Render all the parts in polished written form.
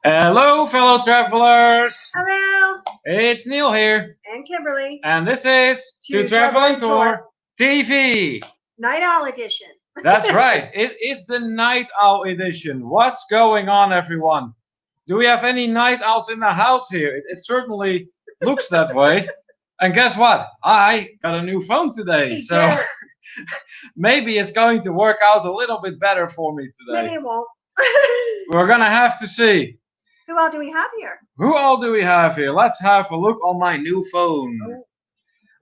Hello, fellow travelers. Hello, It's Neil here, and Kimberly. and this is To Traveling Traveling Tour TV. Night Owl Edition. That's right, it is the Night Owl edition. What's going on, everyone? Do we have any night owls in the house here? It certainly looks that way. And guess what? I got a new phone today, He so did. maybe it's going to work out a little bit better for me Maybe today. it won't. We're gonna have to see. Who all do we have here? Who all do we have here? Let's have a look on my new phone. Oh.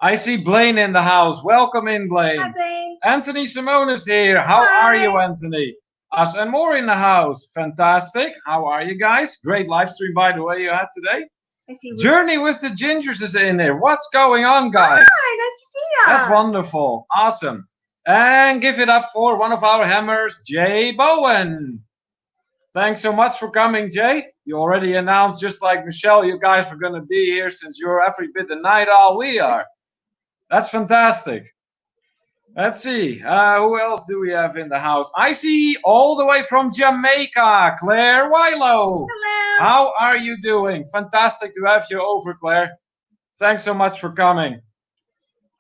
I see Blaine in the house. Welcome in, Blaine. Hi, Blaine. Anthony Simone is here. How are you, Anthony? Us and more in the house. Fantastic. How are you guys? Great live stream, by the way, you had today. I see. Journey with the Gingers is in there. What's going on, guys? Hi, nice to see you. That's wonderful. Awesome. And give it up for one of our hammers, Jay Bowen. Thanks so much for coming, Jay. You already announced, just like Michelle, you guys are going to be here since you're every bit the night owl we are. That's fantastic. Let's see. Who else do we have in the house? I see all the way from Jamaica, Claire Wilo. Hello. How are you doing? Fantastic to have you over, Claire. Thanks so much for coming.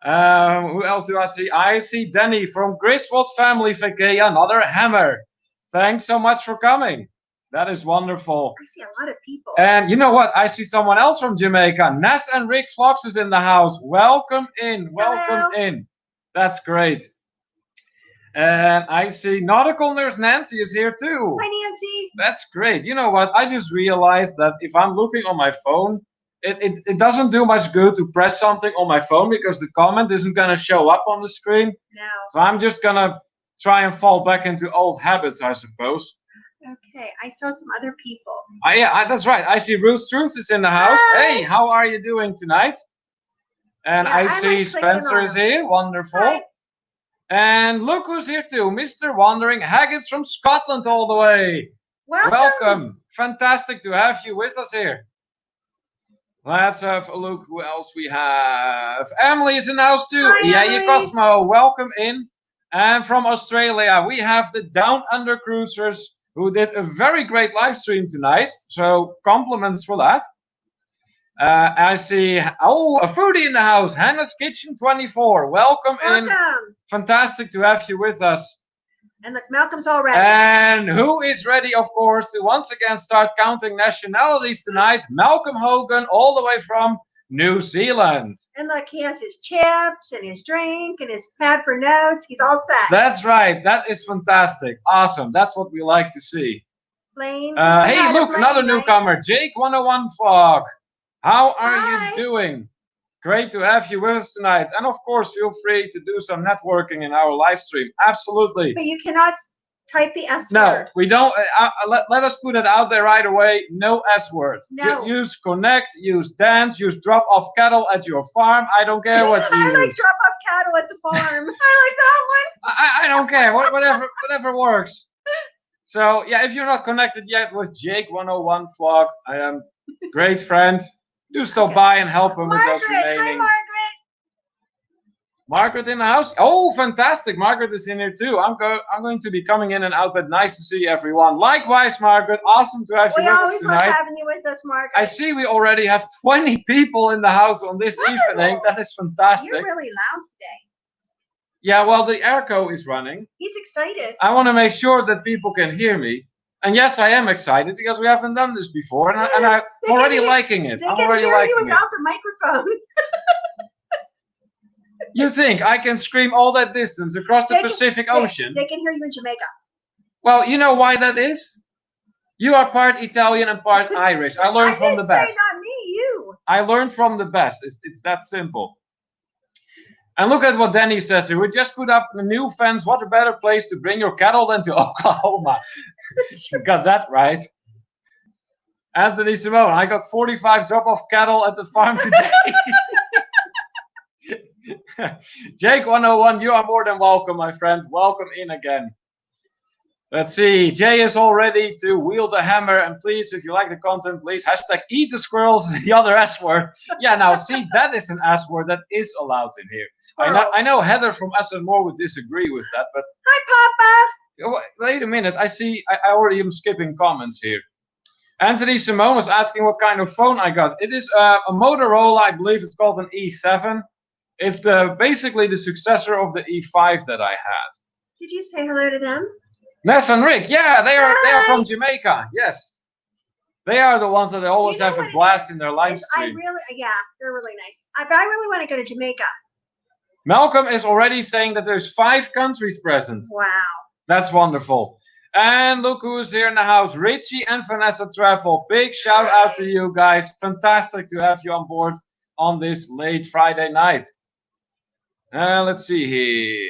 Who else do I see? I see Danny from Griswold Family Vacation, another hammer. Thanks so much for coming. That is wonderful. I see a lot of people. And you know what? I see someone else from Jamaica. Ness and Rick Fox is in the house. Welcome in. Welcome in. That's great. And I see Nautical Nurse Nancy is here too. Hi, Nancy. That's great. You know what? I just realized that if I'm looking on my phone, it doesn't do much good to press something on my phone because the comment isn't going to show up on the screen. No. So I'm just going to try and fall back into old habits, I suppose. Okay, I saw some other people. That's right. I see Ruth Struns is in the house. Hi. Hey, how are you doing tonight? And Yeah, I I see like clicking Spencer on is them. here. Wonderful. Hi. And look who's here too. Mr. Wandering Haggett's from Scotland all the way. Welcome. Fantastic to have you with us here. Let's have a look who else we have. Emily is in the house too. Hi, Yeah, Emily. Cosmo. Welcome in. And from Australia, we have the Down Under Cruisers who did a very great live stream tonight. So compliments for that. I see, a foodie in the house, Hannah's Kitchen 24. Welcome in. Welcome. Fantastic to have you with us. And look, Malcolm's all ready. And who is ready, of course, to once again start counting nationalities tonight? Malcolm Hogan, all the way from New Zealand. And look, he has his chips and his drink and his pad for notes. He's all set. That's right. That is fantastic. Awesome. That's what we like to see. Blaine. Hey, look, another newcomer, Jake 101 Fog. How are Hi. you doing? Great to have you with us tonight. And of course, feel free to do some networking in our live stream. Absolutely. But you cannot type the S No, word. we don't. Let us put it out there right away. No S word. No. Use connect, use dance, use drop off cattle at your farm. I don't care what you I like use. drop off cattle at the farm. I like that one. I don't care. Whatever works. So yeah, if you're not connected yet with Jake 101 Vlog, I am great friend. Do stop by and help him with those Margaret. Hi, remaining. Margaret. Margaret in the house. Oh, fantastic! Margaret is in here too. I'm going to be coming in and out, but nice to see everyone. Likewise, Margaret. Awesome to have you We with us always love tonight. having you with us, Margaret. I see we already have 20 people in the house on this Wonderful. evening. That is fantastic. You're really loud today. Yeah, well, the airco is running. He's excited. I want to make sure that people can hear me. And yes, I am excited because we haven't done this before, and I'm They already can hear- liking it. They I'm can already hear you liking it. without the microphone. You think I can scream all that distance across the Pacific Ocean? They can hear you in Jamaica. Well, you know why that is? You are part Italian and part Irish. I learned from the best. Say not me, you. I learned from the best. It's that simple. And look at what Danny says here. We just put up a new fence. What a better place to bring your cattle than to Oklahoma. You got that right. Anthony Simone, I got 45 drop-off cattle at the farm today. Jake 101, you are more than welcome, my friend. Welcome in again. Let's see. Jay is all ready to wield a hammer. And please, if you like the content, please hashtag eat the squirrels, the other S word. Yeah, now see, that is an S word that is allowed in here. I know Heather from S and More would disagree with that, but Hi, Papa. Wait a minute. I see. I already am skipping comments here. Anthony Simone was asking what kind of phone I got. It is a Motorola. I believe it's called an E7. It's basically the successor of the E5 that I had. Did you say hello to them? Ness and Rick, yeah, they are Hi. from Jamaica. Yes, they are the ones that always have a blast in their live stream. They're really nice. But I really want to go to Jamaica. Malcolm is already saying that there's 5 countries present. Wow. That's wonderful. And look who's here in the house. Richie and Vanessa Travel. Big shout out to you guys. Fantastic to have you on board on this late Friday night. Let's see here.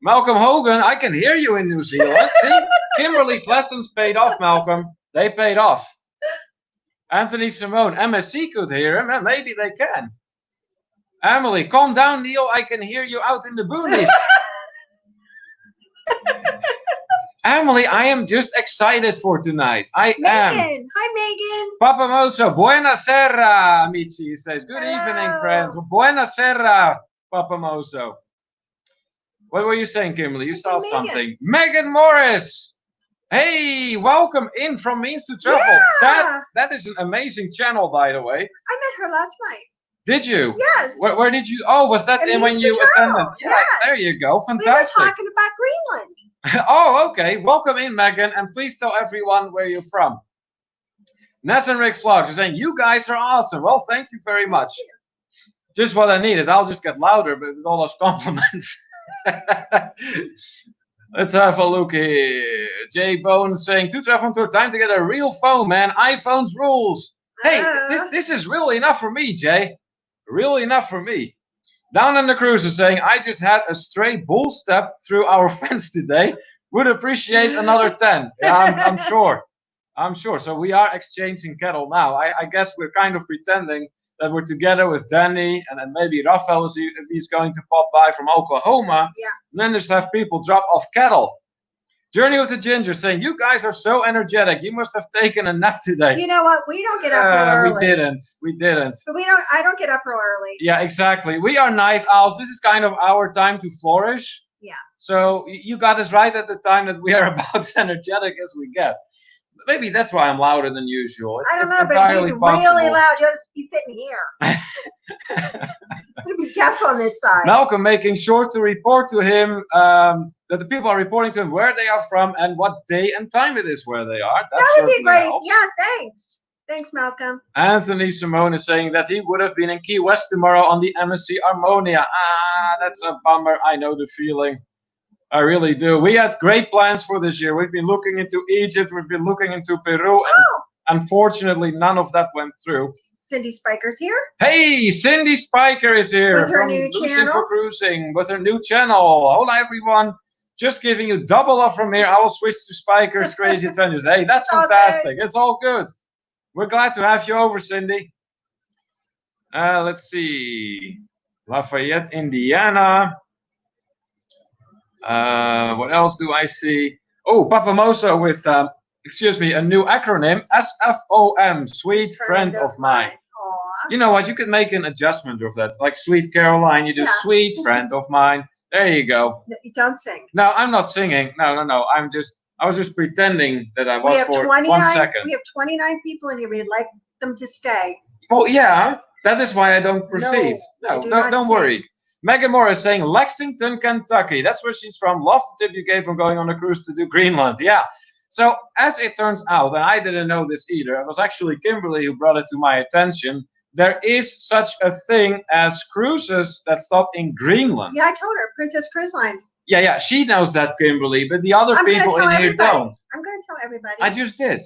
Malcolm Hogan, I can hear you in New Zealand. See? Kimberly's lessons paid off, Malcolm. They paid off. Anthony Simone, MSC could hear him, and maybe they can. Emily, calm down, Neil. I can hear you out in the boonies. Emily, I am just excited for tonight. I am. Megan. Hi, Megan. Papa Moso, buena sera, Amici says. Good evening, friends. Buena sera, Papa Moso. What were you saying, Kimberly? You saw something. Megan Morris. Hey, welcome in from Means to Travel. Yeah. That is an amazing channel, by the way. I met her last night. Did you? Yes. Where did you? Oh, was that in when you attended? Yeah, yes. There you go. Fantastic. We were talking about Greenland. Oh, okay. Welcome in, Megan, and please tell everyone where you're from. Ness and Rick Vlogs are saying, you guys are awesome. Well, thank you very much. Just what I needed. I'll just get louder, but with all those compliments. Let's have a look here. Jay Bone saying, to travel tour, time to get a real phone, man. iPhones rules. Hey, this is really enough for me, Jay. Really enough for me. Down on the cruise is saying, I just had a stray bull step through our fence today. Would appreciate another 10. Yeah, I'm sure. I'm sure. So we are exchanging cattle now. I guess we're kind of pretending that we're together with Danny and then maybe Rafael if he's going to pop by from Oklahoma. Yeah. And then just have people drop off cattle. Journey with the Ginger saying, you guys are so energetic. You must have taken a nap today. You know what? We don't get up real early. We didn't. But I don't get up real early. Yeah, exactly. We are night owls. This is kind of our time to flourish. Yeah. So you got us right at the time that we are about as energetic as we get. Maybe that's why I'm louder than usual. I don't know, but he's really loud. You'll just be sitting here. You'll be deaf on this side. Malcolm making sure to report to him that the people are reporting to him where they are from and what day and time it is where they are. That would be great. Helps. Yeah, thanks. Thanks, Malcolm. Anthony Simone is saying that he would have been in Key West tomorrow on the MSC Harmonia. That's a bummer. I know the feeling. I really do. We had great plans for this year. We've been looking into Egypt. We've been looking into Peru. And unfortunately, none of that went through. Cindy Spiker's here. Hey, Cindy Spiker is here. With her new channel. For Cruising with her new channel. Hola, everyone. Just giving you double off from here. I will switch to Spiker's Crazy Adventures. Hey, that's fantastic. It's all good. We're glad to have you over, Cindy. Let's see. Lafayette, Indiana. What else do I see? Oh, Papa Moso with, a new acronym. SFOM, Sweet Friend of Mine. Aww. You know what? You could make an adjustment of that. Like Sweet Caroline, you do Sweet Friend of Mine. There you go. You don't sing. No, I'm not singing. No. I was just pretending that I was for 1 second. We have 29 people in here. We'd like them to stay. Well, yeah. That is why I don't proceed. No, don't worry. Megan Moore is saying Lexington, Kentucky. That's where she's from. Love the tip you gave from going on a cruise to do Greenland. Yeah. So as it turns out, and I didn't know this either, it was actually Kimberly who brought it to my attention. There is such a thing as cruises that stop in Greenland. Yeah, I told her. Princess Cruise Line. Yeah. She knows that, Kimberly, but the other people in here don't. I'm going to tell everybody. I just did.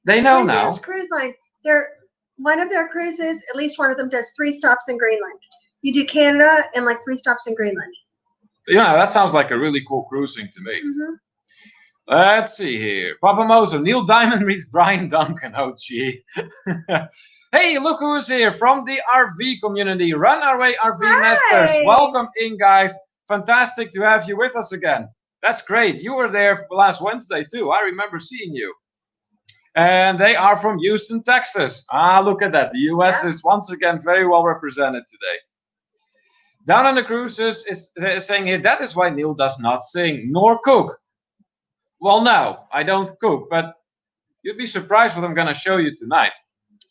They know now. Princess Cruise Line. One of their cruises, at least one of them, does 3 stops in Greenland. You do Canada and like 3 stops in Greenland. Yeah, that sounds like a really cool cruising to me. Mm-hmm. Let's see here. Papa Moso, Neil Diamond meets Brian Duncan. Oh, gee. Hey, look who's here from the RV community. Runaway RV Nesters. Welcome in, guys. Fantastic to have you with us again. That's great. You were there last Wednesday, too. I remember seeing you. And they are from Houston, Texas. Look at that. The U.S. is once again very well represented today. Down on the cruises is saying here, that is why Neil does not sing nor cook. Well, no, I don't cook, but you'd be surprised what I'm gonna show you tonight.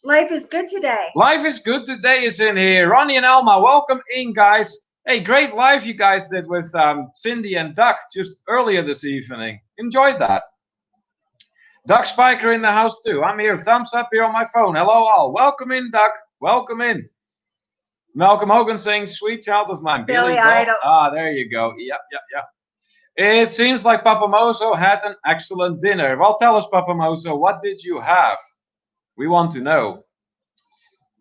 Life is good today. Life is good today is in here. Ronnie and Elma, welcome in, guys. Hey, great live you guys did with Cindy and Duck just earlier this evening. Enjoyed that. Duck Spiker in the house too. I'm here. Thumbs up here on my phone. Hello all. Welcome in, Duck. Welcome in. Malcolm Hogan saying, "Sweet child of mine." Billy Bob. Idol. Ah, there you go. Yep. It seems like Papa Mozo had an excellent dinner. Well, tell us, Papa Mozo, what did you have? We want to know.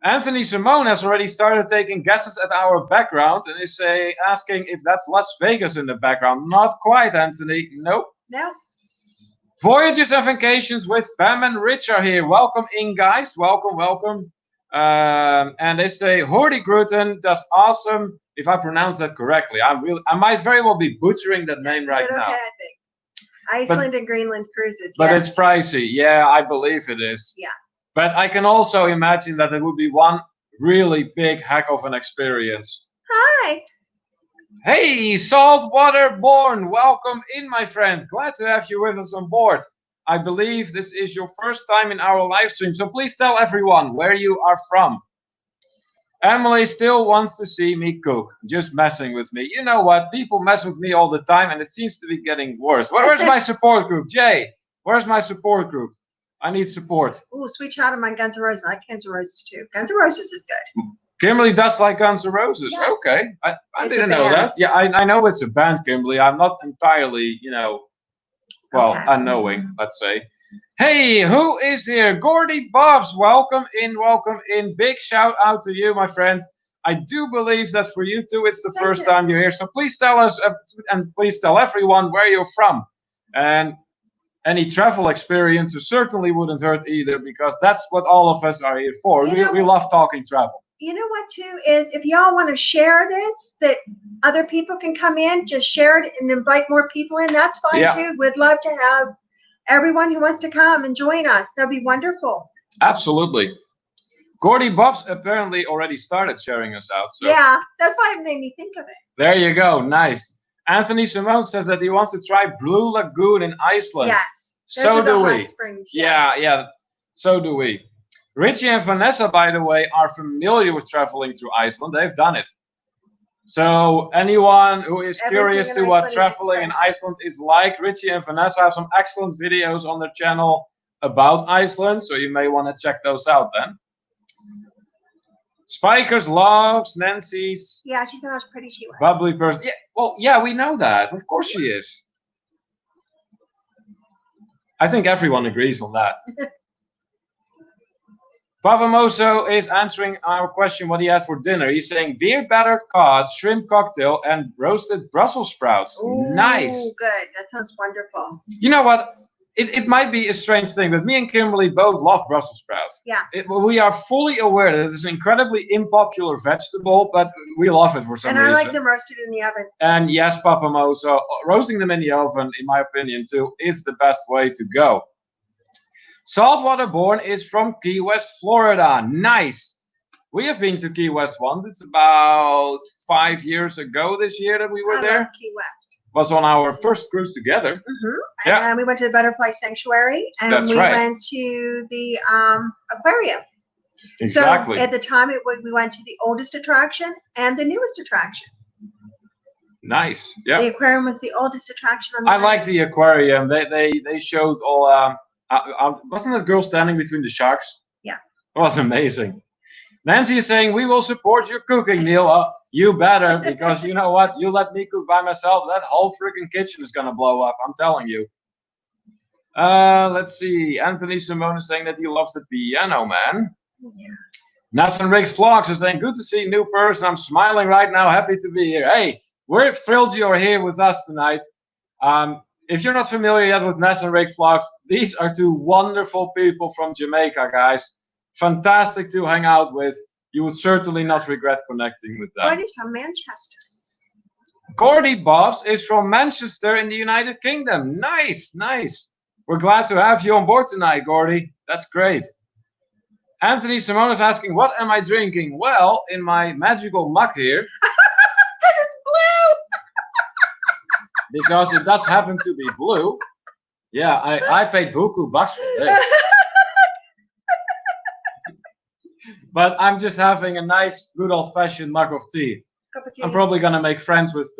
Anthony Simone has already started taking guesses at our background and is asking if that's Las Vegas in the background. Not quite, Anthony. Nope. No. Voyages and Vacations with Pam and Rich are here. Welcome in, guys. Welcome. And they say Hordy Gruten does awesome. If I pronounce that correctly, I might very well be butchering that name right now. Okay, I think. Iceland and Greenland cruises. But yes. it's pricey. Yeah, I believe it is. Yeah. But I can also imagine that it would be one really big heck of an experience. Hi. Hey, Saltwater Born, welcome in, my friend. Glad to have you with us on board. I believe this is your first time in our live stream, so please tell everyone where you are from. Emily still wants to see me cook, just messing with me. You know what? People mess with me all the time, and it seems to be getting worse. Where's my support group? Jay, where's my support group? I need support. Ooh, Sweet Child of Mine, Guns N' Roses. I like Guns N' Roses too. Guns N' Roses is good. Kimberly does like Guns N' Roses. Yes. Okay, I It's didn't a know band. that. Yeah, I know it's a band, Kimberly. I'm not entirely, well, Okay. unknowing, let's say. Hey, who is here? Gordy Bobs, welcome in. Big shout out to you, my friend. I do believe that for you too, it's the Thank first you. time you're here. So please tell us, and please tell everyone where you're from. And any travel experiences certainly wouldn't hurt either, because that's what all of us are here for. We love talking travel. You know what too is if y'all want to share this, that other people can come in, just share it and invite more people in. That's fine Yeah. too. We'd love to have everyone who wants to come and join us. That'd be wonderful. Absolutely. Gordy Bobs apparently already started sharing us out. So Yeah, that's why it made me think of it. there you go. Nice. Anthony Simone says that he wants to try Blue Lagoon in Iceland. Yes. Those So are the do hot we. Springs, Yeah. So do we. Richie and Vanessa, by the way, are familiar with traveling through Iceland. They've done it. So anyone who is Everything curious in to what Iceland is traveling in expensive. Iceland is like, Richie and Vanessa have some excellent videos on their channel about Iceland, so you may want to check those out then. Spikers loves Nancy's Yeah, she said how pretty she was. bubbly person. Yeah, well, yeah, we know that. Of course she is. I think everyone agrees on that. Papa Moso is answering our question what he had for dinner. He's saying beer battered cod, shrimp cocktail, and roasted Brussels sprouts. Ooh, Nice. good. That sounds wonderful. You know what? It might be a strange thing, but me and Kimberly both love Brussels sprouts. Yeah. We are fully aware that it is an incredibly unpopular vegetable, but we love it for some And reason. I like them roasted in the oven. And yes, Papa Moso, roasting them in the oven, in my opinion, too, is the best way to go. Saltwater Born is from Key West, Florida. Nice. We have been to Key West once. It's about 5 years ago this year that we were there. Love Key West. Was on our first cruise together. Mm-hmm. Yeah. And we went to the Butterfly Sanctuary, and That's we right. went to the aquarium. Exactly. So at the time, we went to the oldest attraction and the newest attraction. Nice. Yeah. The aquarium was the oldest attraction on the I like island. the aquarium. They showed all. Wasn't that girl standing between the sharks? Yeah. It was amazing. Nancy is saying we will support your cooking, Neil. You better, because you know what? You let me cook by myself, that whole freaking kitchen is gonna blow up. I'm telling you. Let's see. Anthony Simone is saying that he loves the piano, man. Yeah. Nathan Riggs Vlogs is saying, good to see a new person. I'm smiling right now. Happy to be here. Hey, we're thrilled you're here with us tonight. If you're not familiar yet with Nathan Riggs Vlogs, these are two wonderful people from Jamaica, guys. Fantastic to hang out with. You would certainly not regret connecting with them. What is from Manchester? Gordy Bobs is from Manchester in the United Kingdom. Nice, nice. We're glad to have you on board tonight, Gordy. That's great. Anthony Simone is asking, what am I drinking? Well, in my magical mug here. It is blue! Because it does happen to be blue. Yeah, I paid buku bucks for this. But I'm just having a nice, good old-fashioned mug of tea. Cup of tea. I'm probably gonna make friends with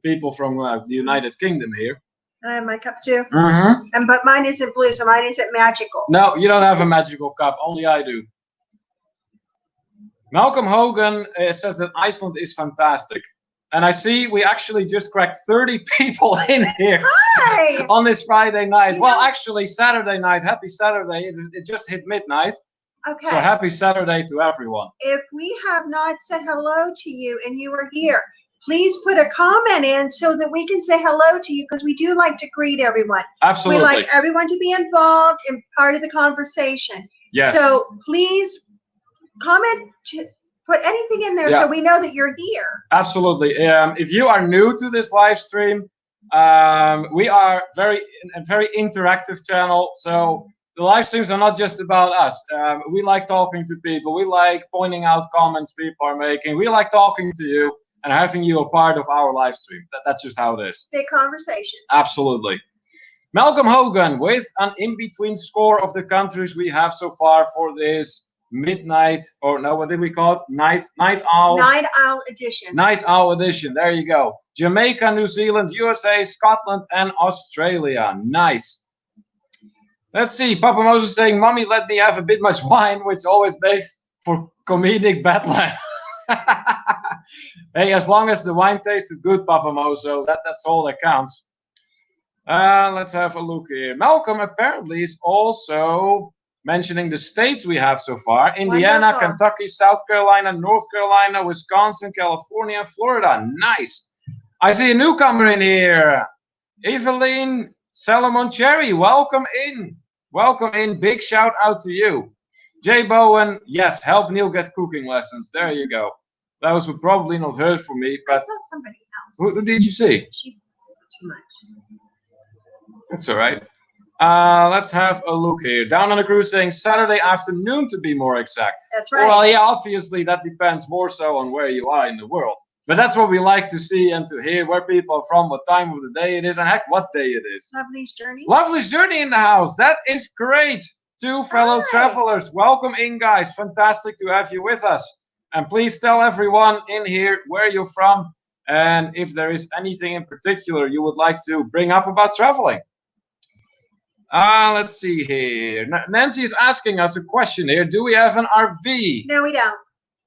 people from the United Kingdom here. I have my cup too. Mm-hmm. But mine isn't blue, so mine isn't magical. No, you don't have a magical cup. Only I do. Malcolm Hogan says that Iceland is fantastic. And I see we actually just cracked 30 people in here. Hi! On this Friday night. You Well, know, actually, Saturday night. Happy Saturday. It just hit midnight. okay. So happy Saturday to everyone. If we have not said hello to you and you are here, please put a comment in so that we can say hello to you, because we do like to greet everyone. Absolutely. We like everyone to be involved and part of the conversation. Yes. So please comment, put anything in there so we know that you're here. Absolutely. If you are new to this live stream, we are a very interactive channel. So the live streams are not just about us. We like talking to people. We like pointing out comments people are making. We like talking to you and having you a part of our live stream. That's just how it is. Big conversation. Absolutely. Malcolm Hogan with an in-between score of the countries we have so far for this midnight, or no, what did we call it? Night Owl. Night Owl edition. Night Owl edition. There you go. Jamaica, New Zealand, USA, Scotland, and Australia. Nice. Let's see. Papa Moses saying, "Mommy, let me have a bit much wine," which always makes for comedic bedlam. Hey, as long as the wine tasted good, Papa Mozo, that's all that counts. Let's have a look here. Malcolm apparently is also mentioning the states we have so far: Indiana, Wonderful. Kentucky, South Carolina, North Carolina, Wisconsin, California, and Florida. Nice. I see a newcomer in here. Evelyn Salomon Cherry, welcome in. Welcome in. Big shout out to you. Jay Bowen, yes, help Neil get cooking lessons. There you go. Those were probably not heard from me, I but saw somebody else. who did you see? She's too much. That's all right. Let's have a look here. Down on the cruise saying Saturday afternoon to be more exact. That's right. Well, yeah, obviously that depends more so on where you are in the world. But that's what we like to see and to hear, where people are from, what time of the day it is, and heck, what day it is. Lovely's Journey. Lovely's Journey in the house. That is great. Two fellow travelers. Welcome in, guys. Fantastic to have you with us. And please tell everyone in here where you're from and if there is anything in particular you would like to bring up about traveling. Let's see here. Nancy is asking us a question here. Do we have an RV? No, we don't.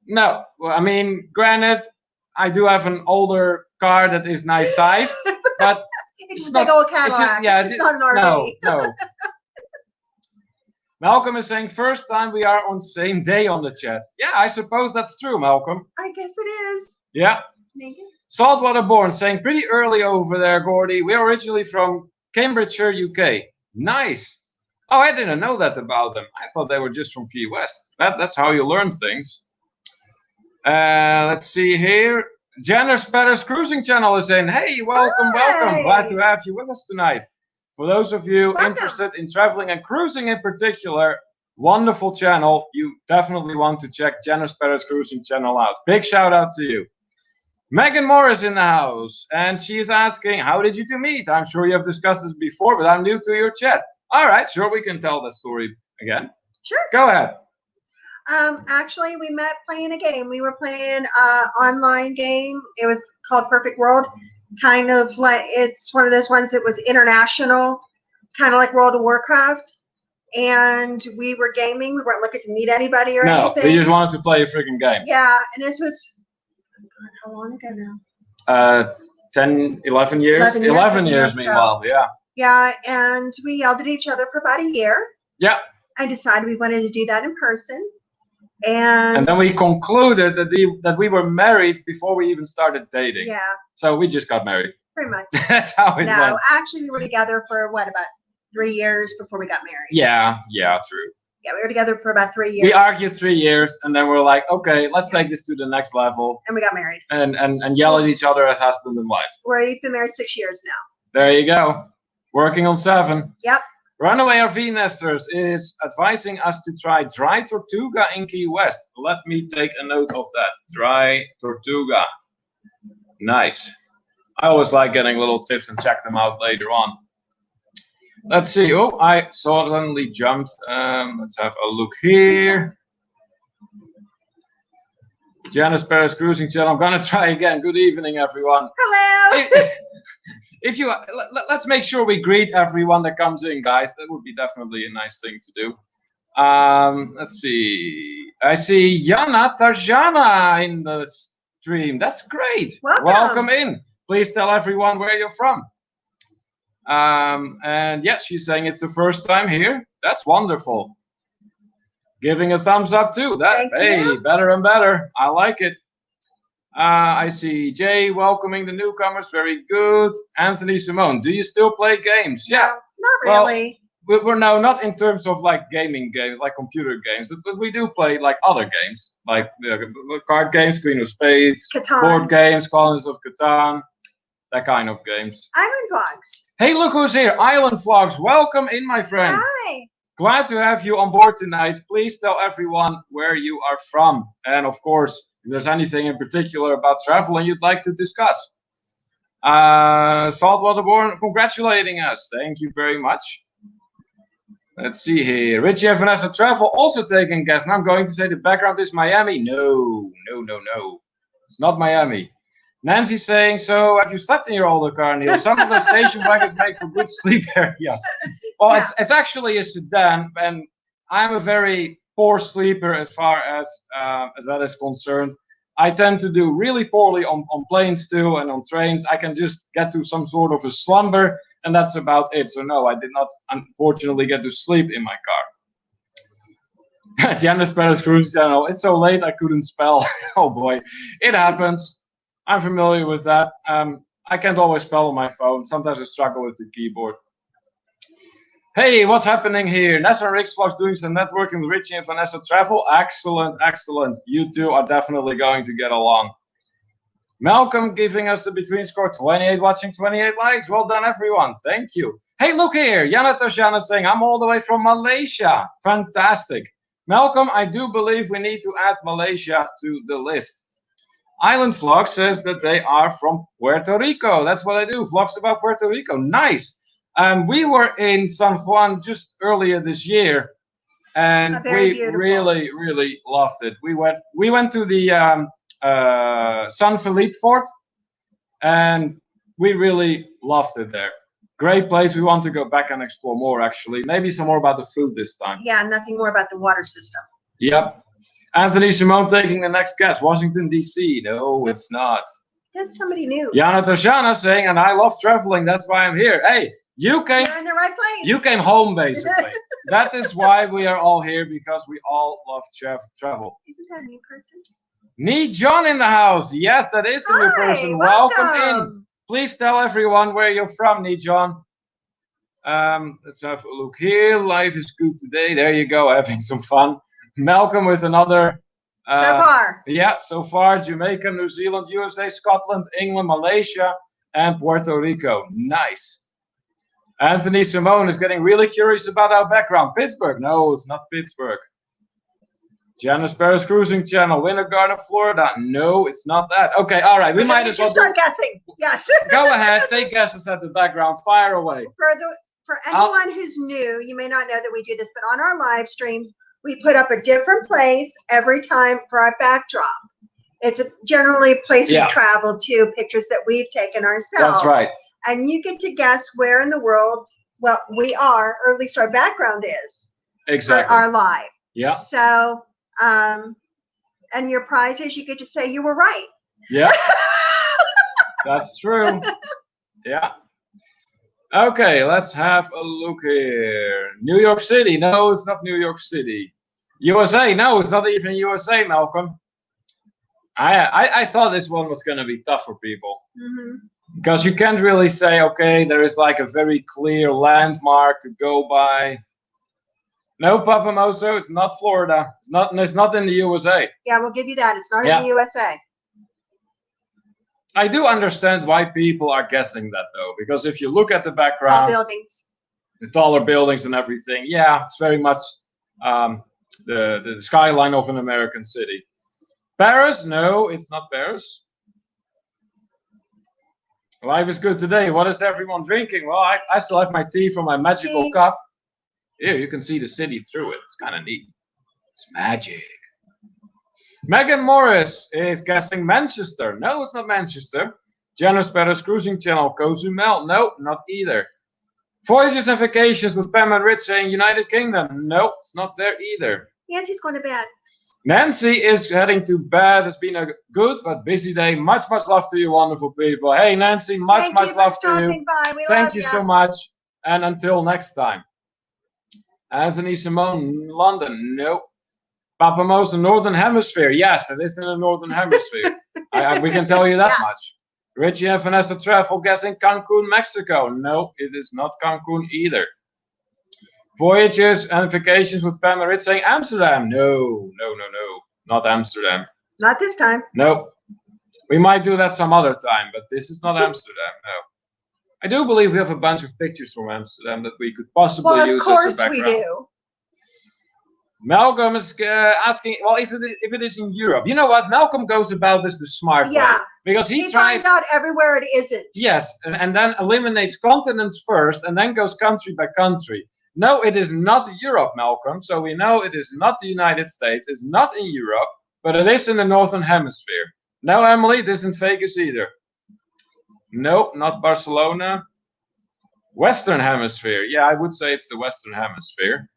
No. Well, I mean, granted, I do have an older car that is nice sized, but it's just like old Cadillac. It's not an RV. No. Malcolm is saying first time we are on same day on the chat. Yeah, I suppose that's true, Malcolm. I guess it is. Yeah. Maybe. Saltwater Born saying pretty early over there, Gordy. We're originally from Cambridgeshire, UK. Nice. Oh, I didn't know that about them. I thought they were just from Key West. That's how you learn things. Let's see here. Jenner Spatter's Cruising Channel is in. Hey, welcome. Glad to have you with us tonight. For those of you interested in traveling and cruising in particular, wonderful channel. You definitely want to check Jenner Spatter's Cruising Channel out. Big shout out to you. Megan Moore is in the house, and she is asking, how did you two meet? I'm sure you have discussed this before, but I'm new to your chat. All right, sure, we can tell that story again. Sure. Go ahead. Actually, we met playing a game. We were playing an online game. It was called Perfect World. Kind of like, it's one of those ones that was international, kind of like World of Warcraft. And we were gaming. We weren't looking to meet anybody or anything. No, we just wanted to play a freaking game. Yeah, and this was, God, how long ago now? 10, 11 years? 11 years, meanwhile, yeah. Yeah, and we yelled at each other for about a year. Yeah. I decided we wanted to do that in person. And then we concluded that we were married before we even started dating. Yeah. So we just got married. Pretty much. That's how it went. No, actually we were together for what, about 3 years before we got married. Yeah, true. Yeah, we were together for about 3 years. We argued 3 years and then we're like, okay, let's take this to the next level. And we got married. And yell at each other as husband and wife. We've been married 6 years now. There you go. Working on 7. Yep. Runaway RV Nesters is advising us to try dry tortuga in Key West. Let me take a note of that. Dry tortuga. Nice. I always like getting little tips and check them out later on. Let's see. Oh, I suddenly jumped. Let's have a look Who's that? here. Janice Paris Cruising Channel. I'm gonna try again. Good evening, everyone. Hello. If you let's make sure we greet everyone that comes in, guys. That would be definitely a nice thing to do. Let's see. I see Jana Tarjana in the stream. That's great. Welcome. in. Please tell everyone where you're from. And yeah, she's saying it's the first time here. That's wonderful. Giving a thumbs up too. Thank you. Better and better. I like it. I see Jay welcoming the newcomers. Very good. Anthony Simone, do you still play games? No, Yeah. not really. We're now not in terms of like gaming games, like computer games, but we do play like other games, like card games, Queen of Spades, Catan. board games, Colonies of Catan, that kind of games. Island vlogs. Hey, look who's here. Island Vlogs. Welcome in, my friend. Hi. Glad to have you on board tonight. Please tell everyone where you are from. And of course, if there's anything in particular about traveling you'd like to discuss. Saltwaterborn congratulating us. Thank you very much. Let's see here. Richie and Vanessa Travel also taking guests. And I'm going to say the background is Miami. No. It's not Miami. Nancy saying, so have you slept in your older car, Neil? Some of the station wagons make for good sleep areas. Well, Yeah. it's actually a sedan, and I'm a very poor sleeper as far as that is concerned. I tend to do really poorly on planes too, and on trains. I can just get to some sort of a slumber, and that's about it. So no, I did not unfortunately get to sleep in my car. Janice Paris Cruise Channel. It's so late I couldn't spell. Oh boy, it happens. I'm familiar with that. I can't always spell on my phone. Sometimes I struggle with the keyboard. Hey, what's happening here? Nessa and Rick's Vlogs doing some networking with Richie and Vanessa Travel. Excellent. You two are definitely going to get along. Malcolm giving us the between score 28, watching 28 likes. Well done, everyone. Thank you. Hey, look here. Jana Tajana saying, I'm all the way from Malaysia. Fantastic. Malcolm, I do believe we need to add Malaysia to the list. Island Vlog says that they are from Puerto Rico. That's what I do. Vlogs about Puerto Rico. Nice. We were in San Juan just earlier this year, and we beautiful. really loved it. We went to the San Felipe Fort, and we really loved it there. Great place. We want to go back and explore more, actually. Maybe some more about the food this time. Yeah, nothing more about the water system. Yep. Anthony Simone taking the next guest. Washington, D.C. No, it's not. That's somebody new. Jana Tajana saying, and I love traveling. That's why I'm here. Hey, You're in the right place. You came home, basically. That is why we are all here, because we all love travel. Isn't that a new person? Need John in the house. Yes, that is a new person. Welcome in. Please tell everyone where you're from, Need John. Let's have a look here. Life is good today. There you go, having some fun. Malcolm with another. So far. Yeah, so far. Jamaica, New Zealand, USA, Scotland, England, Malaysia, and Puerto Rico. Nice. Anthony Simone is getting really curious about our background. Pittsburgh. No, it's not Pittsburgh. Janice Paris Cruising Channel. Winter Garden, Florida. No, it's not that. Okay, all right. We might as well start guessing. Yes. Go ahead. Take guesses at the background. Fire away. For anyone who's new, you may not know that we do this, but on our live streams, we put up a different place every time for our backdrop. It's generally a place we travel to, pictures that we've taken ourselves. That's right. And you get to guess where in the world, well, we are, or at least our background is. Exactly. For our live. Yeah. So, and your prize is you get to say you were right. Yeah. That's true. Yeah. Okay, let's have a look here. New York City. No, it's not New York City. USA. No, it's not even USA, Malcolm. I thought this one was going to be tough for people. Because you can't really say, okay, there is like a very clear landmark to go by. No, Papa Moso, it's not Florida. It's not in the USA. Yeah, we'll give you that. It's not in the USA. I do understand why people are guessing that, though, because if you look at the background, tall buildings, the taller buildings and everything, yeah, it's very much the skyline of an American city. Paris? No, it's not Paris. Life is good today. What is everyone drinking? Well, I still have my tea from my magical Tea. cup. Here, you can see the city through it. It's kind of neat. It's magic. Megan Morris is guessing Manchester. No, it's not Manchester. Janice Perez Cruising Channel, Cozumel. No, not either. Voyages and Vacations with Pam and Rich saying United Kingdom. No, it's not there either. Nancy's going to bed. Nancy is heading to bed. It's been a good but busy day. Much love to you, wonderful people. Hey, Nancy, much Thank you for love to stopping you. by. We Thank love you ya. so much. And until next time. Anthony Simone, London. Nope. Papa Mo's the Northern Hemisphere. Yes, it is in the Northern Hemisphere. We can tell you that Yeah. much. Richie and Vanessa Travel guessing Cancun, Mexico. No, it is not Cancun either. Voyages and Vacations with Pam and Rich saying Amsterdam. No, not Amsterdam. Not this time. No. We might do that some other time, but this is not Amsterdam, no. I do believe we have a bunch of pictures from Amsterdam that we could possibly Well, of use as a course background. we do. Malcolm is asking, well, if it is in Europe? You know what? Malcolm goes about this the smart way. Yeah. Because he He tries, finds out everywhere it isn't. yes, and then eliminates continents first and then goes country by country. No, it is not Europe, Malcolm. So we know it is not the United States. It's not in Europe, but it is in the Northern Hemisphere. No, Emily, this isn't Vegas either. No, not Barcelona. Western Hemisphere. Yeah, I would say it's the Western Hemisphere.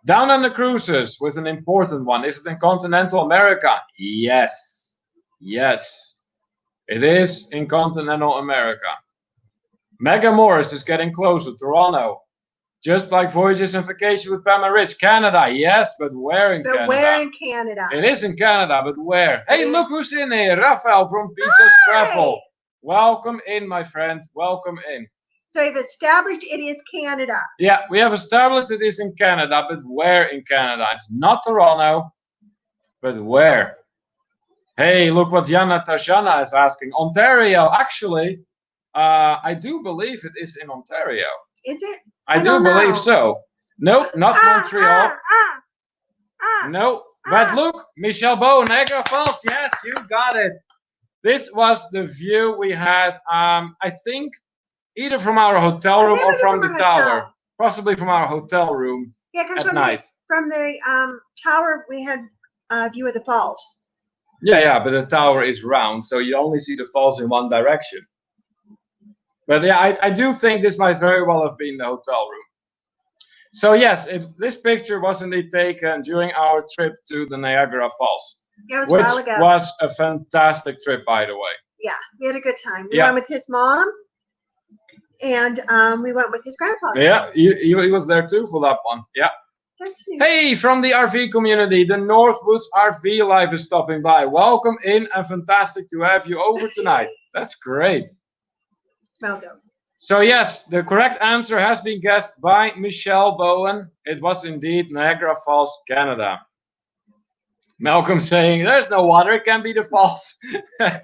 Down on the cruises with an important one. Is it in continental America? Yes. Yes. It is in continental America. Mega Morris is getting closer. Toronto. Just like Voyages and Vacation with Pam and Rich. Canada. Yes, but where in Canada? But where in Canada? It is in Canada, but where? Hey, look who's in here. Raphael from Visa's Hi. Travel. Welcome in, my friend. Welcome in. So we've established it is Canada. Yeah, we have established it is in Canada, but where in Canada? It's not Toronto, but where? Hey, look what Jana Tarjana is asking. Ontario. Actually, I do believe it is in Ontario. Is it? I do don't believe know. so. Nope, not Montreal. No, but look, Michelle Bow, Niagara Falls. Yes, you got it. This was the view we had, I think, either from our hotel room or from the tower. Possibly from our hotel room Yeah, because at night. From the tower we had a view of the falls. Yeah, but the tower is round, so you only see the falls in one direction. But yeah, I do think this might very well have been the hotel room. So yes, this picture was indeed taken during our trip to the Niagara Falls. Yeah, it was which a while ago. Was a fantastic trip, by the way. Yeah, we had a good time. We Yeah. went with his mom, and we went with his grandpa. Yeah, he was there too for that one. Yeah. That's neat. Hey, from the RV community, the Northwoods RV Life is stopping by. Welcome in and fantastic to have you over tonight. That's great. Well done. So yes, the correct answer has been guessed by Michelle Bowen. It was indeed Niagara Falls, Canada. Malcolm saying, there's no water, it can be the falls. It's a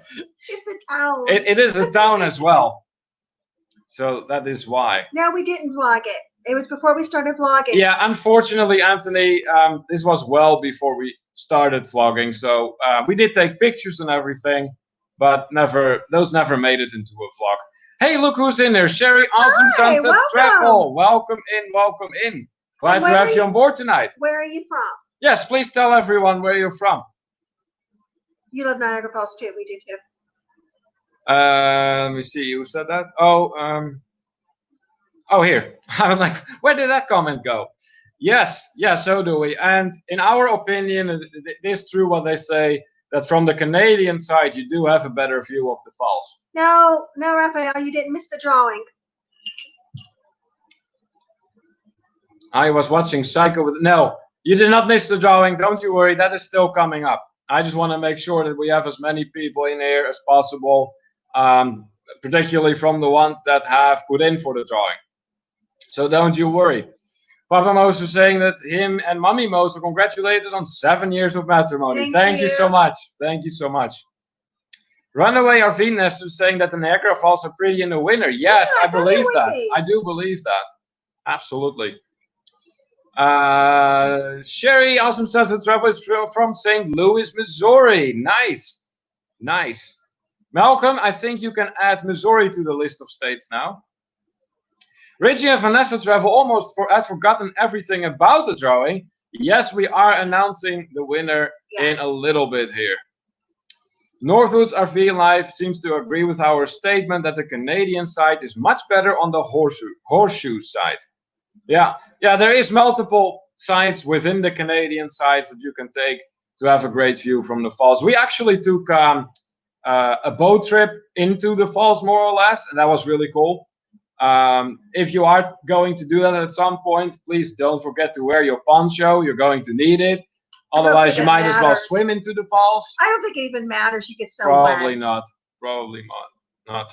town. It is a town as well. So that is why. No, we didn't vlog it. It was before we started vlogging. Yeah, unfortunately, Anthony, this was well before we started vlogging. So we did take pictures and everything, but those never made it into a vlog. Hey, look who's in there. Sherry, Awesome Hi, Sunset welcome. Travel. Welcome in, welcome in. Glad to have you on board tonight. Where are you from? Yes, please tell everyone where you're from. You love Niagara Falls too. We do too. Let me see, who said that? Oh, here. I was like, where did that comment go? Yes, so do we. And in our opinion, it is true what they say, that from the Canadian side, you do have a better view of the falls. No, Raphael, you didn't miss the drawing. I was watching Psycho with... No, you did not miss the drawing. Don't you worry, that is still coming up. I just want to make sure that we have as many people in here as possible, particularly from the ones that have put in for the drawing. So don't you worry. Papa Mose was saying that him and Mommy Mose congratulate us on 7 years of matrimony. Thank you so much. Thank you so much. Runaway RV Nest is saying that the Niagara Falls are pretty in the winter. Yes, Yeah, I believe that. be. I do believe that. Absolutely. Sherry Awesome says the travel is from St. Louis, Missouri. Nice. Malcolm, I think you can add Missouri to the list of states now. Richie and Vanessa Travel had forgotten everything about the drawing. Yes, we are announcing the winner in a little bit here. Northwoods RV Life seems to agree with our statement that the Canadian side is much better on the horseshoe side. Yeah, there is multiple sides within the Canadian sides that you can take to have a great view from the falls. We actually took a boat trip into the falls, more or less, and that was really cool. If you are going to do that at some point, please don't forget to wear your poncho. You're going to need it. Otherwise, you might as well swim into the falls. I don't think it even matters. You get so Probably wet. not. Probably not.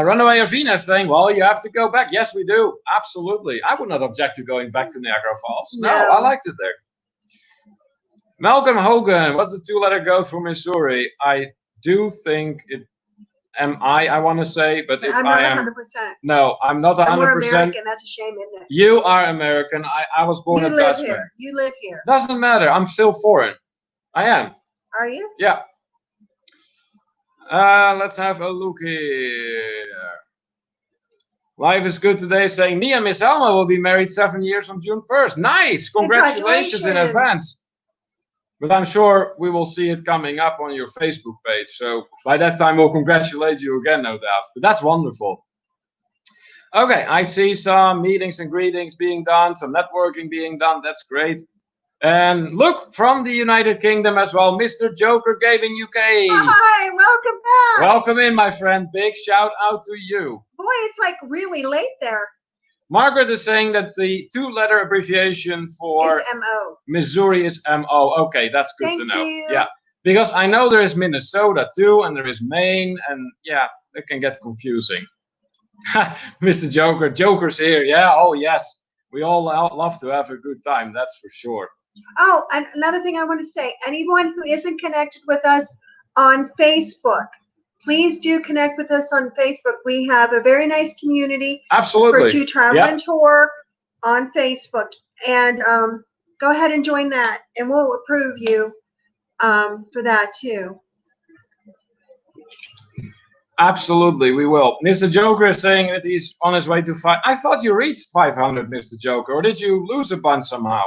Runaway Arvina is saying, well, you have to go back. Yes, we do. Absolutely. I would not object to going back to Niagara Falls. No, I liked it there. Malcolm Hogan, what's the two-letter go for Missouri? I do think it I want to say, but if I'm not 100%. No, I'm not 100%. We're American. That's a shame, isn't it? You are American. I was born a Dutchman. Here. You live here. Doesn't matter. I'm still foreign. I am. Are you? Yeah. Let's have a look here. Life is good today, saying me and Miss Elma will be married 7 years on June 1st. Nice. Congratulations in advance. But I'm sure we will see it coming up on your Facebook page. So by that time, we'll congratulate you again, no doubt. But that's wonderful. Okay, I see some meetings and greetings being done, some networking being done. That's great. And look, from the United Kingdom as well, Mr. Joker Gaming UK. Hi, welcome back. Welcome in, my friend. Big shout out to you. Boy, it's like really late there. Margaret is saying that the two-letter abbreviation for Missouri is MO. Okay, that's good to know. Thank you. Yeah, because I know there is Minnesota too, and there is Maine, and yeah, it can get confusing. Mr. Joker, Joker's here. Yeah, oh yes. We all love to have a good time, that's for sure. Oh, and another thing I want to say, anyone who isn't connected with us on Facebook, please do connect with us on Facebook. We have a very nice community. Absolutely. For Two Travel and Tour on Facebook. And go ahead and join that, and we'll approve you for that too. Absolutely, we will. Mr. Joker is saying that he's on his way to 5. I thought you reached 500, Mr. Joker, or did you lose a bunch somehow?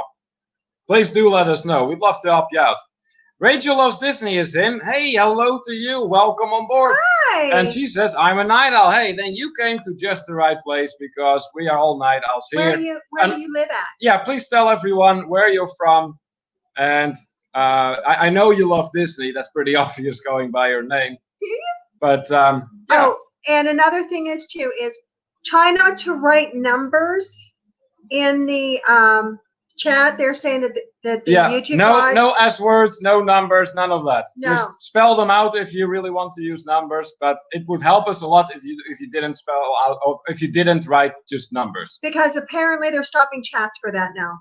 Please do let us know. We'd love to help you out. Rachel Loves Disney is in. Hey, hello to you. Welcome on board. Hi. And she says, I'm a night owl. Hey, then you came to just the right place because we are all night owls here. Where do you live at? Yeah, please tell everyone where you're from. And I know you love Disney. That's pretty obvious going by your name. Do you? But yeah. Oh, and another thing is too is try not to write numbers in the chat. They're saying that the YouTube no S words, no numbers, none of that. No. Just spell them out if you really want to use numbers, but it would help us a lot if you didn't spell out, or if you didn't write just numbers. Because apparently they're stopping chats for that now.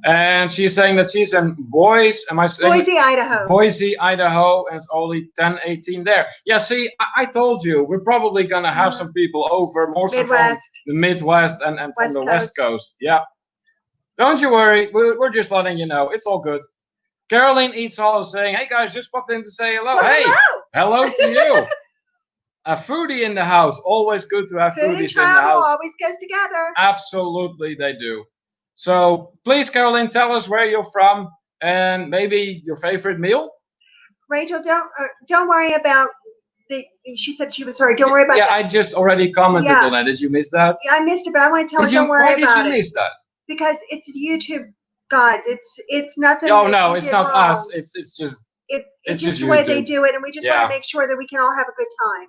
And she's saying that she's in Boise, Boise, Idaho. Boise, Idaho, and it's only 10:18 there. Yeah, see, I told you, we're probably going to have some people over, more so from the Midwest and from the West Coast. Yeah. Don't you worry, we're just letting you know. It's all good. Caroline Eats All is saying, hey guys, just popped in to say hello. Well, hey, hello to you. A foodie in the house. Always good to have foodies in the house. Always goes together. Absolutely, they do. So please, Caroline, tell us where you're from and maybe your favorite meal. Rachel, don't worry about she said she was sorry. Don't worry about that. Yeah, I just already commented on that. Did you miss that? Yeah, I missed it, but I want to tell her don't worry about it. Why did you miss that? Because it's YouTube gods. It's nothing. Oh no, it's not us. It's just it's just the way they do it, and we just want to make sure that we can all have a good time.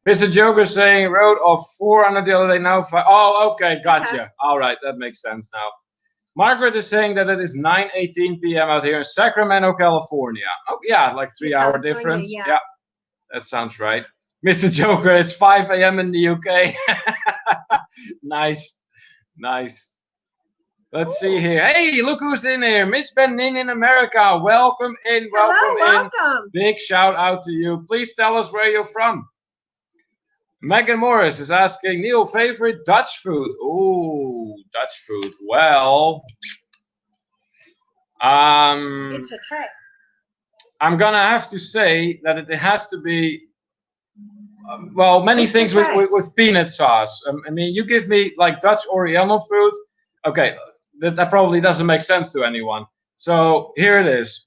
Mr. Joker saying road of 400 the other day, now 5. Oh, okay, gotcha. All right, that makes sense now. Margaret is saying that it is 9:18 p.m. out here in Sacramento, California. Oh yeah, like 3-hour difference. Yeah, that sounds right. Mr. Joker, it's 5 a.m. in the UK. Nice. Let's see here. Hey, look who's in here. Miss Benin in America. Welcome in. Welcome. Big shout out to you. Please tell us where you're from. Megan Morris is asking, Neil, favorite Dutch food? Oh, Dutch food. Well, it's a type. I'm gonna have to say that it has to be well, many It's things okay. with peanut sauce. I mean, you give me like Dutch Oriental food. Okay, that probably doesn't make sense to anyone. So here it is.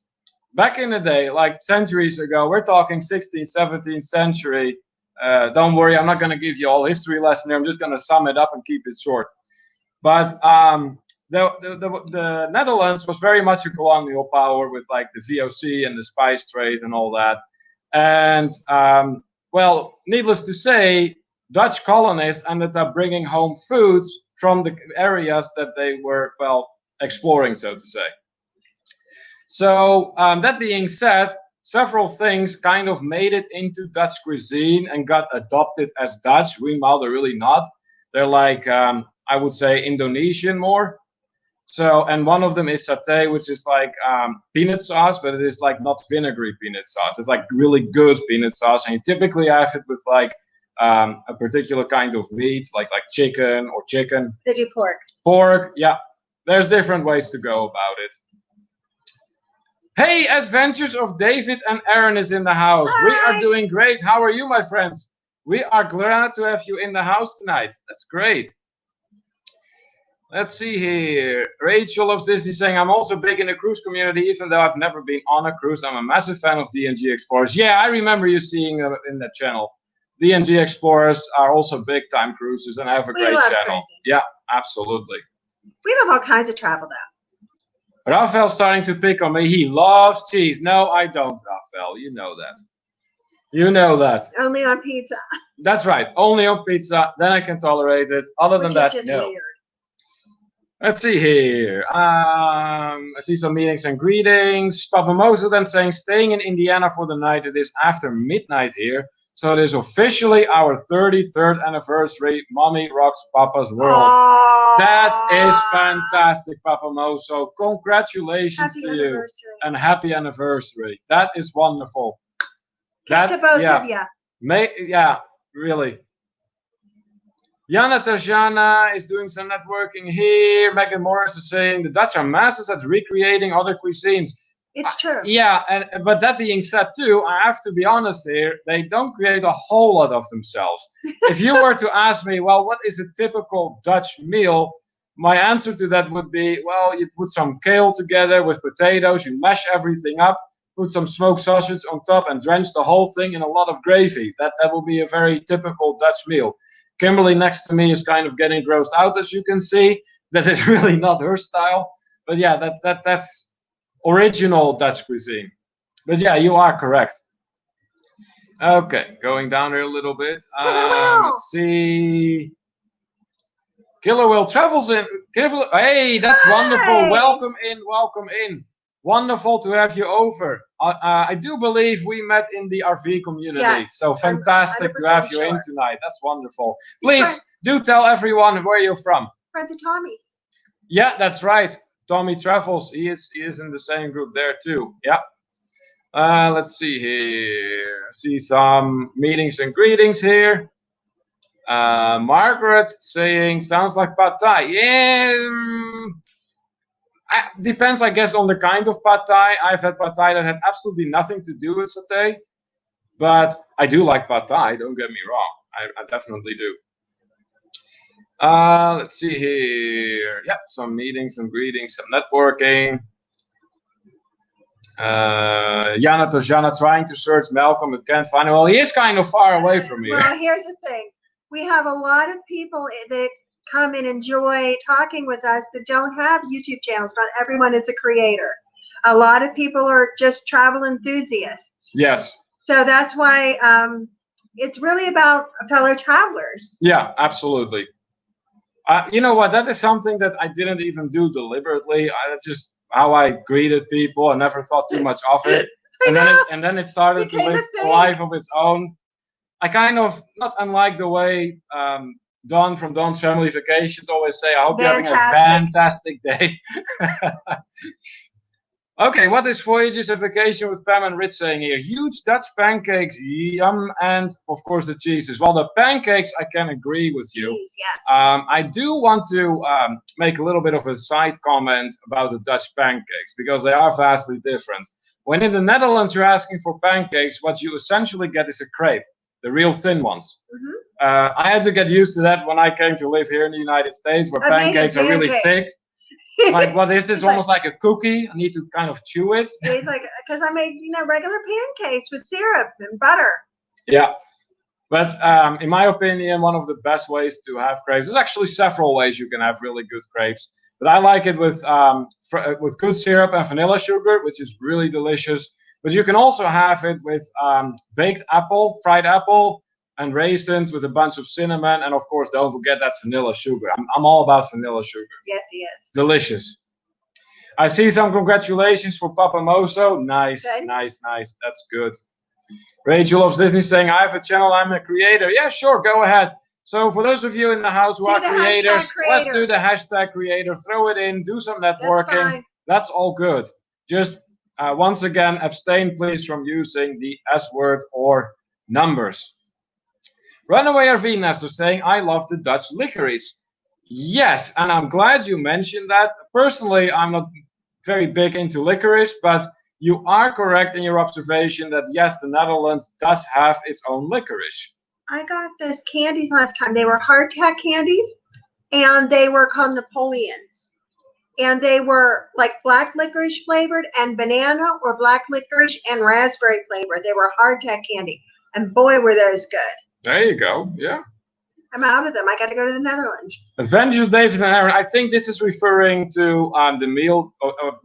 Back in the day, like centuries ago, we're talking 16th, 17th century. Don't worry, I'm not going to give you all history lesson here. I'm just going to sum it up and keep it short. But the Netherlands was very much a colonial power with like the VOC and the spice trade and all that. And well, needless to say, Dutch colonists ended up bringing home foods from the areas that they were, well, exploring, so to say. So that being said, several things kind of made it into Dutch cuisine and got adopted as Dutch. Meanwhile, they're really not. They're like, I would say, Indonesian more. So, and one of them is satay, which is like peanut sauce, but it is like not vinegary peanut sauce. It's like really good peanut sauce, and you typically have it with like a particular kind of meat, like chicken or chicken. They do pork. Pork, yeah. There's different ways to go about it. Hey, Adventures of David and Aaron is in the house. Hi. We are doing great. How are you, my friends? We are glad to have you in the house tonight. That's great. Let's see here. Rachel loves Disney saying, I'm also big in the cruise community, even though I've never been on a cruise. I'm a massive fan of D&G Explorers. Yeah, I remember you seeing in that channel. D&G Explorers are also big time cruises and have a great channel. Cruising. Yeah, absolutely. We love all kinds of travel though. Raphael's starting to pick on me. He loves cheese. No, I don't, Raphael. You know that. You know that. Only on pizza. That's right. Only on pizza. Then I can tolerate it. Other than that, no. Weird. Let's see here. I see some meetings and greetings. Papa Mozo then saying, staying in Indiana for the night. It is after midnight here. So it is officially our 33rd anniversary. Mommy rocks Papa's world. Aww. That is fantastic, Papa Mozo. Congratulations to you. And happy anniversary. That is wonderful. That, to both of you. Yeah, really. Jana Tajana is doing some networking here. Megan Morris is saying the Dutch are masters at recreating other cuisines. It's true. Yeah, but that being said too, I have to be honest here, they don't create a whole lot of themselves. If you were to ask me, well, what is a typical Dutch meal? My answer to that would be, well, you put some kale together with potatoes, you mash everything up, put some smoked sausage on top and drench the whole thing in a lot of gravy. That will be a very typical Dutch meal. Kimberly next to me is kind of getting grossed out, as you can see. That is really not her style. But yeah, that's original Dutch cuisine. But yeah, you are correct. Okay, going down here a little bit. Let's see. Killer Whale travels in. Hey, that's wonderful. Welcome in, welcome in. Wonderful to have you over. I do believe we met in the RV community. Yes, so fantastic to have you in tonight. That's wonderful. Please do tell everyone where you're from. Friends of Tommy's. Yeah, that's right. Tommy Travels. He is in the same group there too. Yeah. Let's see here. See some meetings and greetings here. Margaret saying sounds like pad thai. Yeah. Depends, I guess, on the kind of pad thai. I've had pad thai that had absolutely nothing to do with satay, but I do like pad thai. Don't get me wrong, I definitely do. Let's see here. Yeah, some meetings, some greetings, some networking. Jana Tajana trying to search Malcolm but can't find him. Well, he is kind of far away from here. Well, here's the thing. We have a lot of people that come and enjoy talking with us that don't have YouTube channels. Not everyone is a creator. A lot of people are just travel enthusiasts. Yes. So that's why it's really about fellow travelers. Yeah, absolutely. You know what? That is something that I didn't even do deliberately. That's just how I greeted people. I never thought too much of it. And then it started to live a life of its own. I kind of, not unlike the way Don from Don's Family Vacations always say, I hope you're having a fantastic day. Okay, what is Voyages of Vacation with Pam and Rich saying here? Huge Dutch pancakes, yum, and of course the cheeses. Well, the pancakes, I can agree with you. Yes. I do want to make a little bit of a side comment about the Dutch pancakes, because they are vastly different. When in the Netherlands you're asking for pancakes, what you essentially get is a crepe, the real thin ones. I had to get used to that when I came to live here in the United States, where pancakes are really thick. Like, what is this? Almost like a cookie. I need to kind of chew it. He's like, because I made, regular pancakes with syrup and butter. Yeah. But in my opinion, one of the best ways to have crepes, there's actually several ways you can have really good crepes. But I like it with good syrup and vanilla sugar, which is really delicious. But you can also have it with baked apple, fried apple, and raisins with a bunch of cinnamon. And of course, don't forget that vanilla sugar. I'm all about vanilla sugar. Yes, he is. Delicious. I see some congratulations for Papa Moso. Nice, Good. nice. That's good. Rachel loves Disney saying, I have a channel, I'm a creator. Yeah, sure, go ahead. So for those of you in the house who are creators, let's do the hashtag creator. Throw it in, do some networking. That's all good. Just once again, abstain please from using the S word or numbers. Runaway RV Nestor saying, I love the Dutch licorice. Yes, and I'm glad you mentioned that. Personally, I'm not very big into licorice, but you are correct in your observation that yes, the Netherlands does have its own licorice. I got those candies last time. They were hardtack candies, and they were called Napoleons. And they were like black licorice flavored and banana, or black licorice and raspberry flavored. They were hardtack candy, and boy, were those good. There you go. Yeah. I'm out of them. I got to go to the Netherlands. Adventures, David and Aaron. I think this is referring to the meal,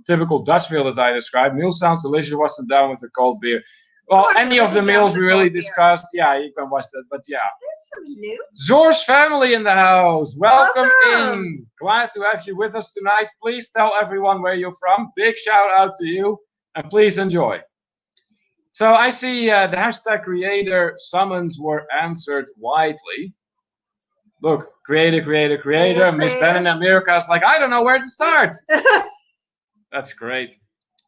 typical Dutch meal that I described. Meal sounds delicious. Wash them down with a cold beer. Well, any of the meals we really discussed, yeah, you can watch that. But yeah. That's some new. Zor's family in the house. Welcome in. Glad to have you with us tonight. Please tell everyone where you're from. Big shout out to you, and please enjoy. So I see the hashtag creator summons were answered widely. Look, creator. Miss Ben in America is like, I don't know where to start. That's great.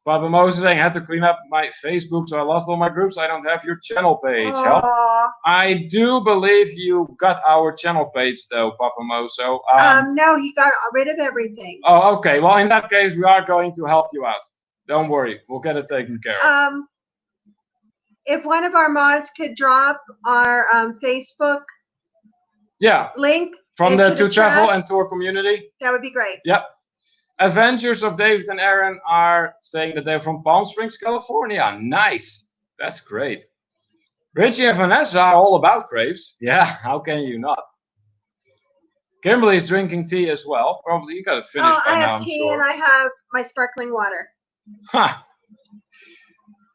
Papa Moses saying, I had to clean up my Facebook, so I lost all my groups. I don't have your channel page. Help. I do believe you got our channel page, though, Papa Moso. No, he got rid of everything. Oh, okay. Well, in that case, we are going to help you out. Don't worry. We'll get it taken care of. If one of our mods could drop our Facebook link from the To Travel and Tour community, that would be great. Yep. Adventures of David and Aaron are saying that they're from Palm Springs, California. Nice. That's great. Richie and Vanessa are all about crepes. Yeah, how can you not? Kimberly's drinking tea as well. Probably you got it finished by now, I'm sure. I have tea and I have my sparkling water. Huh.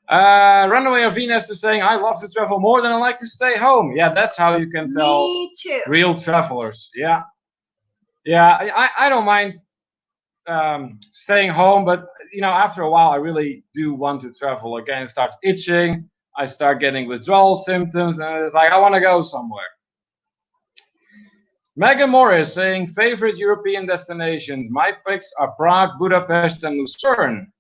Runaway of Venus is saying, I love to travel more than I like to stay home. Yeah, that's how you can tell Me too. Real travelers. Yeah. Yeah, I don't mind staying home, but after a while I really do want to travel again. It starts itching, I start getting withdrawal symptoms, and it's like I want to go somewhere. Megan Morris saying favorite European destinations. My picks are Prague, Budapest, and Lucerne.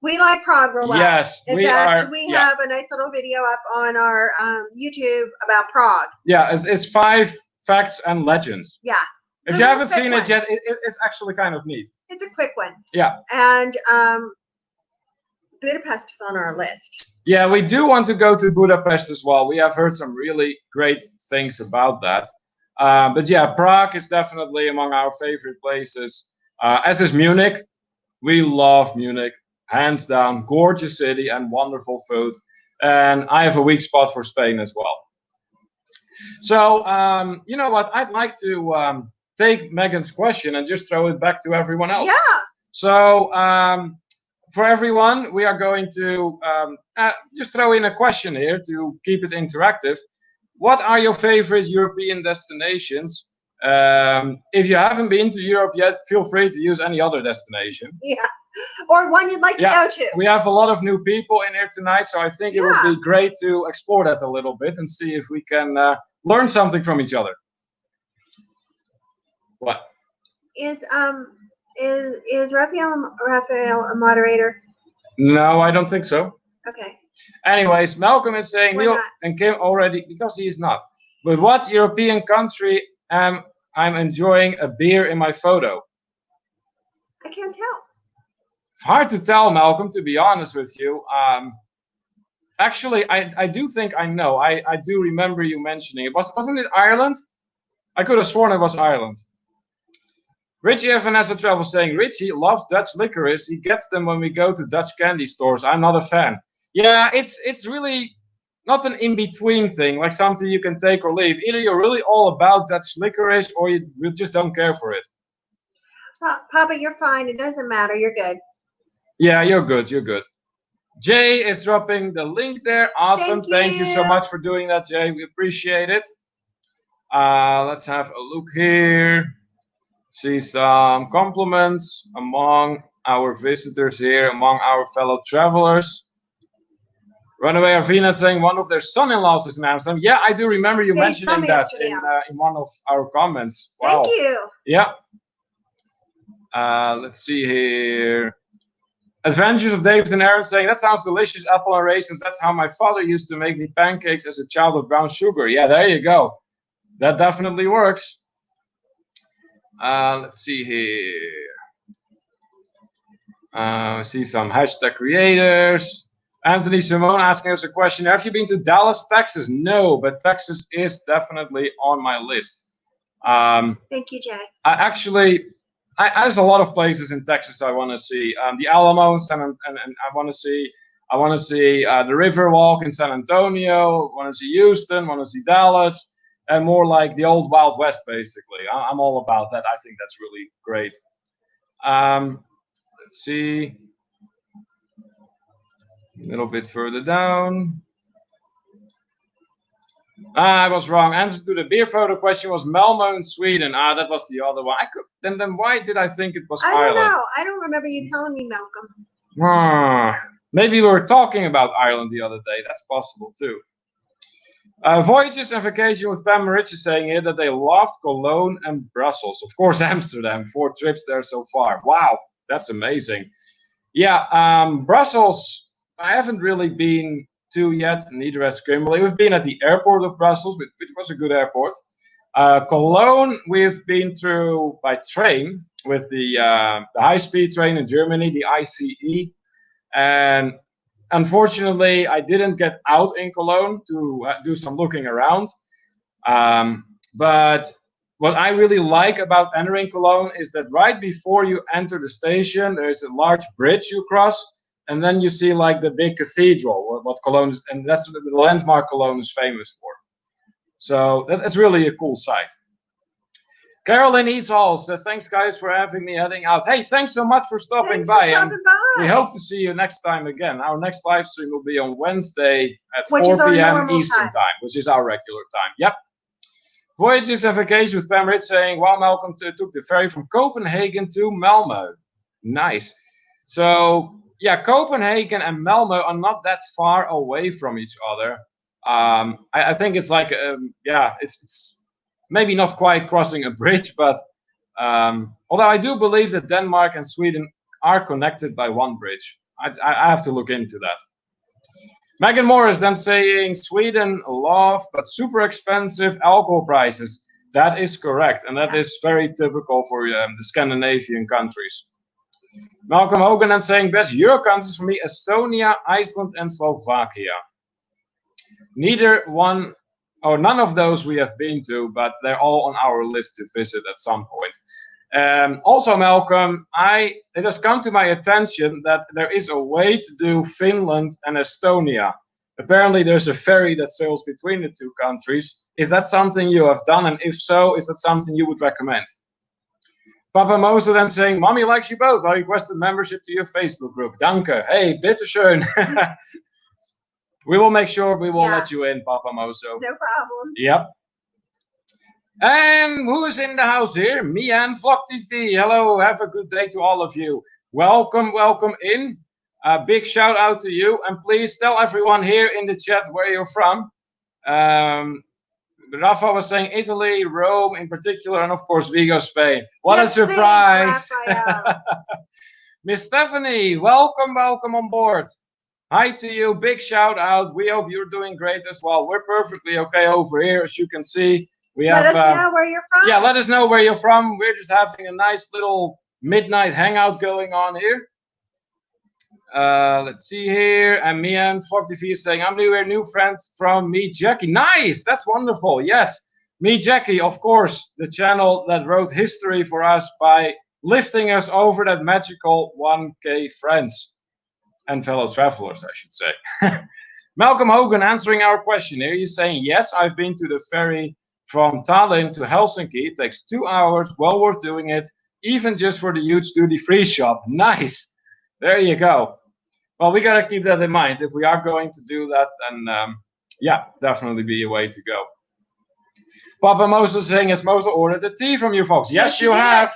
We like Prague a lot. Yes, we have a nice little video up on our YouTube about Prague. Yeah, it's 5 facts and legends. Yeah. If you haven't seen it yet, it's actually kind of neat. It's a quick one. Yeah. And Budapest is on our list. Yeah, we do want to go to Budapest as well. We have heard some really great things about that. But yeah, Prague is definitely among our favorite places. As is Munich. We love Munich. Hands down. Gorgeous city and wonderful food. And I have a weak spot for Spain as well. So, you know what? I'd like to take Megan's question and just throw it back to everyone else. Yeah. So, for everyone, we are going to just throw in a question here to keep it interactive. What are your favorite European destinations? If you haven't been to Europe yet, feel free to use any other destination. Yeah. Or one you'd like to go to. We have a lot of new people in here tonight, so I think it would be great to explore that a little bit and see if we can learn something from each other. What? Is Raphael a moderator? No, I don't think so. Okay. Anyways, Malcolm is saying Neil and Kim already, because he is not. But what European country am I'm enjoying a beer in my photo? I can't tell. It's hard to tell, Malcolm, to be honest with you. Actually, I do think I know. I do remember you mentioning it. Wasn't it Ireland? I could have sworn it was Ireland. Richie F. Vanessa Travel saying, Richie loves Dutch licorice. He gets them when we go to Dutch candy stores. I'm not a fan. Yeah, it's really not an in-between thing, like something you can take or leave. Either you're really all about Dutch licorice or you just don't care for it. Papa, you're fine. It doesn't matter. You're good. Yeah, you're good. You're good. Jay is dropping the link there. Awesome. Thank you so much for doing that, Jay. We appreciate it. Let's have a look here. See some compliments among our visitors here, among our fellow travelers. Runaway Arvina saying one of their son-in-laws is in Amsterdam. Yeah, I do remember you mentioning that in one of our comments. Wow. Thank you. Yeah. Let's see here. Adventures of David and Aaron saying, that sounds delicious, apple and raisins. That's how my father used to make me pancakes as a child with brown sugar. Yeah, there you go. That definitely works. Let's see here. I see some hashtag creators. Anthony Simone asking us a question. Have you been to Dallas, Texas? No, but Texas is definitely on my list. Thank you, Jay. There's a lot of places in Texas I want to see. The Alamo, and I want to see. I want to see the Riverwalk in San Antonio. Want to see Houston. Want to see Dallas, and more like the old Wild West, basically. I'm all about that. I think that's really great. Let's see. A little bit further down. I was wrong. Answer to the beer photo question was Malmo in Sweden. That was the other one. Then why did I think it was Ireland? I don't know. I don't remember you telling me, Malcolm. Maybe we were talking about Ireland the other day. That's possible too. Voyages and Vacation with Pam and Rich is saying here that they loved Cologne and Brussels. Of course, Amsterdam. 4 trips there so far. Wow, that's amazing. Yeah, Brussels, I haven't really been to yet, neither has Kimberly. We've been at the airport of Brussels, which was a good airport. Cologne, we've been through by train with the high-speed train in Germany, the ICE. And unfortunately, I didn't get out in Cologne to do some looking around. But what I really like about entering Cologne is that right before you enter the station, there's a large bridge you cross. And then you see like the big cathedral, what Cologne is, and that's the landmark Cologne is famous for. So that's really a cool sight. Carolyn Eats All says, thanks guys for having me heading out. Hey, thanks so much for stopping by. We hope to see you next time again. Our next live stream will be on Wednesday at 4 p.m. Eastern time, which is our regular time. Yep. Voyages and Vacation with Pam Rich saying, wow, Malcolm took the ferry from Copenhagen to Malmo. Nice. So, yeah, Copenhagen and Malmo are not that far away from each other. I think it's like, it's maybe not quite crossing a bridge, but although I do believe that Denmark and Sweden are connected by one bridge. I have to look into that. Megan Morris then saying, Sweden love, but super expensive alcohol prices. That is correct, and that is very typical for the Scandinavian countries. Malcolm Hogan then saying, best Euro countries for me, Estonia, Iceland, and Slovakia. None of those we have been to, but they're all on our list to visit at some point. Also, Malcolm, it has come to my attention that there is a way to do Finland and Estonia. Apparently, there's a ferry that sails between the two countries. Is that something you have done? And if so, is that something you would recommend? Papa Moser then saying, Mommy likes you both. I requested membership to your Facebook group. Danke. Hey, bitteschön. We will make sure we will let you in, Papa Moso. No problem. Yep. And who is in the house here? Mia and Vlog TV. Hello, have a good day to all of you. Welcome in. A big shout out to you. And please tell everyone here in the chat where you're from. Rafa was saying Italy, Rome in particular, and of course Vigo, Spain. What a surprise. Miss Stephanie, welcome on board. Hi to you, big shout out. We hope you're doing great as well. We're perfectly okay over here, as you can see. Let us know where you're from. Yeah, let us know where you're from. We're just having a nice little midnight hangout going on here. Let's see here. And me and Fog TV is saying, I'm we're new friends from Me Jackie. Nice, that's wonderful. Yes, Me Jackie, of course, the channel that wrote history for us by lifting us over that magical 1K friends and fellow travelers, I should say. Malcolm Hogan answering our question here. He's saying, yes, I've been to the ferry from Tallinn to Helsinki. It takes 2 hours, well worth doing it, even just for the huge duty-free shop. Nice. There you go. Well, we got to keep that in mind. If we are going to do that, then yeah, definitely be a way to go. Papa Mosa saying, has Mosa ordered a tea from you folks? Yes, you have.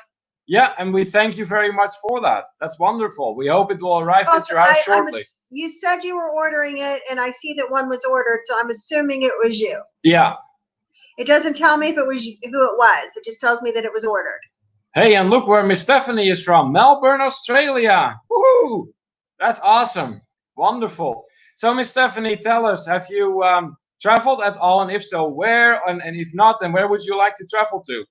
Yeah, and we thank you very much for that. That's wonderful. We hope it will arrive at your house shortly. You said you were ordering it, and I see that one was ordered, so I'm assuming it was you. Yeah. It doesn't tell me if it was who it was. It just tells me that it was ordered. Hey, and look where Miss Stephanie is from. Melbourne, Australia. Woohoo! That's awesome. Wonderful. So, Miss Stephanie, tell us, have you traveled at all? And if so, where? And if not, then where would you like to travel to?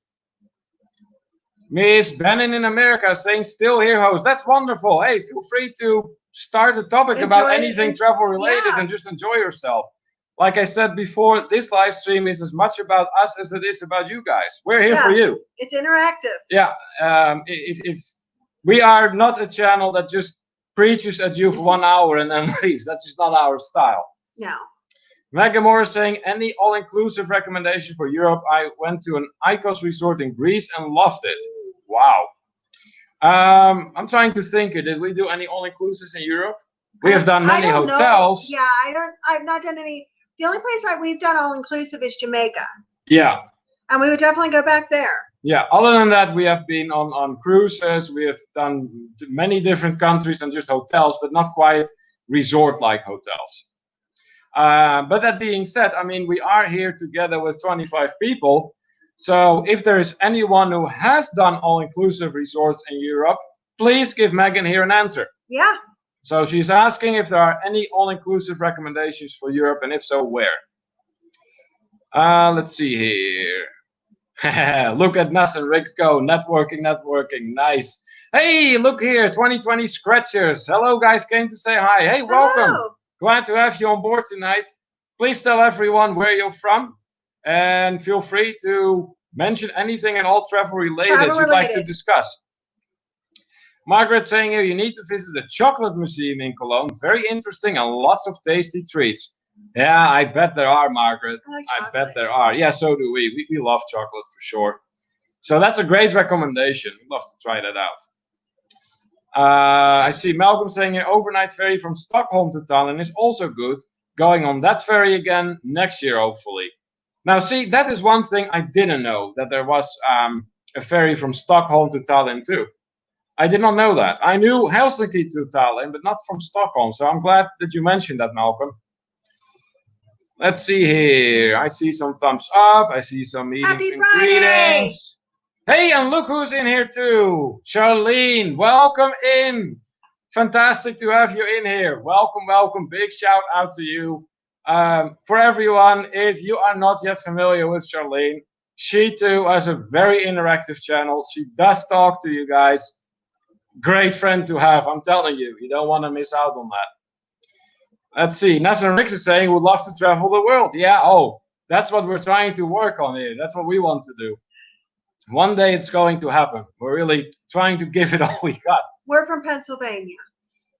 Miss Bannon in America saying, still here, host. That's wonderful. Hey, feel free to start a topic about anything travel related and just enjoy yourself. Like I said before, this live stream is as much about us as it is about you guys. We're here for you. It's interactive. Yeah. If we are not a channel that just preaches at you for 1 hour and then leaves. That's just not our style. No. Megamore is saying, any all-inclusive recommendation for Europe? I went to an Icos resort in Greece and loved it. Wow. I'm trying to think. Did we do any all-inclusives in Europe? We have done many hotels. Yeah, I've not done any. The only place that we've done all-inclusive is Jamaica. Yeah. And we would definitely go back there. Yeah. Other than that, we have been on cruises. We have done many different countries and just hotels, but not quite resort-like hotels. But that being said, I mean, we are here together with 25 people. So if there is anyone who has done all-inclusive resorts in Europe, please give Megan here an answer. Yeah. So she's asking if there are any all-inclusive recommendations for Europe, and if so, where? Let's see here. Look at Nas and Rick go. Networking. Nice. Hey, look here. 2020 Scratchers. Hello, guys. Came to say hi. Hey, welcome. Hello. Glad to have you on board tonight. Please tell everyone where you're from. And feel free to mention anything and all travel related you'd like to discuss. Margaret saying here, you need to visit the Chocolate Museum in Cologne. Very interesting and lots of tasty treats. Yeah, I bet there are, Margaret. I bet there are. Yeah, so do we. We love chocolate for sure. So that's a great recommendation. We'd love to try that out. I see Malcolm saying here, overnight ferry from Stockholm to Tallinn is also good. Going on that ferry again next year, hopefully. Now, see, that is one thing I didn't know, that there was a ferry from Stockholm to Tallinn too. I did not know that. I knew Helsinki to Tallinn, but not from Stockholm. So I'm glad that you mentioned that, Malcolm. Let's see here. I see some thumbs up. I see some meetings and greetings. Hey, and look who's in here too. Charlene, welcome in. Fantastic to have you in here. Welcome. Big shout out to you. For everyone, if you are not yet familiar with Charlene, she too has a very interactive channel. She does talk to you guys. Great friend to have, I'm telling you. You don't want to miss out on that. Let's see. Nasser Rix is saying would love to travel the world. Yeah, that's what we're trying to work on here. That's what we want to do. One day it's going to happen. We're really trying to give it all we got. We're from Pennsylvania.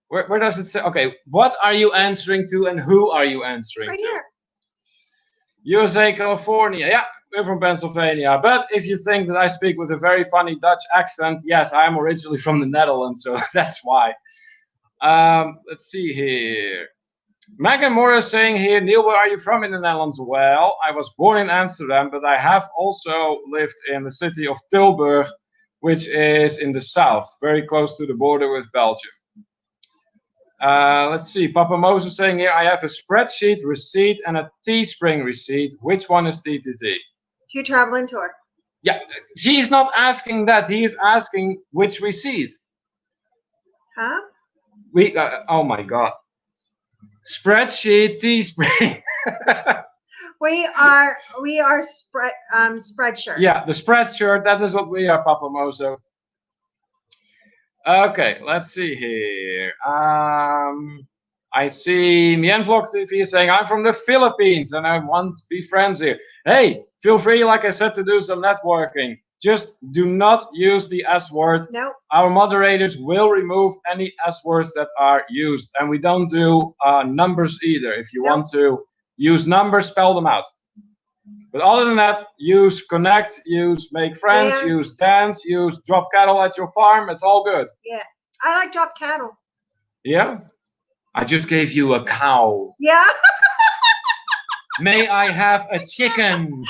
Where does it say? Okay, what are you answering to and who are you answering to? Here. USA, California. Yeah, we're from Pennsylvania. But if you think that I speak with a very funny Dutch accent, yes, I'm originally from the Netherlands, so that's why. Let's see here. Megan Morris saying here, Neil, where are you from in the Netherlands? Well, I was born in Amsterdam, but I have also lived in the city of Tilburg, which is in the south, very close to the border with Belgium. Let's see. Papa Moses saying here, I have a spreadsheet receipt and a Teespring receipt. Which one is TTT? To traveling tour. Yeah, he's not asking that. He is asking which receipt. Huh? Oh my God. Spreadsheet, Teespring. we are Spreadshirt. Yeah, the Spreadshirt. That is what we are, Papa Mozo. Okay, let's see here. I see Mienvlog TV is saying, I'm from the Philippines and I want to be friends here. Hey, feel free, like I said, to do some networking. Just do not use the S word. Nope. Our moderators will remove any S words that are used. And we don't do numbers either. If you want to use numbers, spell them out. But other than that, use connect, use make friends, use dance, use drop cattle at your farm. It's all good. Yeah. I like drop cattle. Yeah? I just gave you a cow. Yeah. May I have a chicken?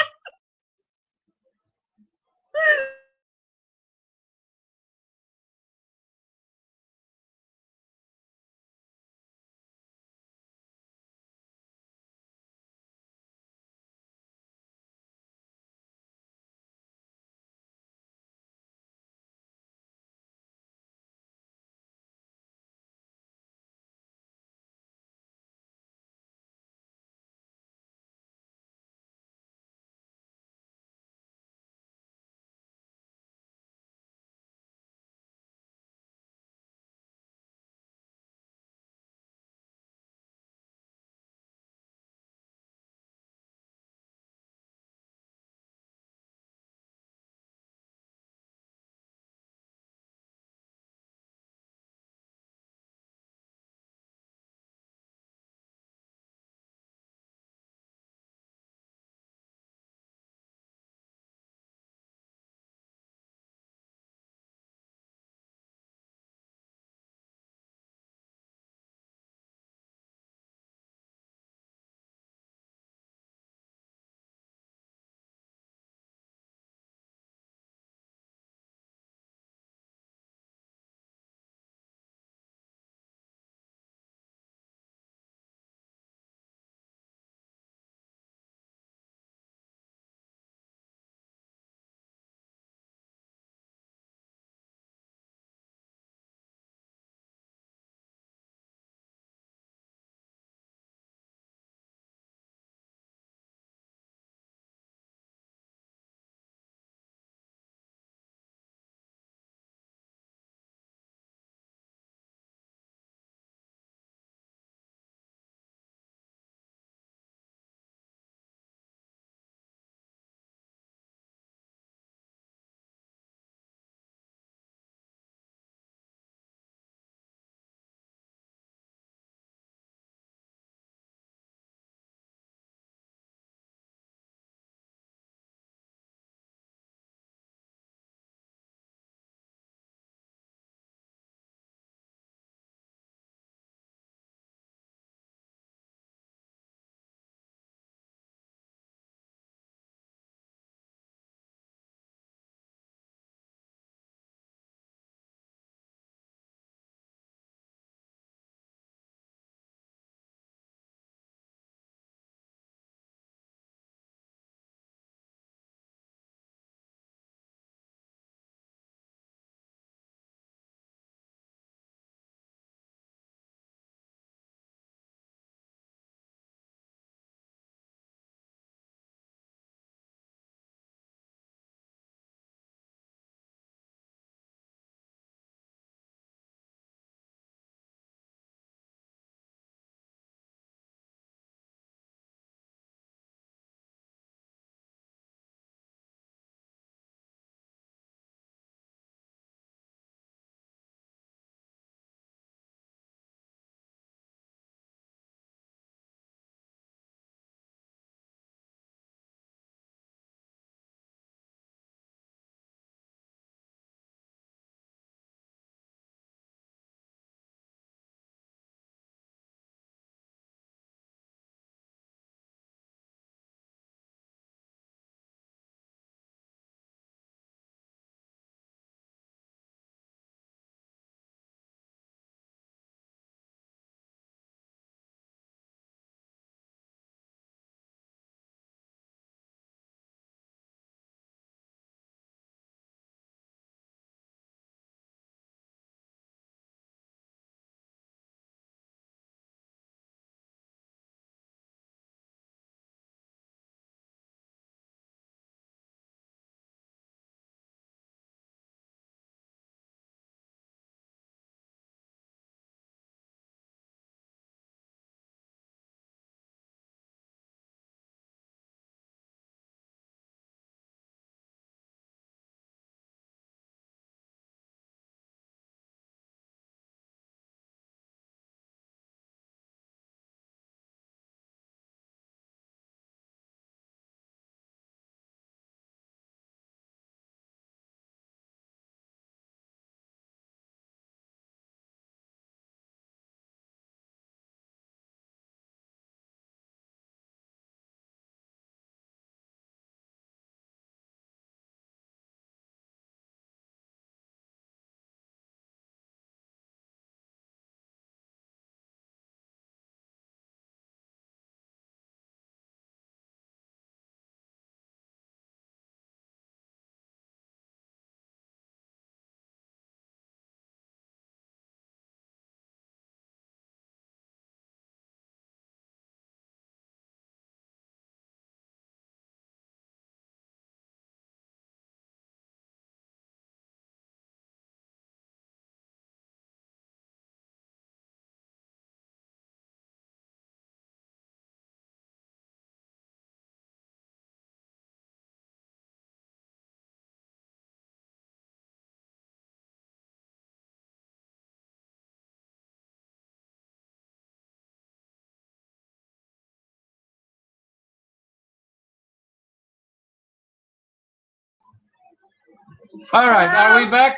All right, are we Hello? back?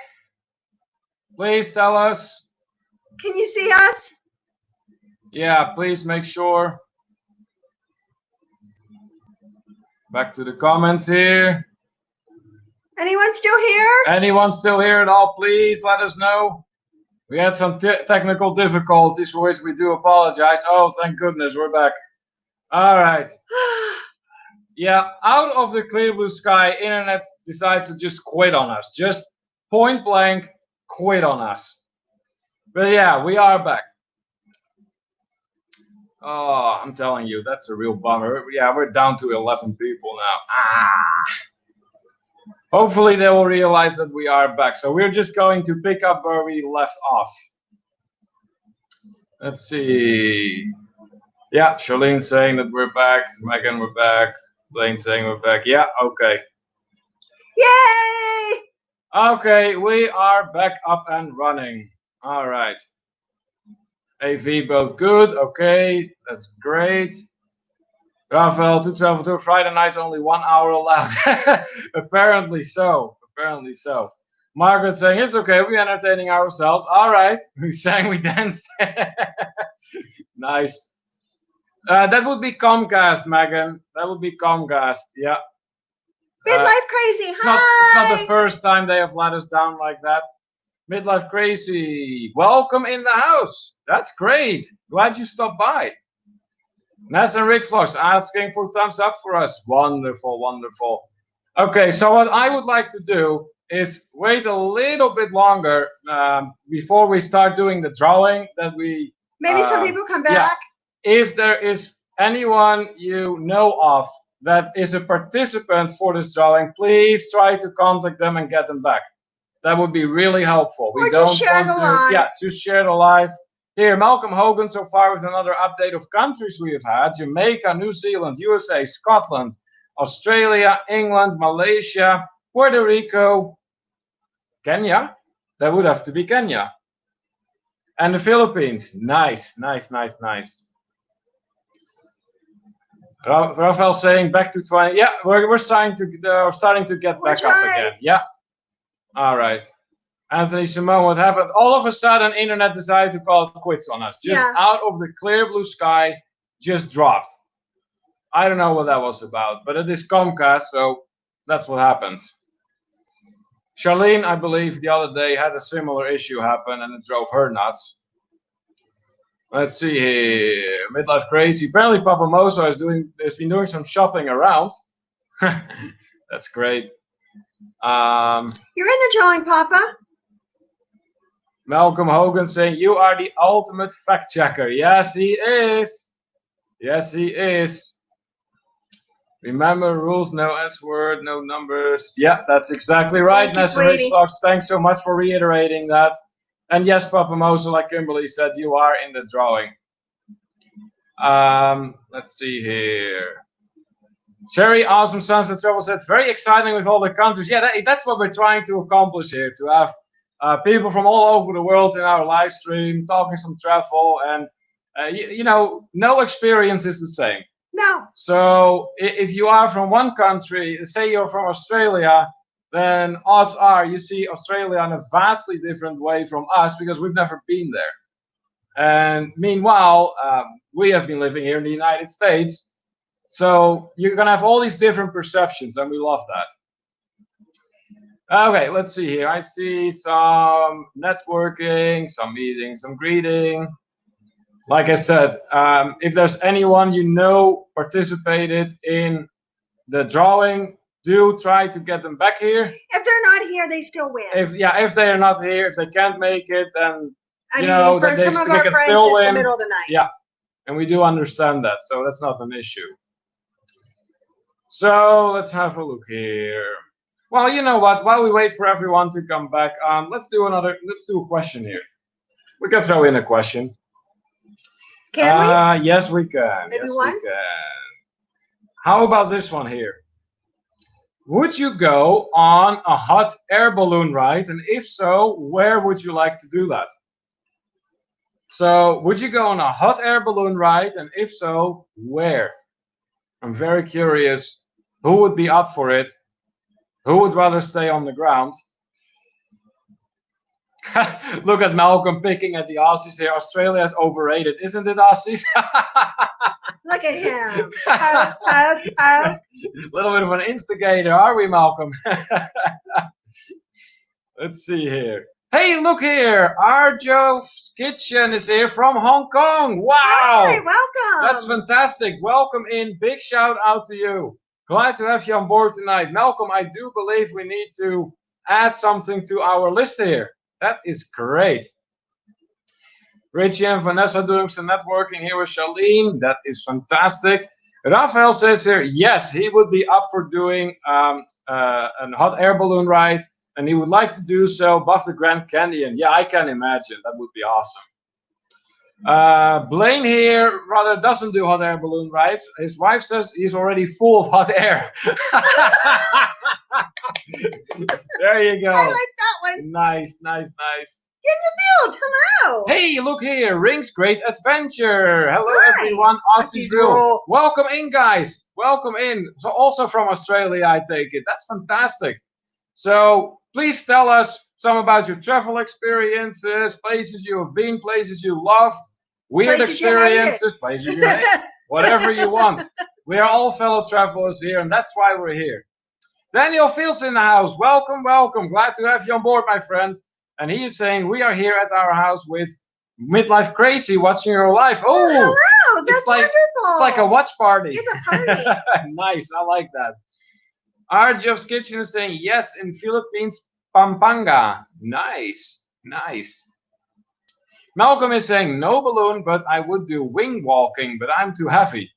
Please tell us. Can you see us? Yeah, please make sure. Back to the comments here. Anyone still here? Anyone still here at all? Please let us know. We had some technical difficulties for which we do apologize. Oh, thank goodness, we're back. All right. Yeah, out of the clear blue sky, internet decides to just quit on us. Just point blank quit on us. But yeah, we are back. Oh, I'm telling you, that's a real bummer. Yeah, we're down to 11 people now. Hopefully they will realize that we are back. So we're just going to pick up where we left off. Let's see. Yeah, Charlene saying that we're back. Megan, we're back. Blaine saying we're back. Yeah, okay. Yay! Okay, we are back up and running. All right. AV both good. Okay, that's great. Rafael, to travel to Friday nights, only 1 hour allowed. Apparently so. Apparently so. Margaret saying it's okay. We're entertaining ourselves. All right. We sang, we danced. Nice. That would be Comcast, Megan. That would be Comcast. Yeah. Midlife Crazy, It's not the hi! first time they have let us down like that. Midlife Crazy, welcome in the house. That's great. Glad you stopped by. Ness and Rick Vlogs asking for thumbs up for us. Wonderful, wonderful. Okay, so what I would like to do is wait a little bit longer before we start doing the drawing that we. Maybe some people come back. Yeah, if there is anyone you know of that is a participant for this drawing, please try to contact them and get them back. That would be really helpful. Or just share the live. Yeah, just share the live. Here, Malcolm Hogan so far with another update of countries we have had: Jamaica, New Zealand, USA, Scotland, Australia, England, Malaysia, Puerto Rico, Kenya. That would have to be Kenya. And the Philippines. Nice, nice, nice, nice. Rafael saying back to 20. Yeah, we're starting to get back up again. Yeah. All right. Anthony Simone, what happened? All of a sudden, internet decided to call it quits on us. Just out of the clear blue sky, just dropped. I don't know what that was about, but it is Comcast, so that's what happens. Charlene, I believe, the other day had a similar issue happen, and it drove her nuts. Let's see here. Midlife Crazy. Apparently, Papa Moso has been doing some shopping around. That's great. You're in the drawing, Papa. Malcolm Hogan saying, you are the ultimate fact checker. Yes, he is. Yes, he is. Remember rules, no S word, no numbers. Yeah, that's exactly right. Nessa Rich Fox, thanks so much for reiterating that. And yes, Papa Moser, like Kimberly said, you are in the drawing. Let's see here. Sherry, awesome Sunset Travel said, very exciting with all the countries. Yeah, that's what we're trying to accomplish here, to have people from all over the world in our live stream, talking some travel, and you know, no experience is the same. No. So if you are from one country, say you're from Australia, then odds are you see Australia in a vastly different way from us because we've never been there. And meanwhile, we have been living here in the United States. So you're going to have all these different perceptions, and we love that. Okay, let's see here. I see some networking, some meeting, some greeting. Like I said, if there's anyone you know participated in the drawing, do try to get them back here. If they're not here, they still win. If they are not here, if they can't make it, then they can still win. In the middle of the night. Yeah, and we do understand that, so that's not an issue. So let's have a look here. Well, you know what? While we wait for everyone to come back, let's do a question here. We can throw in a question. Can we? Yes, we can. Maybe yes, one? we can. How about this one here? Would you go on a hot air balloon ride? And if so, where would you like to do that? So, would you go on a hot air balloon ride? And if so, where? I'm very curious who would be up for it. Who would rather stay on the ground? Look at Malcolm picking at the Aussies here. Australia is overrated, isn't it, Aussies? Look at him. Poke, poke, poke. Little bit of an instigator, are we, Malcolm? Let's see here. Hey, look here. Arjo's Kitchen is here from Hong Kong. Wow. Hi, welcome. That's fantastic. Welcome in. Big shout out to you. Glad to have you on board tonight. Malcolm, I do believe we need to add something to our list here. That is great. Richie and Vanessa doing some networking here with Charlene. That is fantastic. Rafael says here, yes, he would be up for doing a hot air balloon ride, and he would like to do so above the Grand Canyon. Yeah, I can imagine. That would be awesome. Blaine here rather doesn't do hot air balloon rides. His wife says he's already full of hot air. There you go. I like that one. Nice, nice, nice. In the field, hello. Hey, look here. Ring's Great Adventure. Hello, Hi. everyone. Aussies Aussies rule. rule. Welcome in, guys. Welcome in. So also from Australia, I take it. That's fantastic. So please tell us some about your travel experiences, places you have been, places you loved, weird Places you hated. experiences, places you hate, whatever you want. We are all fellow travelers here, and that's why we're here. Daniel Fields in the house. Welcome, welcome. Glad to have you on board, my friend. And he is saying we are here at our house with Midlife Crazy watching your life. Oh, hello. That's it's like wonderful. it's like a watch party. It's a party. Nice, I like that. Arjov's Kitchen is saying yes in Philippines, Pampanga. Nice, nice. Malcolm is saying no balloon, but I would do wing walking, but I'm too heavy.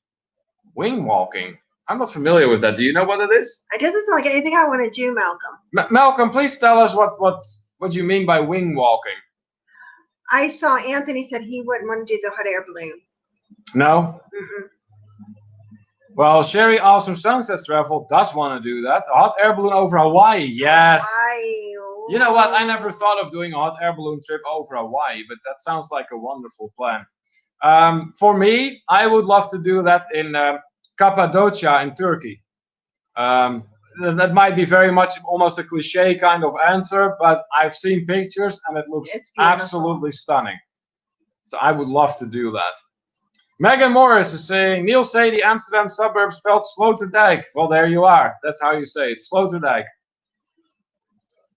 Wing walking. I'm not familiar with that. Do you know what it is? It doesn't sound like anything I want to do, Malcolm. Malcolm, please tell us what you mean by wing walking. I saw Anthony said he wouldn't want to do the hot air balloon. No? Mm-mm. Well, Sherry Awesome Sunsets Travel does want to do that. A hot air balloon over Hawaii. Yes. Hawaii. You know what? I never thought of doing a hot air balloon trip over Hawaii, but that sounds like a wonderful plan. For me, I would love to do that in Cappadocia in Turkey. That might be very much almost a cliche kind of answer, but I've seen pictures and it looks It's beautiful. absolutely stunning. So I would love to do that. Megan Morris is saying, Neil say the Amsterdam suburb spelled Sloterdijk. Well, there you are. That's how you say it, Sloterdijk.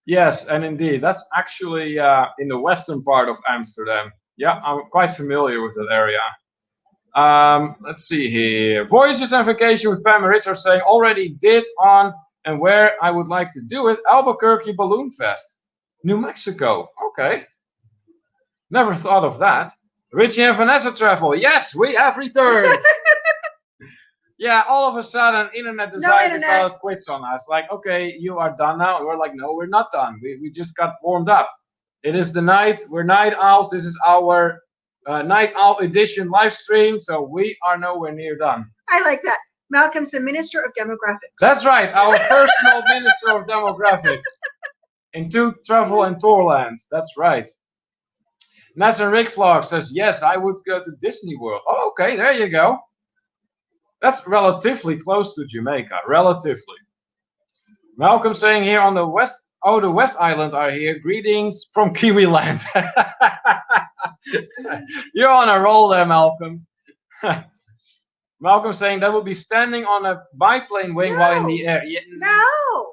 Yes, and indeed, that's actually in the western part of Amsterdam. Yeah, I'm quite familiar with that area. Let's see here. Voyages and Vacation with Pam and Rich are saying, already did on and where I would like to do it, Albuquerque Balloon Fest, New Mexico. Okay. Never thought of that. Richie and Vanessa travel. Yes, we have returned. Yeah, all of a sudden, internet decided to call it quits on us. Like, okay, you are done now. And we're like, no, we're not done. We just got warmed up. It is the night. We're night owls. This is our Night Owl Edition live stream. So we are nowhere near done. I like that. Malcolm's the Minister of Demographics. That's right. Our personal Minister of Demographics. Into travel and tour lands. That's right. Ness and Rick Vlog says, yes, I would go to Disney World. Oh, okay, there you go. That's relatively close to Jamaica, relatively. Malcolm saying here on the west, oh, the West Island are here. Greetings from Kiwi Land. You're on a roll there, Malcolm. Malcolm saying that would be standing on a biplane wing while in the air. Yeah, No.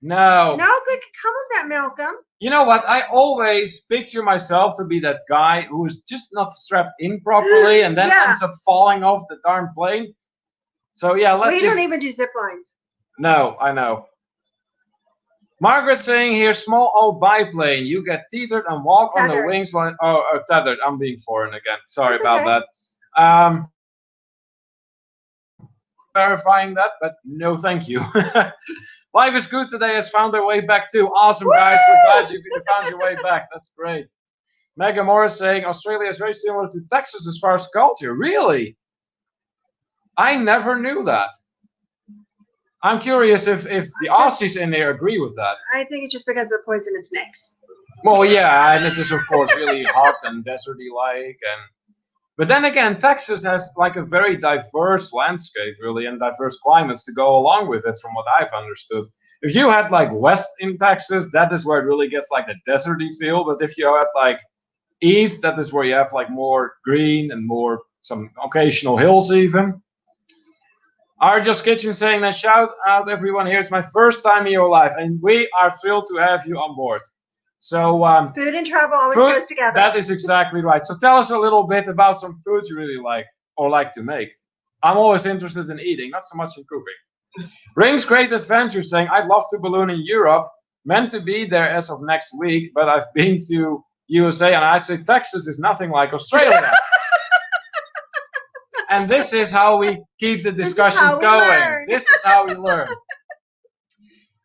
no. No good could come of that, Malcolm. You know what? I always picture myself to be that guy who is just not strapped in properly and then ends up falling off the darn plane. So yeah, let's We don't even do zip lines. No, I know. Margaret saying here, small old biplane. You get tethered and walk on the wings. Tethered. I'm being foreign again. Sorry about that. Verifying that, but no thank you. Life is good today has found their way back too. Awesome, guys. We're glad you found your way back. That's great. Megan Morris saying Australia is very similar to Texas as far as culture. Really? I never knew that. I'm curious if the Aussies in there agree with that. I think it's just because they're poisonous snakes. Well, yeah, and it is of course really hot and deserty-like, but then again, Texas has like a very diverse landscape, really, and diverse climates to go along with it, from what I've understood. if you had like west in Texas, that is where it really gets like the deserty feel. But if you had like east, that is where you have like more green and more some occasional hills even. Our Just Kitchen saying that shout out everyone here. It's my first time in your life, and we are thrilled to have you on board. So food and travel always food, goes together. that is exactly right. So tell us a little bit about some foods you really like or like to make. I'm always interested in eating, not so much in cooking. Ring's Great Adventure saying, I'd love to balloon in Europe. Meant to be there as of next week, but I've been to USA and I'd say Texas is nothing like Australia. And this is how we keep the discussions going. This is how we learn.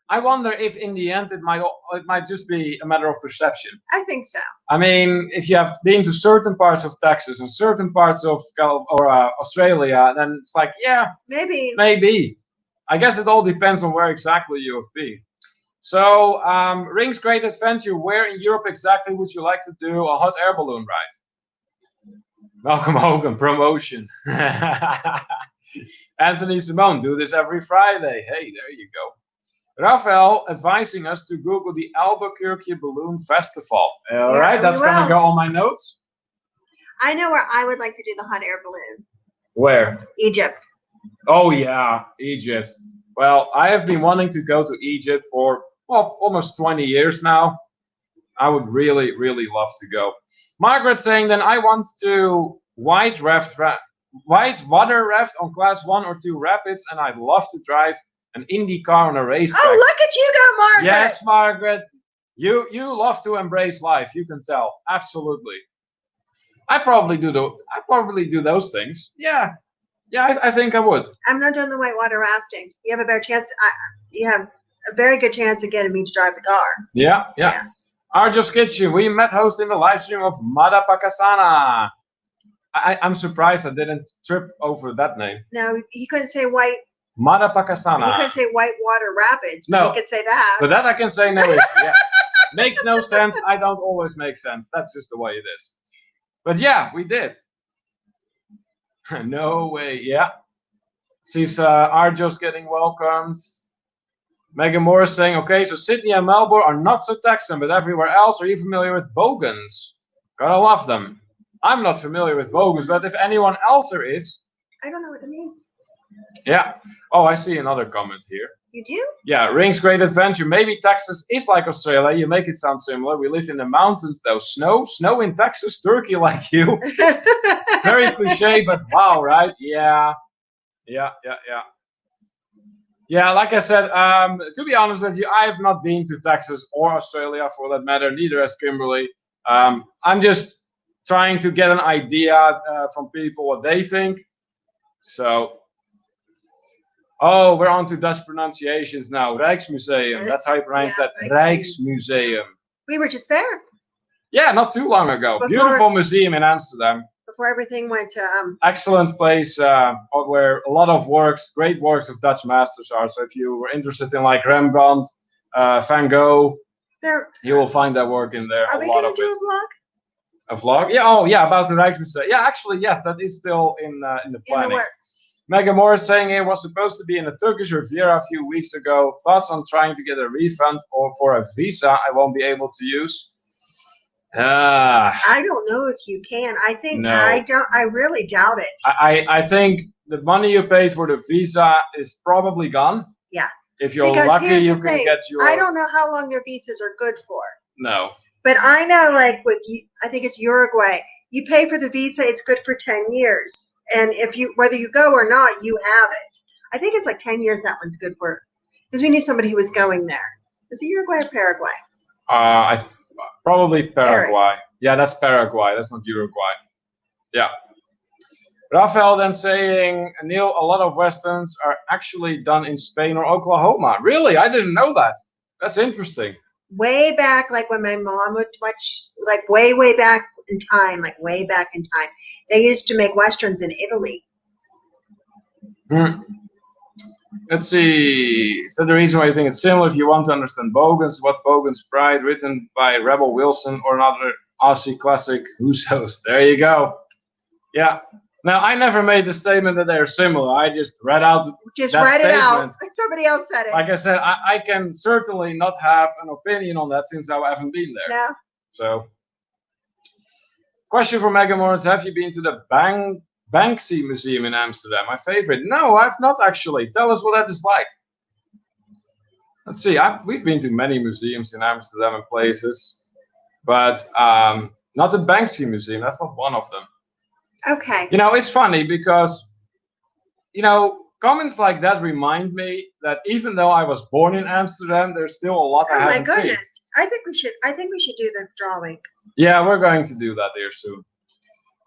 I wonder if in the end it might just be a matter of perception. I think so. I mean, if you have been to certain parts of Texas and certain parts of Australia, then it's like, yeah, maybe. I guess it all depends on where exactly you have been. So, Ring's Great Adventure, where in Europe exactly would you like to do a hot air balloon ride? Malcolm Hogan, promotion. Anthony Simone, do this every Friday. Hey, there you go. Rafael advising us to Google the Albuquerque Balloon Festival. All right, that's going to go on my notes. I know where I would like to do the hot air balloon. Where? Egypt. Oh, yeah, Egypt. Well, I have been wanting to go to Egypt for almost 20 years now. I would really, really love to go. Margaret saying, then I want to white water raft on class 1 or 2 rapids, and I'd love to drive an Indy car on a racetrack. Oh, look at you go, Margaret! Yes, Margaret. You love to embrace life. You can tell. Absolutely. I probably do those things. Yeah, I think I would. I'm not doing the whitewater rafting. You have a better chance. You have a very good chance of getting me to drive the car. Yeah. Our Just Kitchen. We met host in the live stream of Mada Pakasana. I'm surprised I didn't trip over that name. No, he couldn't say white. Mada Pakasana. He couldn't say whitewater rapids, but no, he could say that. But that I can say no issue. Yeah. Makes no sense. I don't always make sense. That's just the way it is. But yeah, we did. No way. Yeah. She's are just getting welcomed. Megan Morris saying, okay, so Sydney and Melbourne are not so Texan, but everywhere else, are you familiar with bogans? Gotta love them. I'm not familiar with bogans, but if anyone else there is. I don't know what it means. Yeah. Oh, I see another comment here. You do? Yeah, Ring's Great Adventure. Maybe Texas is like Australia. You make it sound similar. We live in the mountains, though. Snow in Texas, turkey like you. Very cliche, but wow, right? Yeah. Yeah, like I said, to be honest with you, I have not been to Texas or Australia for that matter, neither has Kimberly. I'm just trying to get an idea from people what they think. So, oh, we're on to Dutch pronunciations now. Rijksmuseum, that's how you pronounce that. Rijksmuseum. We were just there. Yeah, not too long ago. Beautiful museum in Amsterdam. Before everything went to excellent place where a lot of great works of Dutch masters are. So if you were interested in like Rembrandt, Van Gogh, you will find that work in there. Are we going to do a vlog? A vlog? Yeah. Oh, yeah. About the Rijksmuseum. Yeah, actually, yes, that is still in the planning. In the works. Megan Morris saying it was supposed to be in the Turkish Riviera a few weeks ago. Thoughts on trying to get a refund or for a visa I won't be able to use? I don't know if you can. I think no. I really doubt it. I think the money you paid for the visa is probably gone. Yeah. If you're lucky, you can get your. I don't know how long their visas are good for. No. But I know, like with I think it's Uruguay. You pay for the visa; it's good for 10 years, and whether you go or not, you have it. I think it's like 10 years. That one's good for, because we knew somebody who was going there. Is it Uruguay or Paraguay? It's probably Paraguay. Yeah, that's Paraguay. That's not Uruguay. Yeah. Rafael then saying, Neil, a lot of Westerns are actually done in Spain or Oklahoma. Really? I didn't know that. That's interesting. Way back, like when my mom would watch, like way back in time, they used to make Westerns in Italy. Let's see. Is that the reason why you think it's similar? If you want to understand Bogans, what Bogans Pride, written by Rebel Wilson or another Aussie classic, who's host? There you go. Yeah. Now, I never made the statement that they're similar. I just read out Just that read it out. statement. Like somebody else said it. Like I said, I can certainly not have an opinion on that since I haven't been there. No. So, question for Megan Morris: have you been to the Banksy Museum in Amsterdam? My favorite. No, I've not actually. Tell us what that is like. Let's see. We've been to many museums in Amsterdam and places, but not the Banksy Museum. That's not one of them. Okay. You know, it's funny because, you know, comments like that remind me that even though I was born in Amsterdam, there's still a lot I Oh my haven't seen. goodness. I think we should do the drawing. Yeah, we're going to do that here soon.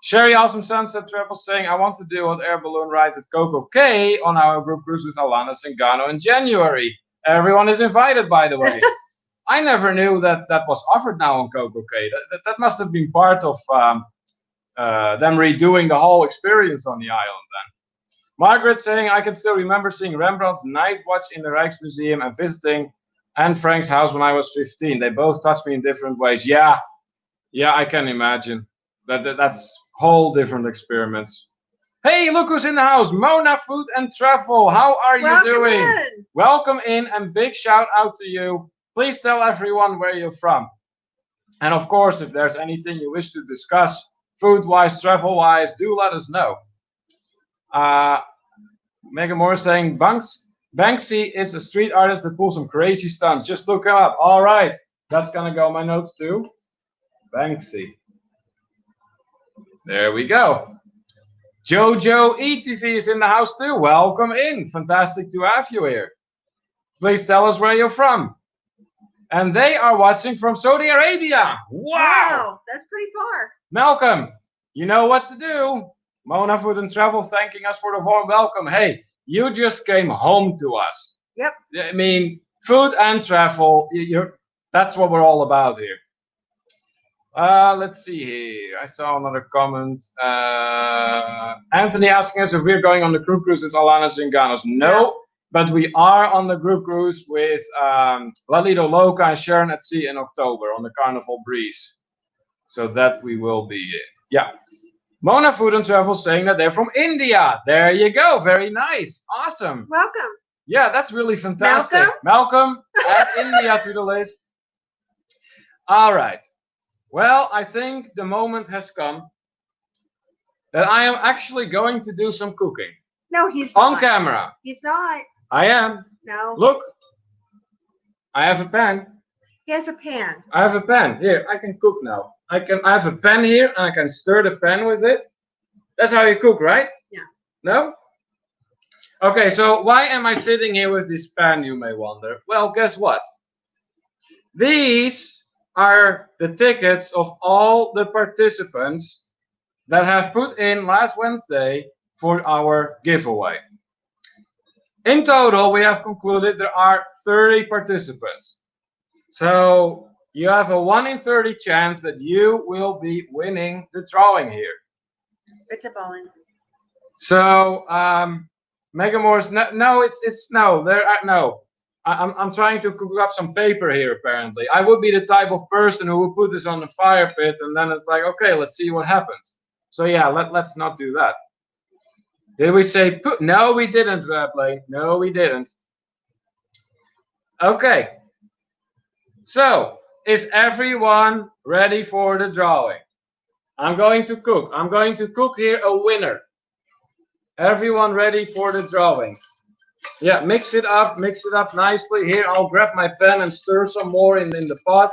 Sherry Awesome Sunset Travel saying, I want to do an air balloon ride at Coco Cay on our group cruise with Alana Singano in January. Everyone is invited, by the way. I never knew that was offered now on Coco Cay. That must have been part of them redoing the whole experience on the island then. Margaret saying, I can still remember seeing Rembrandt's Night Watch in the Rijksmuseum and visiting Anne Frank's house when I was 15. They both touched me in different ways. Yeah, I can imagine. That's whole different experiments. Hey, look who's in the house. Mona Food and Travel. How are you doing? In. Welcome in and big shout out to you. Please tell everyone where you're from. And of course, if there's anything you wish to discuss, food-wise, travel-wise, do let us know. Megan Moore saying, Banksy is a street artist that pulls some crazy stunts. Just look him up. All right. That's going to go in my notes too. Banksy. There we go. Jojo ETV is in the house too. Welcome in. Fantastic to have you here. Please tell us where you're from. And they are watching from Saudi Arabia. Wow. That's pretty far. Malcolm, you know what to do. Mona Food and Travel thanking us for the warm welcome. Hey, you just came home to us. Yep. I mean, food and travel, that's what we're all about here. Let's see here. I saw another comment. Anthony asking us if we're going on the group cruise with Alana Zinganos. No, but we are on the group cruise with Lalido Loca and Sharon at Sea in October on the Carnival Breeze. So that we will be in. Yeah. Mona Food and Travel saying that they're from India. There you go. Very nice. Awesome. Welcome. Yeah, that's really fantastic. Malcolm, add India to the list. All right. Well, I think the moment has come that I am actually going to do some cooking. No, he's not. On camera. He's not. I am. No. Look. I have a pan. He has a pan. I have a pan. Here, I can cook now. I have a pan here and I can stir the pan with it. That's how you cook, right? Yeah. No? Okay, so why am I sitting here with this pan, you may wonder? Well, guess what? These are the tickets of all the participants that have put in last Wednesday for our giveaway. In total, we have concluded there are 30 participants. So you have a 1 in 30 chance that you will be winning the drawing here. It's a bowling. So, Mega Morse, no, it's no. No. I'm trying to cook up some paper here. Apparently, I would be the type of person who would put this on the fire pit, and then it's like, okay, let's see what happens. So yeah, let's not do that. Did we say put? No, we didn't, Blaine. No, we didn't. Okay. So, is everyone ready for the drawing? I'm going to cook. I'm going to cook here a winner. Everyone ready for the drawing? Yeah, mix it up nicely. Here, I'll grab my pen and stir some more in the pot.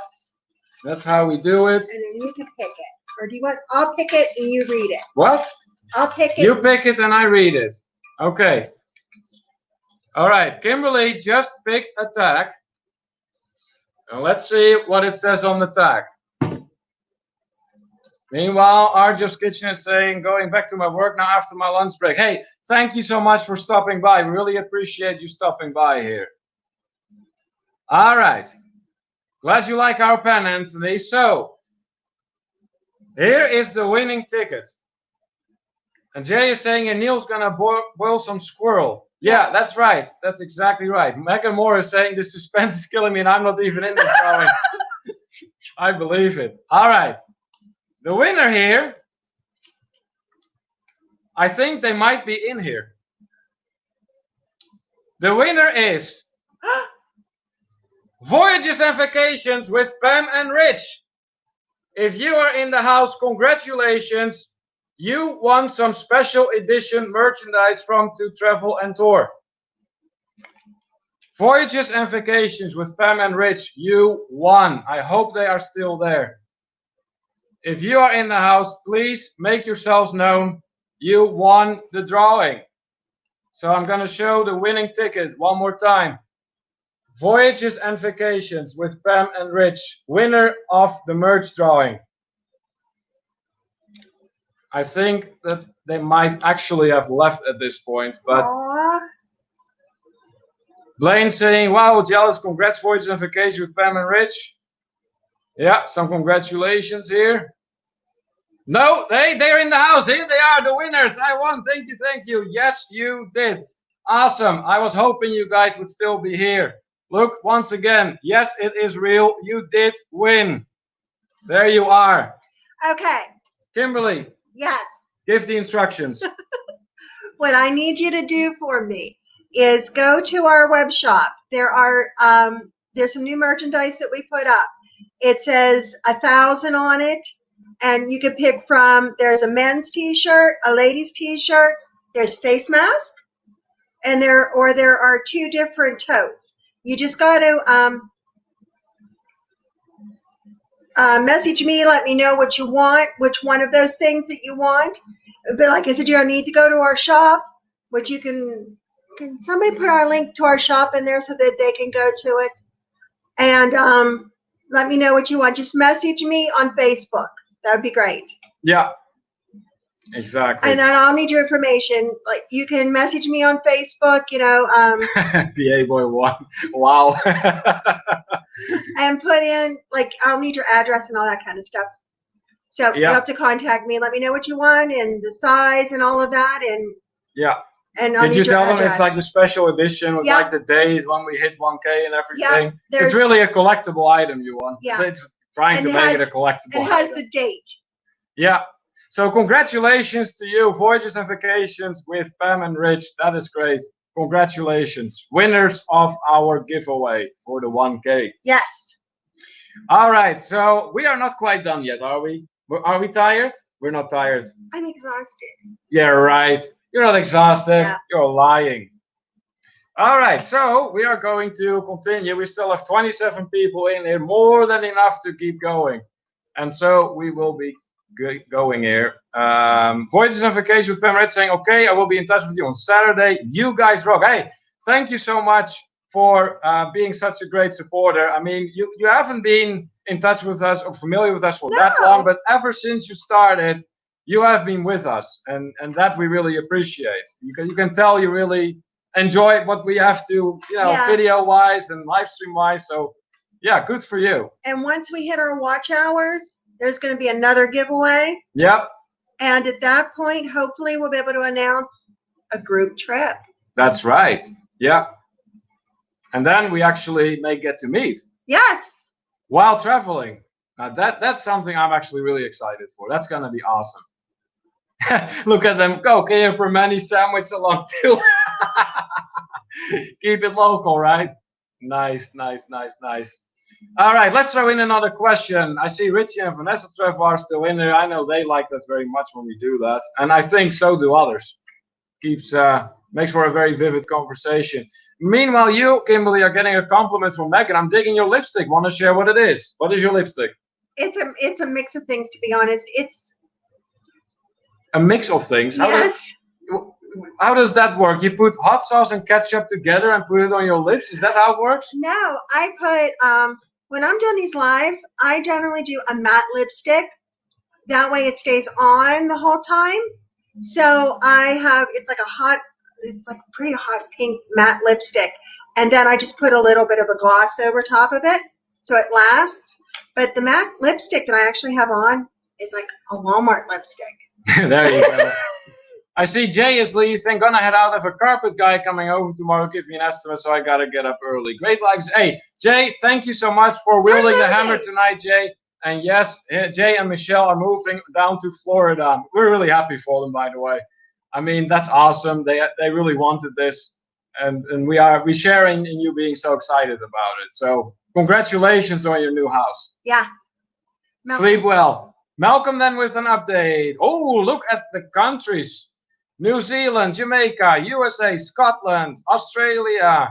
That's how we do it. And then you can pick it. Or do you want, I'll pick it and you read it. What? I'll pick it. You pick it and I read it. Okay. All right, Kimberly just picked a tag. And let's see what it says on the tag. Meanwhile, Arjo's Kitchen is saying, going back to my work now after my lunch break. Hey, thank you so much for stopping by. We really appreciate you stopping by here. All right. Glad you like our pen, Anthony. So, here is the winning ticket. And Jay is saying, and Neil's going to boil some squirrel. Yeah, that's right. That's exactly right. Megan Moore is saying, the suspense is killing me and I'm not even in this drawing. I believe it. All right. The winner here I think they might be in here. The winner is Voyages and Vacations with Pam and Rich. If you are in the house, congratulations. You won some special edition merchandise from To Travel and Tour. Voyages and Vacations with Pam and Rich, you won. I hope they are still there. If you are in the house, please make yourselves known. You won the drawing. So I'm going to show the winning ticket one more time. Voyages and Vacations with Pam and Rich, winner of the merch drawing. I think that they might actually have left at this point, but Blaine saying, wow, jealous, congrats, Voyages and Vacations with Pam and Rich. Yeah, some congratulations here. No, they're in the house. Here they are, the winners. I won. Thank you, thank you. Yes, you did. Awesome. I was hoping you guys would still be here. Look, once again, yes, it is real. You did win. There you are. Okay. Kimberly. Yes. Give the instructions. What I need you to do for me is go to our web shop. There's some new merchandise that we put up. It says 1,000 on it, and you can pick from, there's a men's t-shirt, a ladies t-shirt, there's face mask, and there are 2 different totes. You just got to message me, let me know what you want, which one of those things that you want. But like I said, you need to go to our shop, which you can somebody put our link to our shop in there so that they can go to it. And let me know what you want. Just message me on Facebook. That would be great. Yeah, exactly. And then I'll need your information. Like, you can message me on Facebook, PA Boy 1. Wow. and put in, like, I'll need your address and all that kind of stuff. So you have to contact me and let me know what you want and the size and all of that. And yeah. And did you tell them it's like the special edition with like the days when we hit 1K and everything? Yeah, it's really a collectible item you want. Yeah. It's trying to make it a collectible item. It has the date. Yeah. So congratulations to you, Voyages and Vacations with Pam and Rich. That is great. Congratulations. Winners of our giveaway for the 1K. Yes. All right. So we are not quite done yet, are we? Are we tired? We're not tired. I'm exhausted. Yeah, right. You're not exhausted. Yeah. You're lying. All right, so we are going to continue. We still have 27 people in here, more than enough to keep going. And so we will be going here. Voyages and Vacations with Pam Red saying, okay, I will be in touch with you on Saturday. You guys rock. Hey, thank you so much for being such a great supporter. I mean, you haven't been in touch with us or familiar with us for that long, but ever since you started, you have been with us, and that we really appreciate. You can tell you really enjoy what we have to, video-wise and live stream-wise. So, yeah, good for you. And once we hit our watch hours, there's going to be another giveaway. Yep. And at that point, hopefully, we'll be able to announce a group trip. That's right. Yeah. And then we actually may get to meet. Yes. While traveling. Now that's something I'm actually really excited for. That's going to be awesome. Look at them go. Can you for many sandwich along too? Keep it local, right? Nice, nice, nice, nice. All right, let's throw in another question. I see Richie and Vanessa Trev are still in there. I know they like that very much when we do that, and I think so do others. Makes for a very vivid conversation. Meanwhile, you, Kimberly, are getting a compliment from Megan. I'm digging your lipstick. Want to share what it is? What is your lipstick? It's a mix of things, to be honest. It's a mix of things. Yes. How does that work? You put hot sauce and ketchup together and put it on your lips? Is that how it works? No, I put when I'm doing these lives, I generally do a matte lipstick. That way it stays on the whole time. So it's like a pretty hot pink matte lipstick. And then I just put a little bit of a gloss over top of it so it lasts. But the matte lipstick that I actually have on is like a Walmart lipstick. There you go. I see Jay is leaving. Gonna head out. Have a carpet guy coming over tomorrow. Give me an estimate, so I gotta get up early. Great lives. Hey, Jay, thank you so much for wielding the hammer tonight, Jay. And yes, Jay and Michelle are moving down to Florida. We're really happy for them, by the way. I mean, that's awesome. They really wanted this, and we sharing in you being so excited about it. So congratulations on your new house. Yeah. Malcolm. Sleep well. Malcolm then with an update. Oh, look at the countries. New Zealand, Jamaica, USA, Scotland, Australia.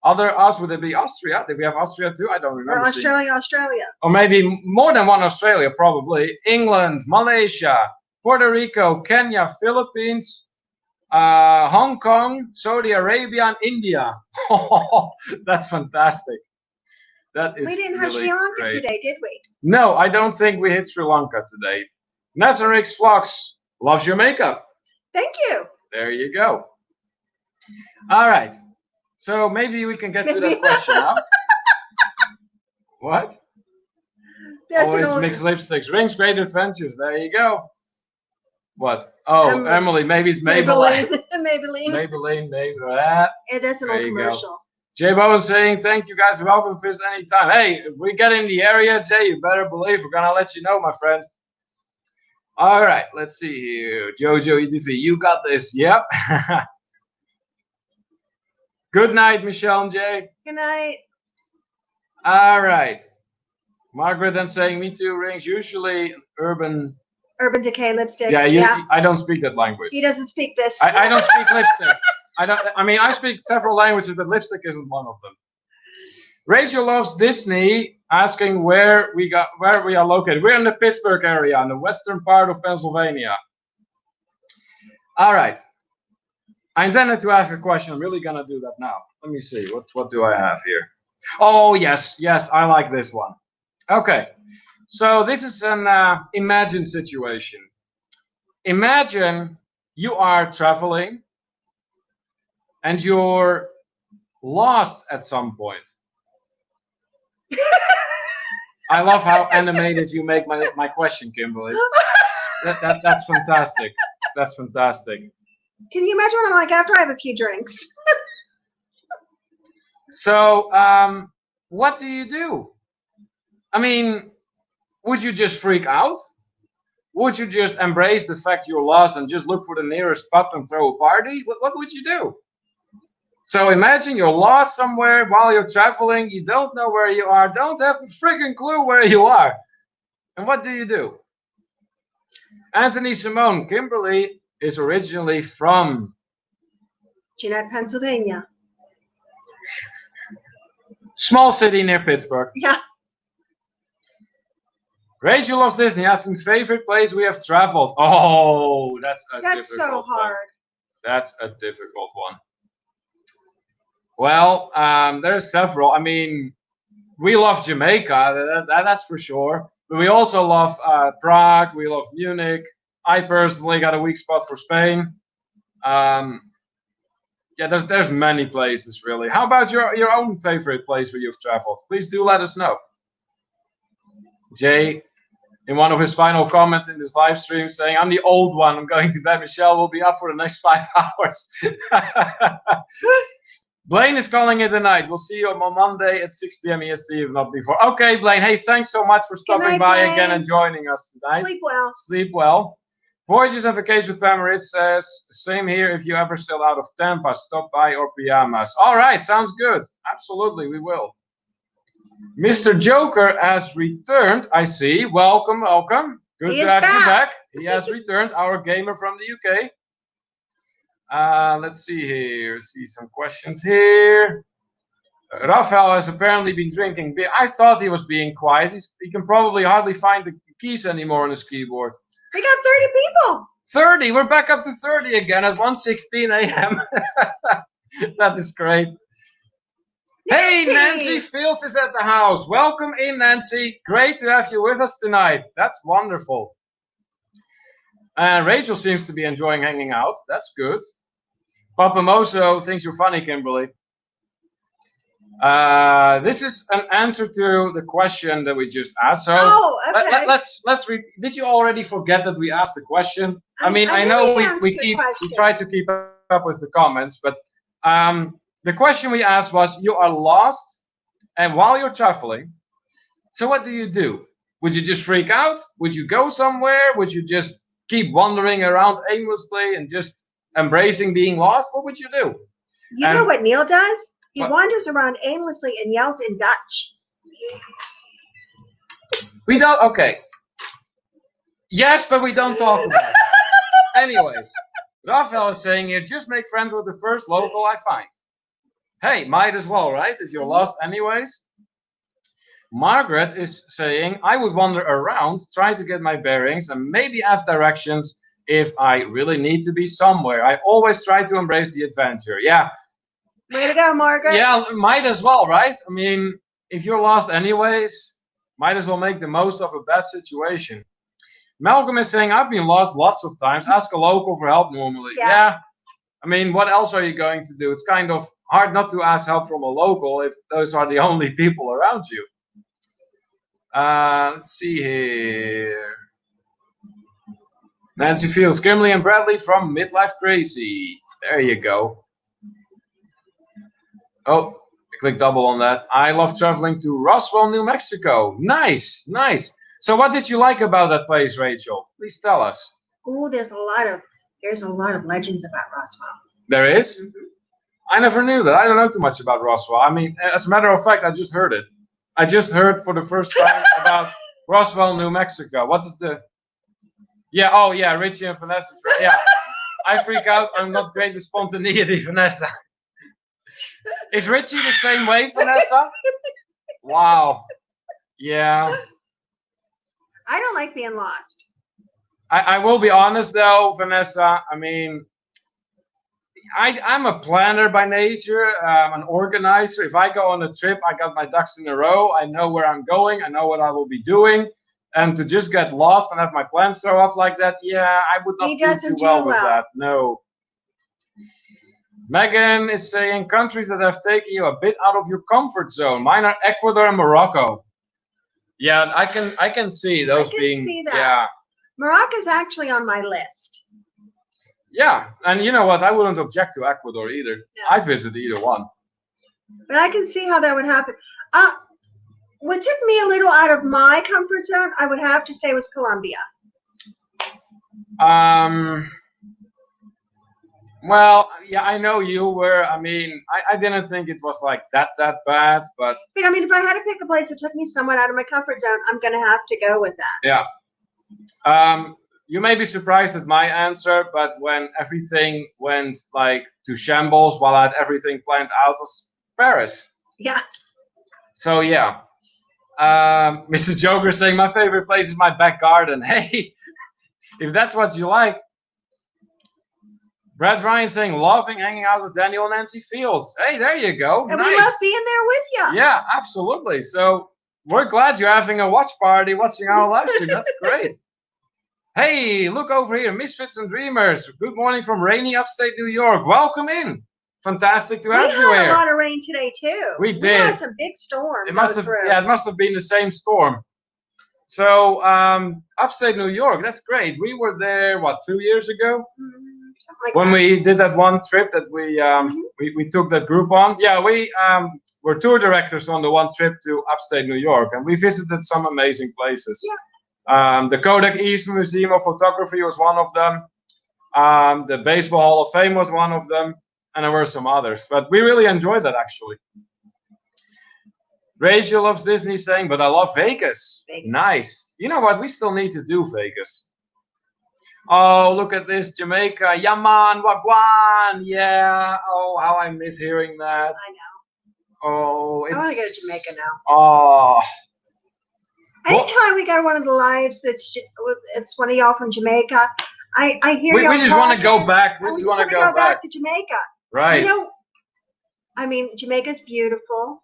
Other us, would it be Austria? Did we have Austria too? I don't remember. Or Australia. Or maybe more than one Australia, probably. England, Malaysia, Puerto Rico, Kenya, Philippines, Hong Kong, Saudi Arabia, and India. That's fantastic. That is We didn't have really Sri Lanka great. today, did we? No, I don't think we hit Sri Lanka today. Nazarix Flux loves your makeup. Thank you. There you go. All right. So maybe we can get to that question now. What? Always mixed lipsticks. Rings, great adventures. There you go. What? Oh, Emily. Maybe it's Maybelline. Maybelline. Maybelline. It is an old commercial. Jay Bowen saying, thank you guys. Welcome visit anytime. Hey, if we get in the area, Jay, you better believe we're going to let you know, my friends. All right. Let's see here. Jojo ETV, you got this. Yep. Good night, Michelle and Jay. Good night. All right. Margaret then saying, me too, rings. Usually Urban Decay lipstick. Yeah, I don't speak that language. He doesn't speak this. I don't speak lipstick. I speak several languages, but lipstick isn't one of them. Rachel loves Disney, asking where we are located. We're in the Pittsburgh area, in the western part of Pennsylvania. All right. I intended to ask a question. I'm really gonna do that now. Let me see. What do I have here? Oh yes, I like this one. Okay. So this is an imagine situation. Imagine you are traveling and you're lost at some point. I love how animated you make my question, Kimberly. That's fantastic. That's fantastic. Can you imagine what I'm like after I have a few drinks? So, what do you do? I mean, would you just freak out? Would you just embrace the fact you're lost and just look for the nearest pub and throw a party? What would you do? So imagine you're lost somewhere while you're traveling. You don't know where you are. Don't have a freaking clue where you are. And what do? Anthony Simone, Kimberly is originally from Jeanette, Pennsylvania. Small city near Pittsburgh. Yeah. Rachel loves Disney, asking favorite place we have traveled. Oh, that's so hard. That's a difficult one. Well, there's several. I mean, we love Jamaica, that's for sure. But we also love Prague. We love Munich. I personally got a weak spot for Spain. Yeah, there's many places really. How about your own favorite place where you've traveled? Please do let us know. Jay, in one of his final comments in this live stream, saying, "I'm the old one. I'm going to bed. Michelle will be up for the next 5 hours." Blaine is calling it a night. We'll see you on Monday at 6 p.m. EST, if not before. Okay, Blaine. Hey, thanks so much for stopping by Blaine. again and joining us tonight. Sleep well. Sleep well. Voyages and Vacations with Pam Ritz says, same here. If you ever still out of Tampa, stop by or pajamas. All right, sounds good. Absolutely, we will. Mr. Joker has returned. I see. Welcome. Good to have you back. He has returned. Our gamer from the UK. Let's see here. See some questions here. Rafael has apparently been drinking beer. I thought he was being quiet. He can probably hardly find the keys anymore on his keyboard. We got 30 people. 30. We're back up to 30 again at 1:16 a.m. That is great. Hey, Nancy Fields is at the house. Welcome in, Nancy. Great to have you with us tonight. That's wonderful. And Rachel seems to be enjoying hanging out. That's good. Papa Moso thinks you're funny, Kimberly. This is an answer to the question that we just asked. So okay. let's read. Did you already forget that we asked the question? I mean, I know we try to keep up with the comments, but the question we asked was: you are lost, and while you're traveling, so what do you do? Would you just freak out? Would you go somewhere? Would you just keep wandering around aimlessly and just embracing being lost, what would you do? You know what Neil does? He What? wanders around aimlessly and yells in Dutch. We don't. Okay. Yes, but we don't talk about it. Anyways, Raphael is saying here, just make friends with the first local I find. Hey, might as well, right? If you're lost anyways. Margaret is saying, I would wander around, try to get my bearings, and maybe ask directions if I really need to be somewhere. I always try to embrace the adventure. Yeah. Way to go, Margaret. Yeah, might as well, right? I mean, if you're lost anyways, might as well make the most of a bad situation. Malcolm is saying, I've been lost lots of times. Ask a local for help normally. Yeah. I mean, what else are you going to do? It's kind of hard not to ask help from a local if those are the only people around you. Let's see here. Nancy Fields, Kimberly and Bradley from Midlife Crazy. There you go. Oh, I clicked double on that. I love traveling to Roswell, New Mexico. Nice, nice. So what did you like about that place, Rachel? Please tell us. Oh, there's a lot of legends about Roswell. There is? Mm-hmm. I never knew that. I don't know too much about Roswell. I mean, as a matter of fact, I just heard it. I just heard for the first time about Roswell, New Mexico. What is the... Yeah, oh yeah, Richie and Vanessa. Yeah, I freak out. I'm not great with spontaneity, Vanessa. Is Richie the same way, Vanessa? Wow. Yeah. I don't like being lost. I will be honest though, Vanessa. I mean, I'm a planner by nature, an organizer. If I go on a trip, I got my ducks in a row. I know where I'm going. I know what I will be doing. And to just get lost and have my plans throw off like that, yeah, I would not do too well with that. No. Megan is saying countries that have taken you a bit out of your comfort zone. Mine are Ecuador and Morocco. Yeah, I can see those being. See that. Yeah. Morocco's actually on my list. Yeah, and you know what? I wouldn't object to Ecuador either. No. I visit either one. But I can see how that would happen. What took me a little out of my comfort zone, I would have to say, was Colombia. Well, yeah, I know you were. I mean, I didn't think it was like that bad, but. But I mean, if I had to pick a place that took me somewhat out of my comfort zone, I'm going to have to go with that. Yeah. You may be surprised at my answer, but when everything went like to shambles while I had everything planned out, was Paris. Yeah. So yeah. Mr. Joker saying my favorite place is my back garden. Hey, if that's what you like. Brad Ryan saying loving hanging out with Daniel and Nancy Fields. Hey, there you go. And nice. we love being there with you. Yeah, absolutely. So we're glad you're having a watch party watching our live stream. That's great. Hey, look over here, Misfits and Dreamers. Good morning from rainy upstate New York. Welcome in. Fantastic to have you here. We had a lot of rain today too. We did. We had some big storms. It must have been the same storm. So upstate New York, that's great. We were there 2 years ago? When we did that one trip that we took that group on. Yeah, we were tour directors on the one trip to upstate New York, and we visited some amazing places. Yeah. The Kodak East Museum of Photography was one of them. The Baseball Hall of Fame was one of them, and there were some others. But we really enjoyed that, actually. Rachel loves Disney saying, but I love Vegas. Nice. You know what? We still need to do Vegas. Oh, look at this, Jamaica. Yaman, Wagwan. Yeah. Oh, how I miss hearing that. I know. Oh, I want to go to Jamaica now. Oh. Anytime we go to one of the lives it's one of y'all from Jamaica, I hear y'all We just want to go back. We just want to go back to Jamaica. Right. You know, I mean, Jamaica's beautiful.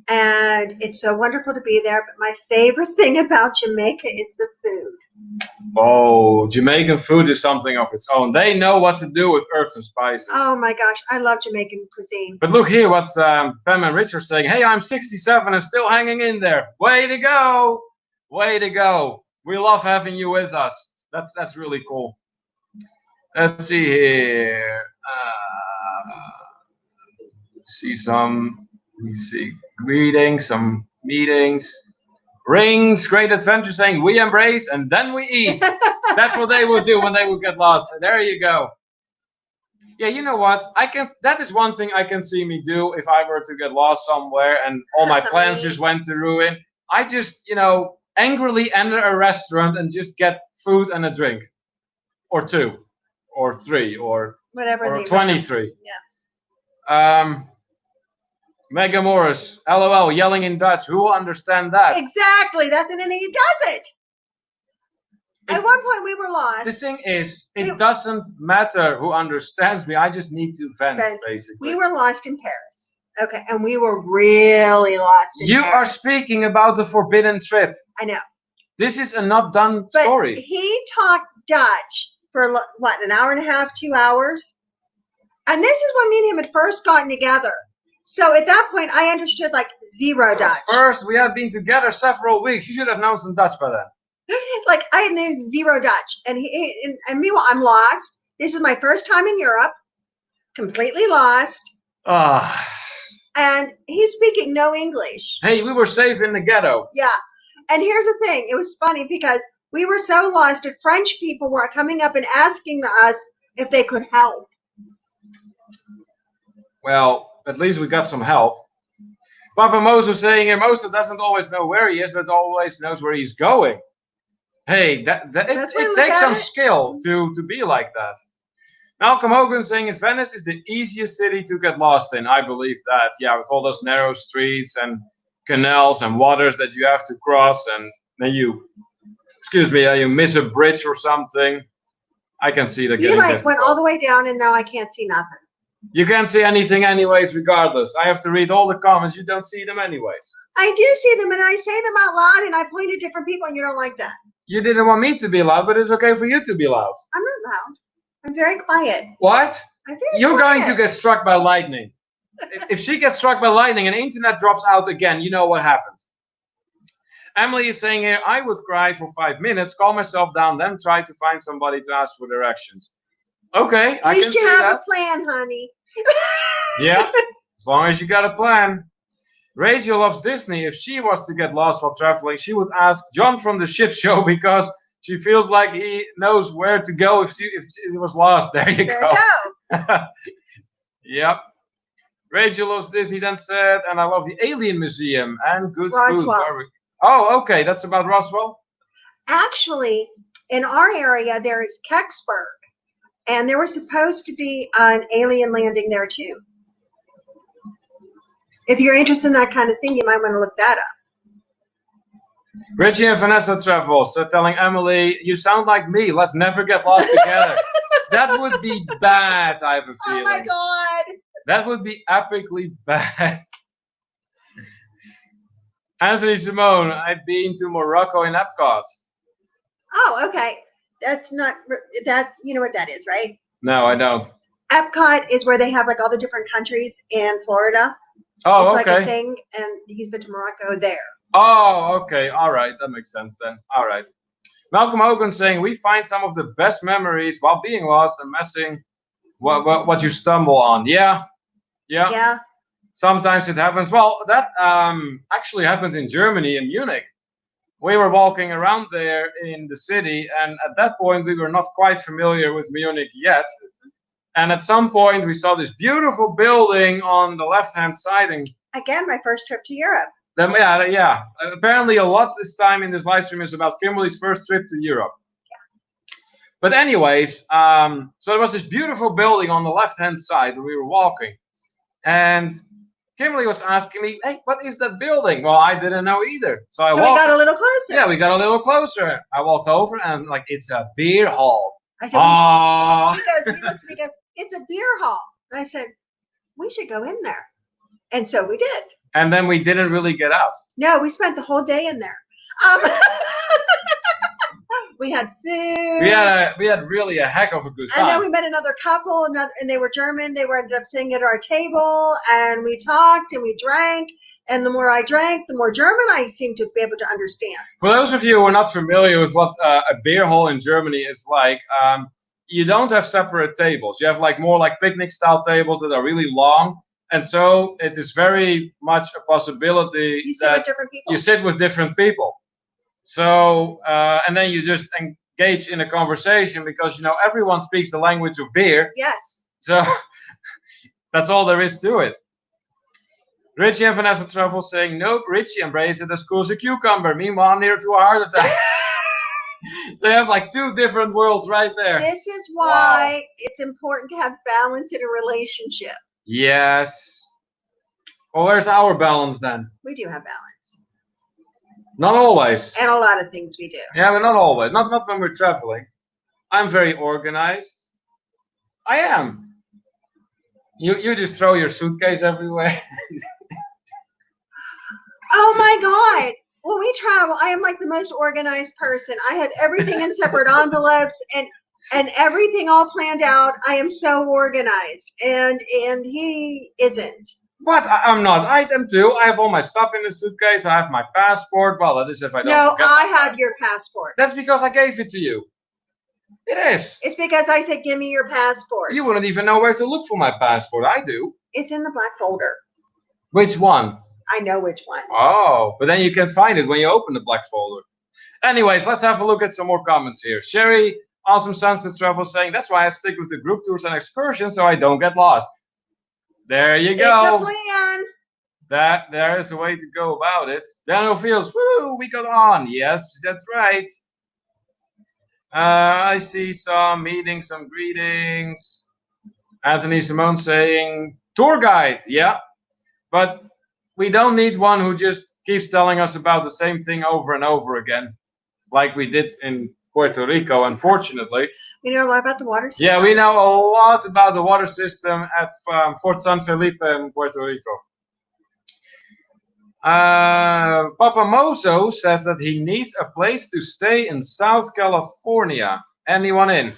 And it's so wonderful to be there. But my favorite thing about Jamaica is the food. Oh, Jamaican food is something of its own. They know what to do with herbs and spices. Oh my gosh, I love Jamaican cuisine. But look here what Pam and Rich are saying. Hey, I'm 67 and still hanging in there. Way to go. Way to go. We love having you with us. That's really cool. Let's see here. Let me see greetings, some meetings. Rings Great Adventure saying we embrace and then we eat. That's what they would do when they would get lost. There you go. Yeah, you know what? That is one thing I can see me do if I were to get lost somewhere and all my plans just went to ruin. I just, angrily enter a restaurant and just get food and a drink. Or 2. Or 3. Or Whatever or they 23. Yeah. Mega Morris, LOL, yelling in Dutch. Who will understand that? Exactly. That's it, and he does it. At one point, we were lost. The thing is, it doesn't matter who understands me. I just need to vent, basically. We were lost in Paris. Okay, and we were really lost in Paris. You are speaking about the forbidden trip. I know. This is a not done story. He talked Dutch for, what, an hour and a half, 2 hours? And this is when me and him had first gotten together. So at that point, I understood like zero Dutch. First, we had been together several weeks. You should have known some Dutch by then. Like I knew zero Dutch, and meanwhile I'm lost. This is my first time in Europe, completely lost. And he's speaking no English. Hey, we were safe in the ghetto. Yeah, and here's the thing: it was funny because we were so lost that French people were coming up and asking us if they could help. Well, at least we got some help. Papa Mozo saying here, Mozo doesn't always know where he is, but always knows where he's going. Hey, it takes some skill to be like that. Malcolm Hogan saying, Venice is the easiest city to get lost in. I believe that. Yeah, with all those narrow streets and canals and waters that you have to cross, and then you miss a bridge or something. I can see that. You went all the way down, and now I can't see nothing. You can't see anything anyways, regardless. I have to read all the comments. You don't see them anyways. I do see them, and I say them out loud, and I point at different people, and you don't like that. You didn't want me to be loud, but it's okay for you to be loud. I'm not loud. I'm very quiet. What? I'm very You're quiet. going to get struck by lightning. If she gets struck by lightning and internet drops out again, you know what happens. Emily is saying here, I would cry for 5 minutes, calm myself down, then try to find somebody to ask for directions. Okay, I can see that. At least you have a plan, honey. Yeah, as long as you got a plan. Rachel loves Disney. If she was to get lost while traveling, she would ask John from the ship show because she feels like he knows where to go if she was lost. There you go. Yep. Rachel loves Disney then said, and I love the Alien Museum and good food. Oh, okay. That's about Roswell? Actually, in our area, there is Kecksburg. And there was supposed to be an alien landing there, too. If you're interested in that kind of thing, you might want to look that up. Richie and Vanessa Travels telling Emily, you sound like me. Let's never get lost together. That would be bad, I have a feeling. Oh, my God. That would be epically bad. Anthony Simone, I've been to Morocco in Epcot. Oh, okay. That's you know what that is, right? No, I don't. Epcot is where they have like all the different countries in Florida. Oh, it's okay. Like a thing, and he's been to Morocco there. Oh, okay. All right. That makes sense then. All right. Malcolm Hogan saying, we find some of the best memories while being lost and messing what you stumble on. Yeah. Sometimes it happens. Well, that actually happened in Germany, in Munich. We were walking around there in the city, and at that point, we were not quite familiar with Munich yet. And at some point, we saw this beautiful building on the left-hand side. And again, my first trip to Europe. Yeah. Apparently, a lot this time in this live stream is about Kimberly's first trip to Europe. Yeah. But anyways, so there was this beautiful building on the left-hand side where we were walking. And Kimberly was asking me, hey, what is that building? Well, I didn't know either. So we got a little closer. Yeah, we got a little closer. I walked over and it's a beer hall. I said, he looks at me and goes, it's a beer hall. And I said, we should go in there. And so we did. And then we didn't really get out. No, we spent the whole day in there. We had food. We had really a heck of a good time. And then we met another couple, and they were German. They ended up sitting at our table, and we talked and we drank. And the more I drank, the more German I seemed to be able to understand. For those of you who are not familiar with what a beer hall in Germany is like, you don't have separate tables. You have more like picnic style tables that are really long. And so it is very much a possibility you sit with different people. You sit with different people. So and then you just engage in a conversation because everyone speaks the language of beer. Yes. So that's all there is to it. Richie and Vanessa Truffle saying, nope, Richie embraces it as cool as a cucumber. Meanwhile, I'm near to a heart attack. So you have like two different worlds right there. This is why it's important to have balance in a relationship. Yes. Well, where's our balance then? We do have balance. Not always. And a lot of things we do. Yeah, but not always. Not when we're traveling. I'm very organized. I am. You just throw your suitcase everywhere. Oh my God. When we travel, I am like the most organized person. I have everything in separate envelopes and everything all planned out. I am so organized. And he isn't. But I'm not. I am too. I have all my stuff in the suitcase. I have my passport. Well, that is if I don't. No, forget I my have your passport. That's because I gave it to you. It is. It's because I said, give me your passport. You wouldn't even know where to look for my passport. I do. It's in the black folder. Which one? I know which one. Oh, but then you can't find it when you open the black folder. Anyways, let's have a look at some more comments here. Sherry, awesome sunset travel, saying that's why I stick with the group tours and excursions so I don't get lost. There you go. It's a plan. There is a way to go about it. Daniel feels, woo, we got on. Yes, that's right. I see some meetings, some greetings. Anthony Simone saying, tour guide, yeah. But we don't need one who just keeps telling us about the same thing over and over again, like we did in Puerto Rico, unfortunately. We know a lot about the water system. Yeah, we know a lot about the water system at Fort San Felipe in Puerto Rico. Papa Mozo says that he needs a place to stay in South California. Anyone in?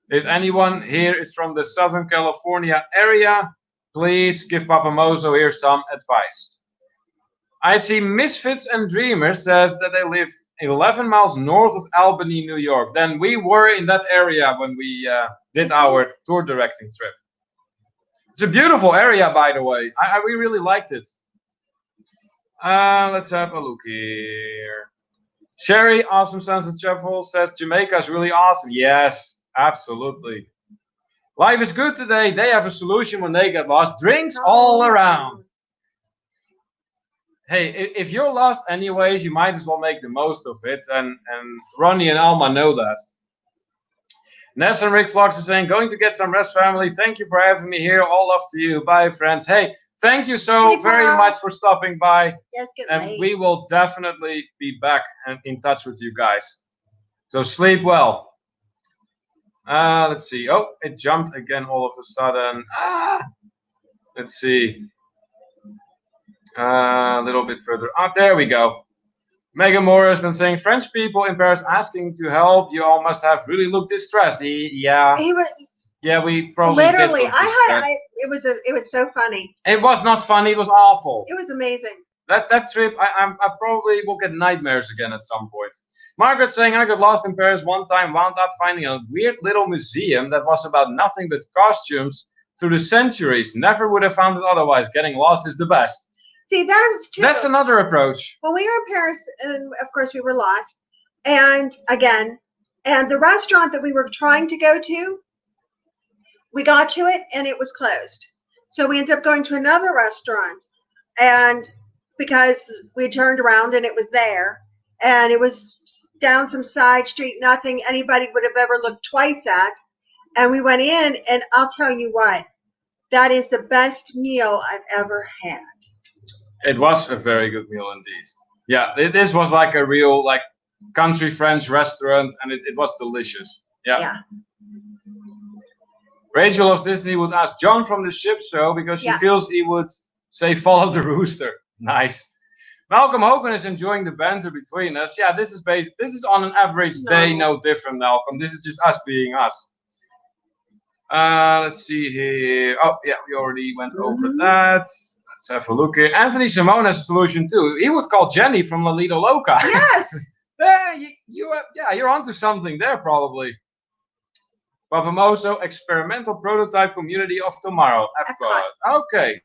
If anyone here is from the Southern California area, please give Papa Mozo here some advice. I see Misfits and Dreamers says that they live 11 miles north of Albany, New York. Then we were in that area when we did our tour directing trip. It's a beautiful area, by the way. We really liked it. Let's have a look here. Sherry, awesome sunset travel, says Jamaica is really awesome. Yes, absolutely. Life is good today. They have a solution when they get lost. Drinks all around. Hey, if you're lost anyways, you might as well make the most of it. And Ronnie and Alma know that. Ness and Rick Flocks is saying, going to get some rest, family. Thank you for having me here. All love to you. Bye, friends. Hey, thank you so very much for stopping by. Yes, and we will definitely be back and in touch with you guys. So sleep well. Let's see. Oh, it jumped again all of a sudden. Let's see. A little bit further up. There we go. Megan Morris then saying, French people in Paris asking to help. You all must have really looked distressed. Yeah. He was. Yeah, we probably literally. Did look it was so funny. It was not funny. It was awful. It was amazing. That trip, I probably will get nightmares again at some point. Margaret saying, I got lost in Paris one time, wound up finding a weird little museum that was about nothing but costumes through the centuries. Never would have found it otherwise. Getting lost is the best. See, that's another approach. When we were in Paris, and of course we were lost, and the restaurant that we were trying to go to, we got to it and it was closed. So we ended up going to another restaurant, and because we turned around and it was there, and it was down some side street, nothing anybody would have ever looked twice at. And we went in, and I'll tell you what, that is the best meal I've ever had. It was a very good meal indeed. Yeah, this was like a real country French restaurant, and it was delicious. Yeah. Rachel of Disney would ask John from the ship show because she feels he would say follow the rooster. Nice. Malcolm Hogan is enjoying the banter between us. Yeah, this is on an average day no different, Malcolm. This is just us being us. Let's see here. Oh yeah, we already went over that. Let's have a look here. Anthony Simone has a solution too. He would call Jenny from La Lido Loca. Yes. You're onto something there probably. Papamoso, experimental prototype community of tomorrow. Epcot. Okay.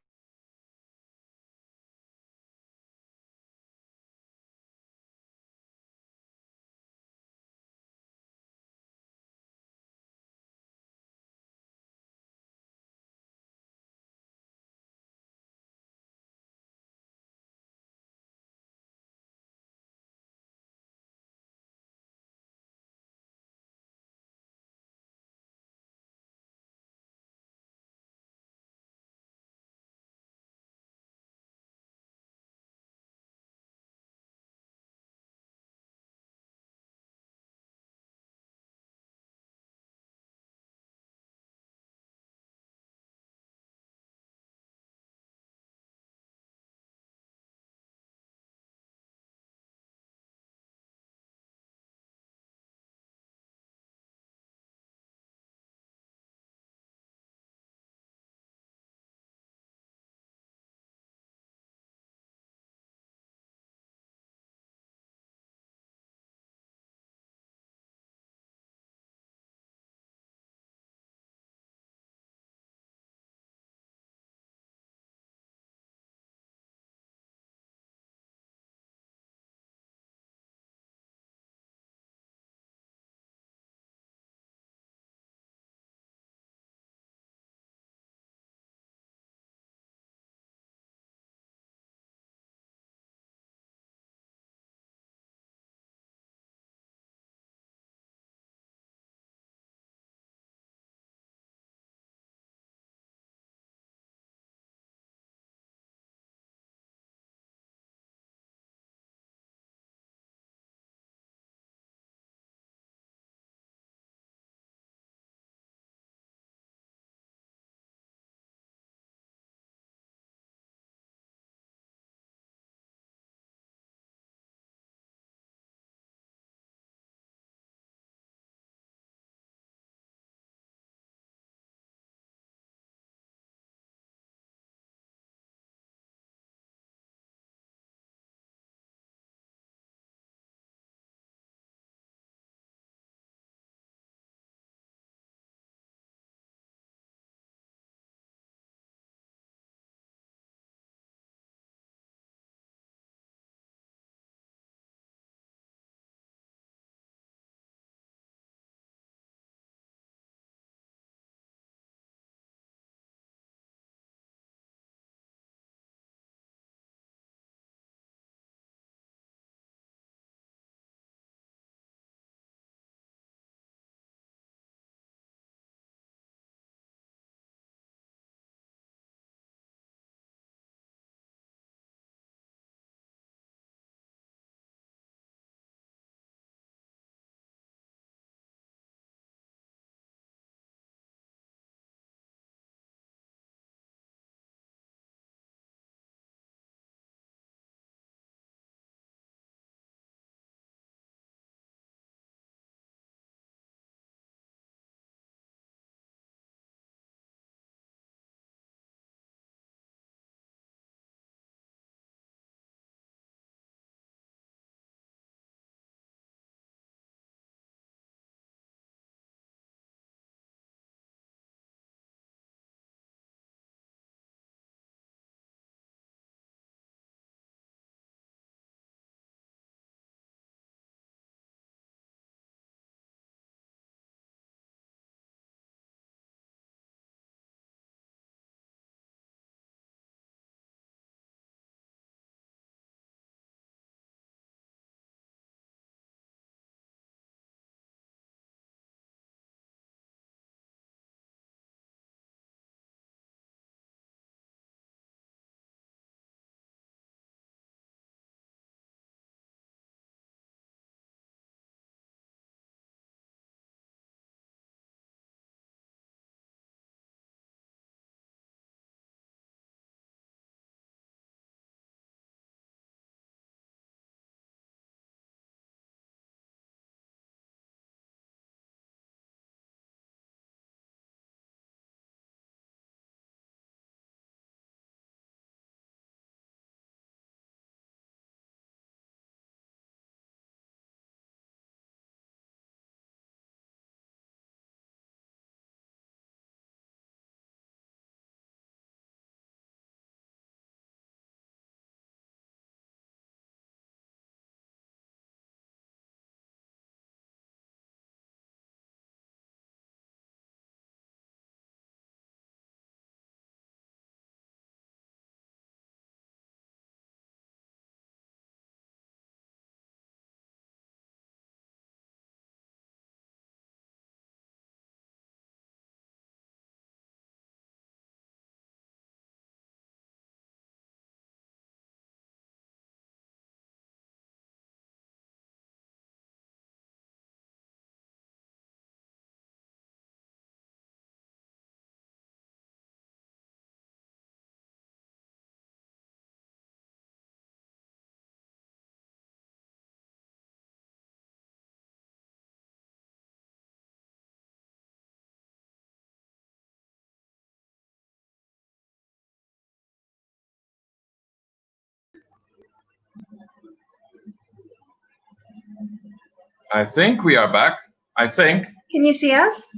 I think we are back. I think. Can you see us?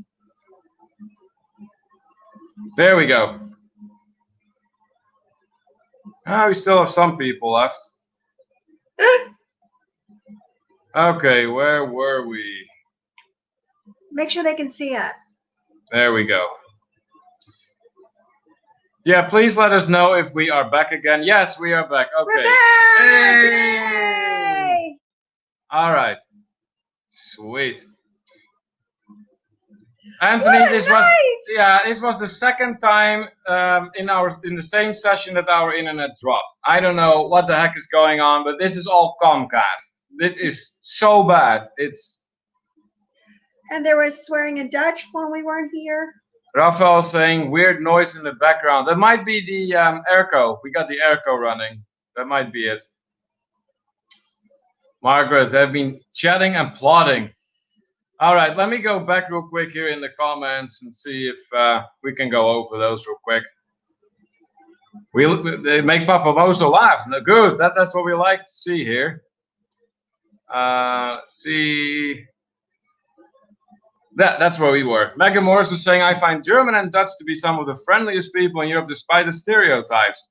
There we go. We still have some people left. Okay, where were we? Make sure they can see us. There we go. Yeah, please let us know if we are back again. Yes, we are back. Okay. We're back! Hey! Yay! All right. Sweet. Anthony, this was the second time in the same session that our internet dropped. I don't know what the heck is going on, but this is all Comcast. This is so bad. And there was swearing in Dutch when we weren't here. Rafael saying weird noise in the background. That might be the airco. We got the airco running. That might be it. Margaret, they've been chatting and plotting. All right, let me go back real quick here in the comments and see if we can go over those real quick. They make Papa Mozo laugh. No, good. That's what we like to see here. Let's see. That's where we were. Megan Morris was saying, I find German and Dutch to be some of the friendliest people in Europe despite the stereotypes.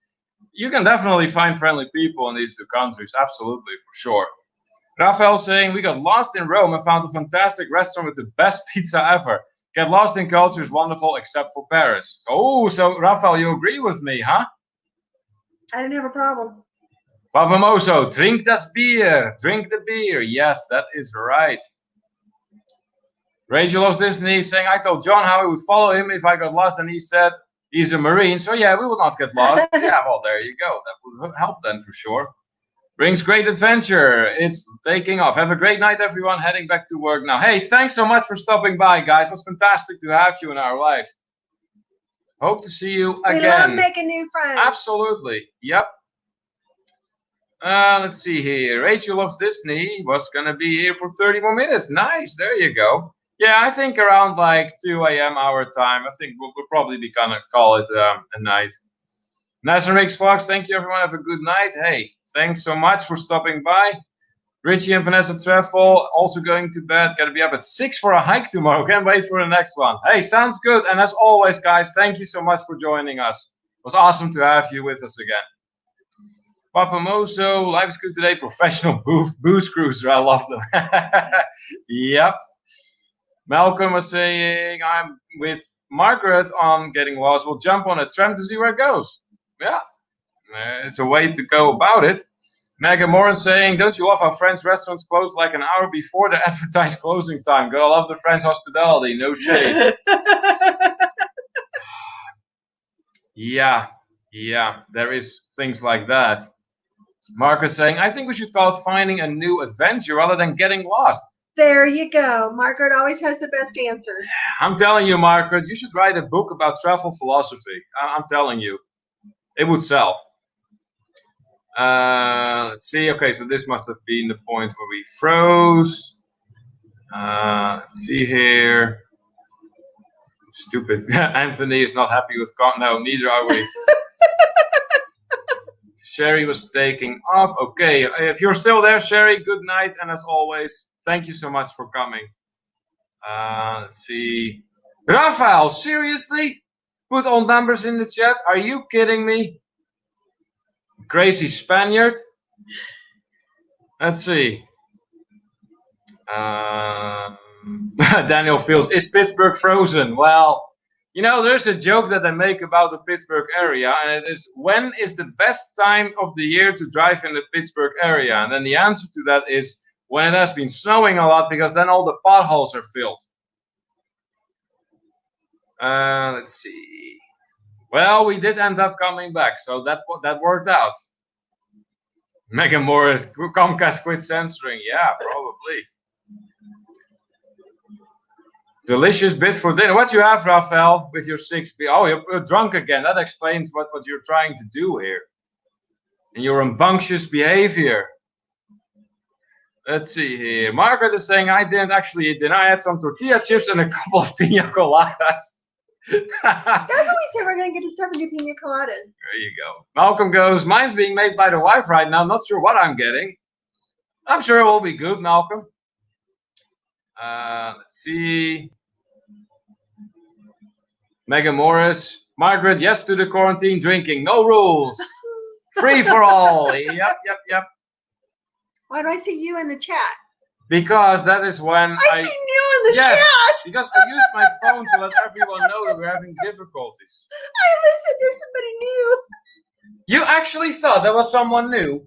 You can definitely find friendly people in these two countries. Absolutely, for sure. Rafael saying, we got lost in Rome and found a fantastic restaurant with the best pizza ever. Get lost in culture is wonderful except for Paris. Oh, so Rafael, you agree with me, huh? I didn't have a problem. Papa Mozo, drink das Bier. Drink the beer. Yes, that is right. Rachel loves Disney saying, I told John how I would follow him if I got lost, and he said he's a Marine. So yeah, we will not get lost. Yeah, well, there you go. That would help then for sure. Brings great adventure. It's taking off. Have a great night, everyone. Heading back to work now. Hey, thanks so much for stopping by, guys. It was fantastic to have you in our life. Hope to see you again. We love making new friends. Absolutely. Yep. Let's see here. Rachel loves Disney was going to be here for 30 more minutes. Nice. There you go. Yeah, I think around like 2 a.m. our time. I think we'll probably be gonna call it a night. Nasser makes vlogs. Thank you, everyone. Have a good night. Hey, thanks so much for stopping by. Richie and Vanessa Treffel also going to bed. Gotta be up at 6 for a hike tomorrow. Can't wait for the next one. Hey, sounds good. And as always, guys, thank you so much for joining us. It was awesome to have you with us again. Papa Mozo, life is good today. Professional booze cruiser. I love them. Yep. Malcolm was saying, I'm with Margaret on getting lost. We'll jump on a tram to see where it goes. Yeah, it's a way to go about it. Megan Moran saying, don't you love how French restaurants close like an hour before the advertised closing time? Gotta love the French hospitality, no shade. Yeah, there is things like that. Margaret saying, I think we should call it finding a new adventure rather than getting lost. There you go. Margaret always has the best answers. I'm telling you, Margaret, you should write a book about travel philosophy. I'm telling you. It would sell. Let's see. Okay, so this must have been the point where we froze. Let's see here. Stupid. Anthony is not happy with... No, neither are we. Sherry was taking off. Okay, if you're still there, Sherry, good night. And as always, thank you so much for coming. Let's see. Rafael, seriously? Put all numbers in the chat. Are you kidding me? Crazy Spaniard. Let's see. Daniel Fields. Is Pittsburgh frozen? Well, you know, there's a joke that they make about the Pittsburgh area, and it is, when is the best time of the year to drive in the Pittsburgh area? And then the answer to that is when it has been snowing a lot, because then all the potholes are filled. Let's see. Well, we did end up coming back, so that worked out. Megan Morris, Comcast quit censoring. Yeah, probably. Delicious bit for dinner. What you have, Rafael, with your 6 beer? Oh, you're drunk again. That explains what you're trying to do here. And your rambunctious behavior. Let's see here. Margaret is saying, I didn't actually eat dinner. I had some tortilla chips and a couple of pina coladas. That's what we said. We're going to get to stuff and do pina coladas. There you go. Malcolm goes, mine's being made by the wife right now. Not sure what I'm getting. I'm sure it will be good, Malcolm. Let's see. Megan Morris. Margaret, yes to the quarantine drinking. No rules. Free for all. Yep. Why do I see you in the chat? Because that is when I see you in the chat. Because I use my phone to let everyone know that we're having difficulties. Listen, there's somebody new. You actually thought there was someone new?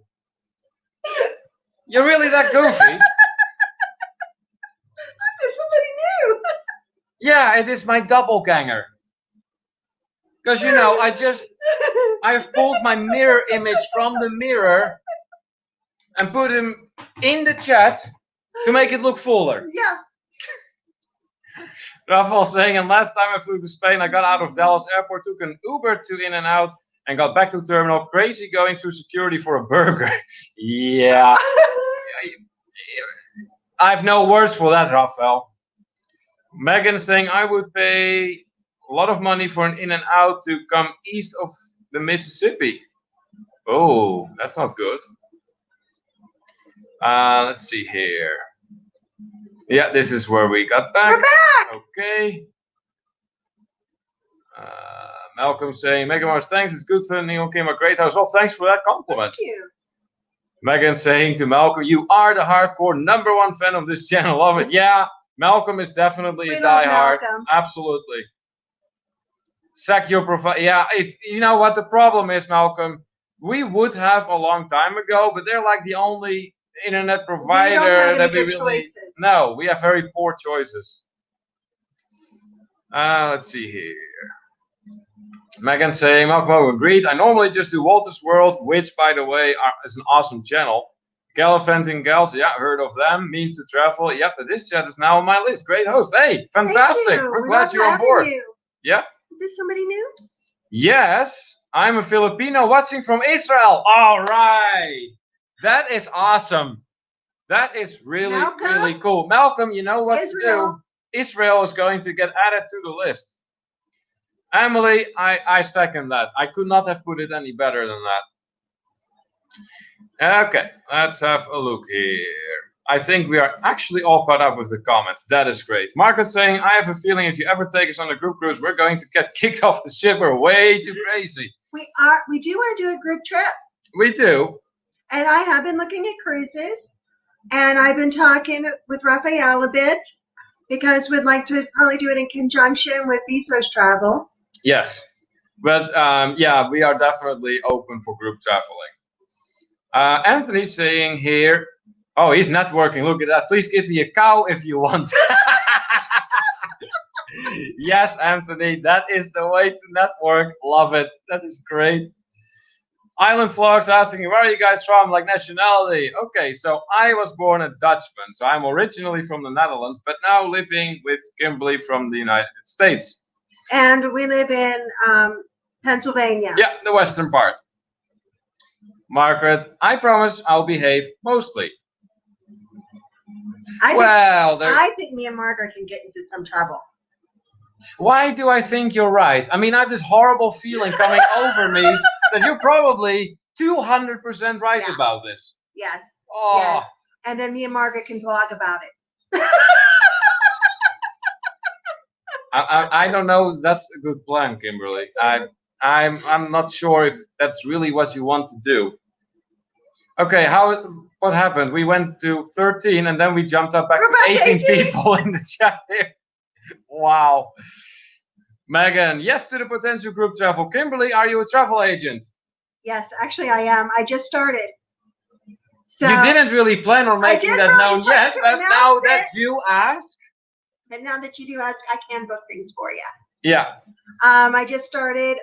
You're really that goofy? There's somebody new. Yeah, it is my doppelganger. Because you know, I've pulled my mirror image from the mirror and put him in the chat to make it look fuller. Yeah. Rafael saying, and last time I flew to Spain, I got out of Dallas airport, took an Uber to In-N-Out, and got back to terminal. Crazy going through security for a burger. Yeah. I have no words for that, Rafael. Megan saying, I would pay a lot of money for an In-N-Out to come east of the Mississippi. Oh, that's not good. Let's see here. Yeah, this is where we got back. We're back. Okay. Malcolm saying, Megan Mars, thanks. It's good for Neil Kim, a great house. Well, thanks for that compliment. Thank you. Megan saying to Malcolm, you are the hardcore #1 fan of this channel. Love it. Yeah, Malcolm is definitely a diehard. Absolutely. Sack your profile. Yeah, if you know what the problem is, Malcolm, we would have a long time ago, but they're like the only internet provider that we really choices. No, we have very poor choices. Let's see here. Megan saying, Malcolm agreed. I normally just do Walter's World, which, by the way, is an awesome channel. Gallivanting Gals, yeah, heard of them. Means to Travel, yep, this chat is now on my list. Great host. Hey, fantastic. We're glad you're on board. Yeah. Is this somebody new? Yes, I'm a Filipino watching from Israel. All right. That is awesome. That is really, really cool. Malcolm, you know what to do. Israel is going to get added to the list. Emily, I second that. I could not have put it any better than that. Okay, let's have a look here. I think we are actually all caught up with the comments. That is great. Margaret saying, I have a feeling if you ever take us on a group cruise, we're going to get kicked off the ship. We're way too crazy. We do want to do a group trip. We do. And I have been looking at cruises. And I've been talking with Raphael a bit because we'd like to probably do it in conjunction with Visos Travel. Yes. But yeah, we are definitely open for group traveling. Anthony's saying here, oh, he's networking. Look at that. Please give me a cow if you want. Yes, Anthony, that is the way to network. Love it. That is great. Island Vlogs asking, where are you guys from? Like nationality. Okay, so I was born a Dutchman. So I'm originally from the Netherlands, but now living with Kimberly from the United States. And we live in Pennsylvania. Yeah, the western part. Margaret, I promise I'll behave mostly. I think me and Margaret can get into some trouble. Why do I think you're right? I mean, I have this horrible feeling coming over me that you're probably 200% right about this. Yes. Oh. Yes. And then me and Margaret can blog about it. I don't know. That's a good plan, Kimberly. I'm not sure if that's really what you want to do. Okay, what happened? We went to 13 and then we jumped up back to 18 people in the chat here. Wow. Megan, yes to the potential group travel. Kimberly, are you a travel agent? Yes, actually I am. I just started. So you didn't really plan on making that known yet, but now that you ask. And now that you do ask, I can book things for you. Yeah. I just started.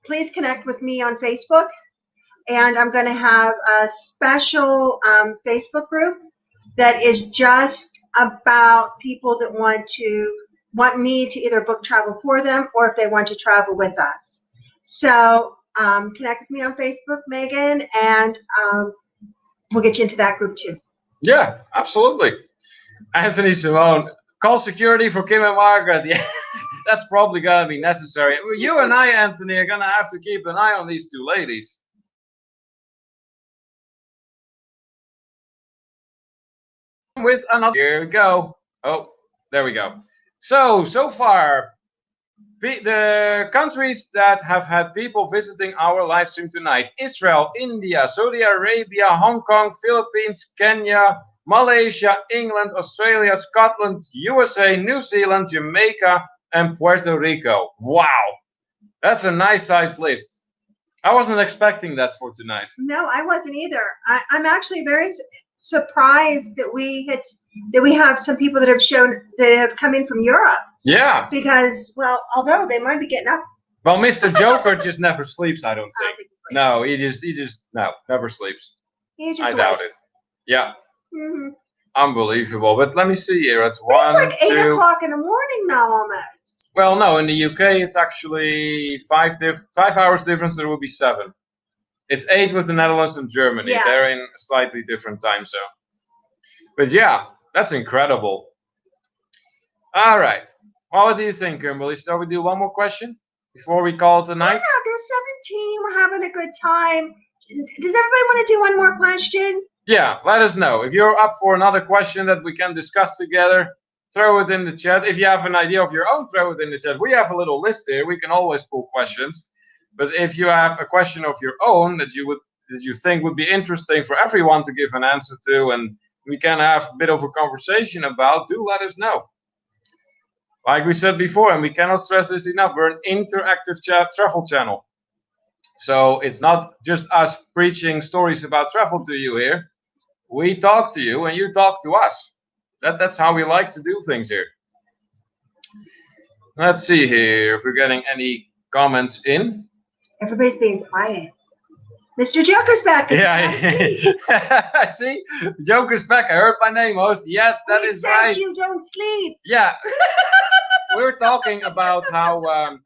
Please connect with me on Facebook. And I'm going to have a special Facebook group that is just about people that want me to either book travel for them or if they want to travel with us. So connect with me on Facebook, Megan, and we'll get you into that group too. Yeah, absolutely. Anthony Simone, call security for Kim and Margaret. Yeah, that's probably going to be necessary. You and I, Anthony, are going to have to keep an eye on these two ladies. with another. Here we go. Oh, there we go. So far, the countries that have had people visiting our live stream tonight: Israel, India, Saudi Arabia, Hong Kong, Philippines, Kenya, Malaysia, England, Australia, Scotland, USA, New Zealand, Jamaica, and Puerto Rico. Wow, that's a nice sized list. I wasn't expecting that for tonight. No, I wasn't either. I'm actually very surprised that we have some people that have come in from Europe. Yeah. Because, well, although they might be getting up. Well, Mr. Joker just never sleeps, I don't think. He sleeps. No, he just never sleeps. He just I doubt it. Yeah. Mm-hmm. Unbelievable. But let me see here. It's But one, it's like 8 2. o'clock in the morning now, almost. Well, no, in the UK it's actually 5 hours difference. There will be 7. It's 8 with the Netherlands and Germany. Yeah. They're in a slightly different time zone. But yeah, that's incredible. All right. Well, what do you think, Kimberly? Shall we do one more question before we call it a night? Yeah, there's 17. We're having a good time. Does everybody want to do one more question? Yeah, let us know. If you're up for another question that we can discuss together, throw it in the chat. If you have an idea of your own, throw it in the chat. We have a little list here. We can always pull questions. But if you have a question of your own that you think would be interesting for everyone to give an answer to, and we can have a bit of a conversation about, do let us know. Like we said before, and we cannot stress this enough, we're an interactive travel channel. So it's not just us preaching stories about travel to you here. We talk to you and you talk to us. That's how we like to do things here. Let's see here if we're getting any comments in. Everybody's being quiet. Mr. Joker's back. Yeah, I see. Joker's back. I heard my name, host. Yes, that is right. You don't sleep. Yeah. We're talking about how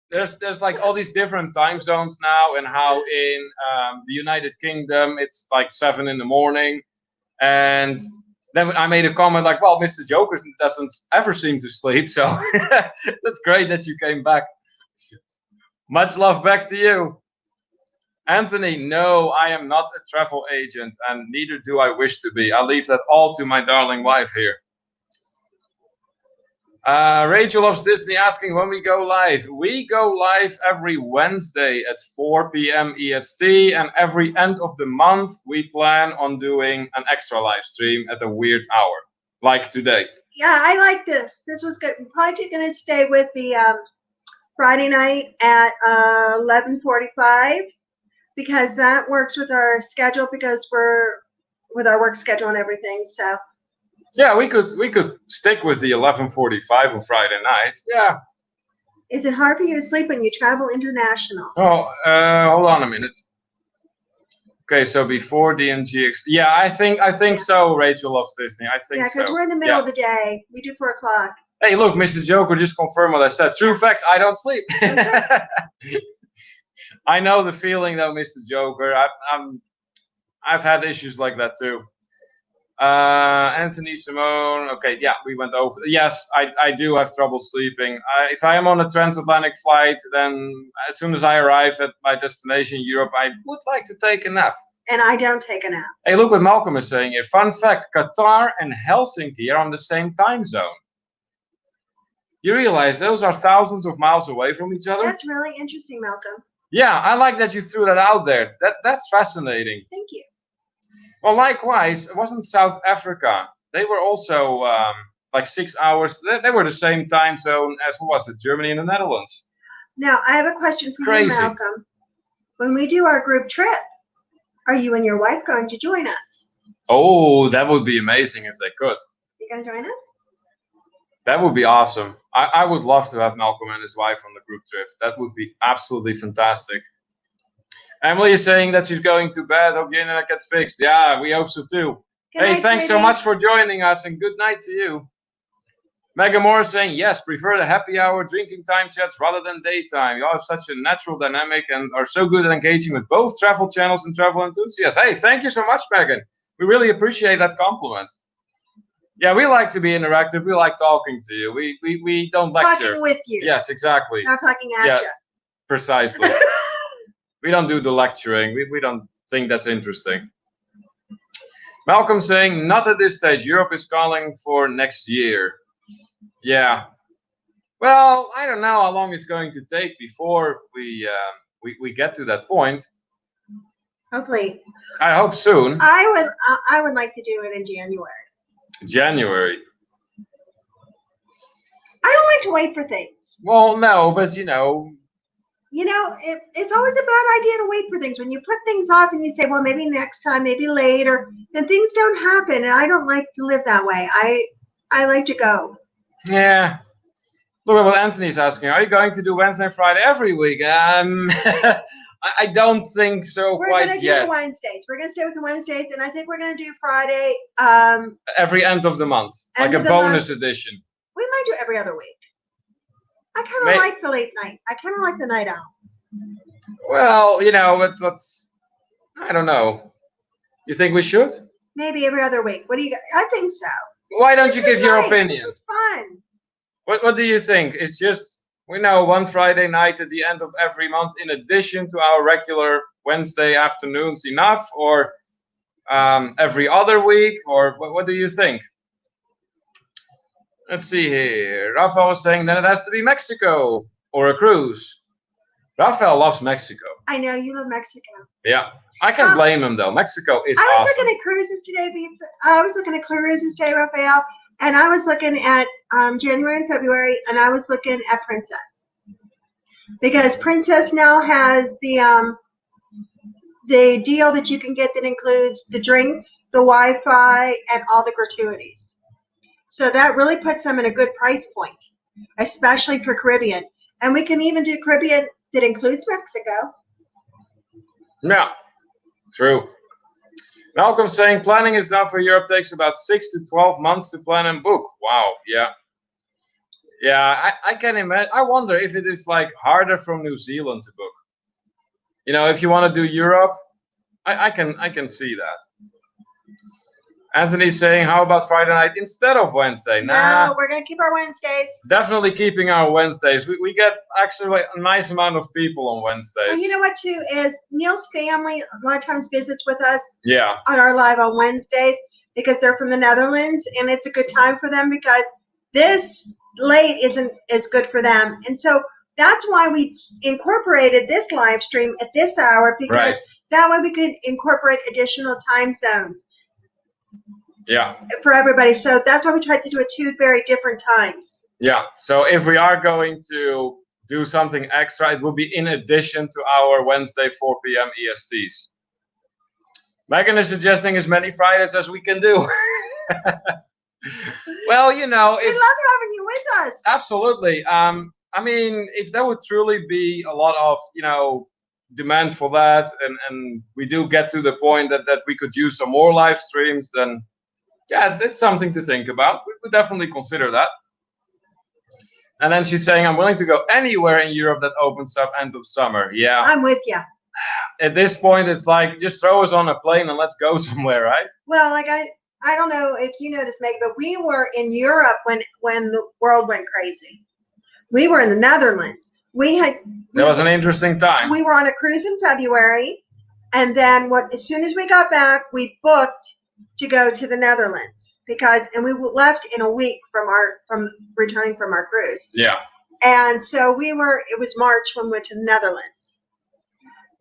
there's like all these different time zones now, and how in the United Kingdom it's like 7 in the morning, and then I made a comment like, well, Mr. Joker doesn't ever seem to sleep, so that's great that you came back. Much love back to you. Anthony, no, I am not a travel agent, and neither do I wish to be. I'll leave that all to my darling wife here. Rachel loves Disney asking when we go live. We go live every Wednesday at 4 p.m. EST, and every end of the month we plan on doing an extra live stream at a weird hour, like today. Yeah, I like this. This was good. We're probably going to stay with the Friday night at 11:45 because that works with our schedule because we're with our work schedule and everything. So. Yeah, we could stick with the 11:45 on Friday night. Yeah. Is it hard for you to sleep when you travel international? Oh, hold on a minute. Okay, so before DNGX. Yeah, I think so. Rachel loves Disney. I think so. Yeah, because we're in the middle of the day. We do 4 o'clock. Hey, look, Mr. Joker just confirmed what I said. True facts. I don't sleep. Okay. I know the feeling, though, Mr. Joker. I've had issues like that too. Anthony, Simone. Okay, yeah, we went over. Yes, I do have trouble sleeping. If I am on a transatlantic flight, then as soon as I arrive at my destination, Europe, I would like to take a nap. And I don't take a nap. Hey, look what Malcolm is saying here. Fun fact, Qatar and Helsinki are on the same time zone. You realize those are thousands of miles away from each other? That's really interesting, Malcolm. Yeah, I like that you threw that out there. That's fascinating. Thank you. Well, likewise, it wasn't South Africa. They were also like 6 hours. They were the same time zone as, what was it, Germany and the Netherlands. Now, I have a question for you, Malcolm. When we do our group trip, are you and your wife going to join us? Oh, that would be amazing if they could. You going to join us? That would be awesome. I would love to have Malcolm and his wife on the group trip. That would be absolutely fantastic. Emily is saying that she's going to bed. Hope your internet gets fixed. Yeah, we hope so too. Hey, thanks so much for joining us, and good night to you. Megan Moore is saying, yes, prefer the happy hour drinking time chats rather than daytime. You all have such a natural dynamic and are so good at engaging with both travel channels and travel enthusiasts. Hey, thank you so much, Megan. We really appreciate that compliment. Yeah, we like to be interactive. We like talking to you. We don't lecture. Talking with you. Yes, exactly. Not talking at you. Precisely. We don't do the lecturing. We don't think that's interesting. Malcolm saying, not at this stage. Europe is calling for next year. Yeah. Well, I don't know how long it's going to take before we get to that point. Hopefully. I hope soon. I would like to do it in January. January. I don't like to wait for things. Well, no, but you know. You know, it's always a bad idea to wait for things. When you put things off and you say, well, maybe next time, maybe later, then things don't happen. And I don't like to live that way. I like to go. Yeah. Look at what Anthony's asking. Are you going to do Wednesday and Friday every week? I don't think so. We're going to do the Wednesdays. We're going to stay with the Wednesdays, and I think we're going to do Friday. Every end of the month, like a bonus edition. We might do every other week. I kind of like the late night. I kind of like the night out. Well, you know, what's I don't know. You think we should? Maybe every other week. What do you guys? I think so. Why don't you give your opinion? This is fun. What do you think? It's just, we know, one Friday night at the end of every month in addition to our regular Wednesday afternoons enough, or every other week, or what do you think? Let's see here. Rafael was saying then it has to be Mexico or a cruise. Rafael loves Mexico. I know you love Mexico. Yeah, I can't blame him though. Mexico is awesome. I was looking at cruises today, Rafael, and I was looking at January and February, and I was looking at Princess, because Princess now has the deal that you can get that includes the drinks, the Wi-Fi, and all the gratuities. So that really puts them in a good price point, especially for Caribbean. And we can even do Caribbean that includes Mexico. Yeah, true. Malcolm saying planning is done for Europe takes about 6 to 12 months to plan and book. Wow, yeah. Yeah, I can imagine. I wonder if it is like harder from New Zealand to book. You know, if you want to do Europe, I can see that. Anthony's saying, how about Friday night instead of Wednesday? No, we're going to keep our Wednesdays. Definitely keeping our Wednesdays. We get actually a nice amount of people on Wednesdays. Well, you know what, too, is Neil's family a lot of times visits with us on our live on Wednesdays because they're from the Netherlands, and it's a good time for them because this late isn't as good for them. And so that's why we incorporated this live stream at this hour, because that way we could incorporate additional time zones. Yeah. For everybody. So that's why we tried to do it 2 very different times. Yeah. So if we are going to do something extra, it will be in addition to our Wednesday 4 p.m. ESTs. Megan is suggesting as many Fridays as we can do. Well, you know, we love having you with us. Absolutely. I mean, if there would truly be a lot of, you know, demand for that, and we do get to the point that we could use some more live streams, then yeah, it's something to think about. We would definitely consider that. And then she's saying, I'm willing to go anywhere in Europe that opens up end of summer. Yeah. I'm with you. At this point, it's like, just throw us on a plane and let's go somewhere, right? Well, like I don't know if you know this, Meg, but we were in Europe when the world went crazy. We were in the Netherlands. That was an interesting time. We were on a cruise in February, and then as soon as we got back, we booked to go to the Netherlands and we left in a week from returning from our cruise. Yeah. And so it was March when we went to the Netherlands.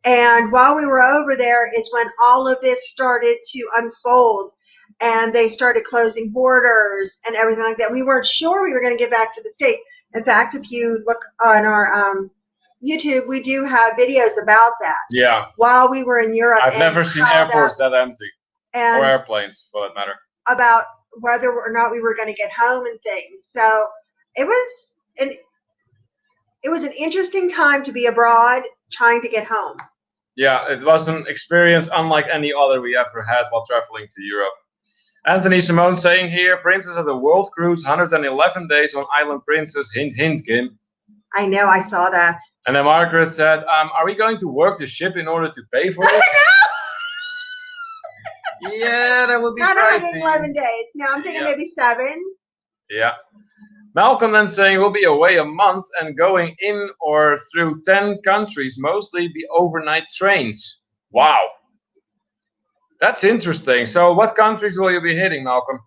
And while we were over there is when all of this started to unfold, and they started closing borders and everything like that. We weren't sure we were going to get back to the States. In fact, if you look on our YouTube, we do have videos about that. Yeah. While we were in Europe. I've never seen airports that empty. Or airplanes, for that matter. About whether or not we were going to get home and things. So it was an interesting time to be abroad, trying to get home. Yeah, it was an experience unlike any other we ever had while traveling to Europe. Anthony Simone saying here, Princess of the World Cruise, 111 days on Island Princess, hint, hint, Kim. I know, I saw that. And then Margaret said, are we going to work the ship in order to pay for it? I know! Yeah, that would be not pricey. 111 days. No, I'm thinking maybe 7. Yeah. Malcolm then saying we'll be away a month and going in or through 10 countries, mostly be overnight trains. Wow. That's interesting. So what countries will you be hitting, Malcolm?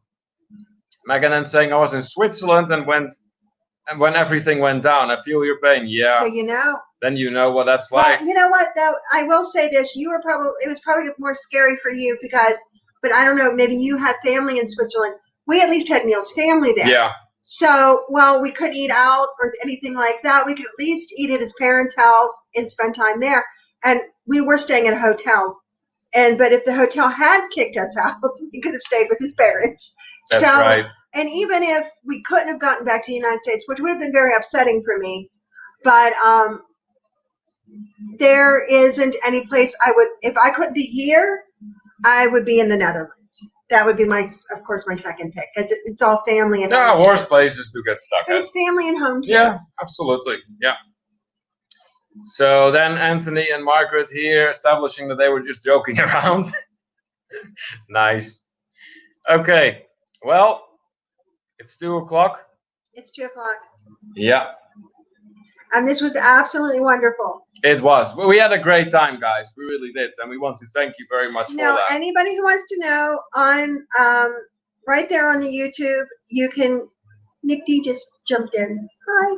Megan and saying I was in Switzerland and when everything went down. I feel your pain. Yeah. So you know. Then you know what that's Well, like. you know what though, I will say this: it was probably more scary for you because, but I don't know, maybe you had family in Switzerland. We at least had Neil's family there. Yeah. So, well, we couldn't eat out or anything like that. We could at least eat at his parents' house and spend time there. And we were staying at a hotel. But if the hotel had kicked us out, we could have stayed with his parents. That's right. And even if we couldn't have gotten back to the United States, which would have been very upsetting for me, but there isn't any place if I couldn't be here, I would be in the Netherlands. That would be of course, my second pick because it's all family and home. Worse places to get stuck But it's family and home too. Yeah, absolutely. Yeah. So then Anthony and Margaret here establishing that they were just joking around. Nice. Okay. Well, it's 2 o'clock. It's 2 o'clock. Yeah. And this was absolutely wonderful. It was. Well, we had a great time, guys. We really did. And we want to thank you very much for that. Anybody who wants to know, on right there on the YouTube, you can. Nick D just jumped in. Hi.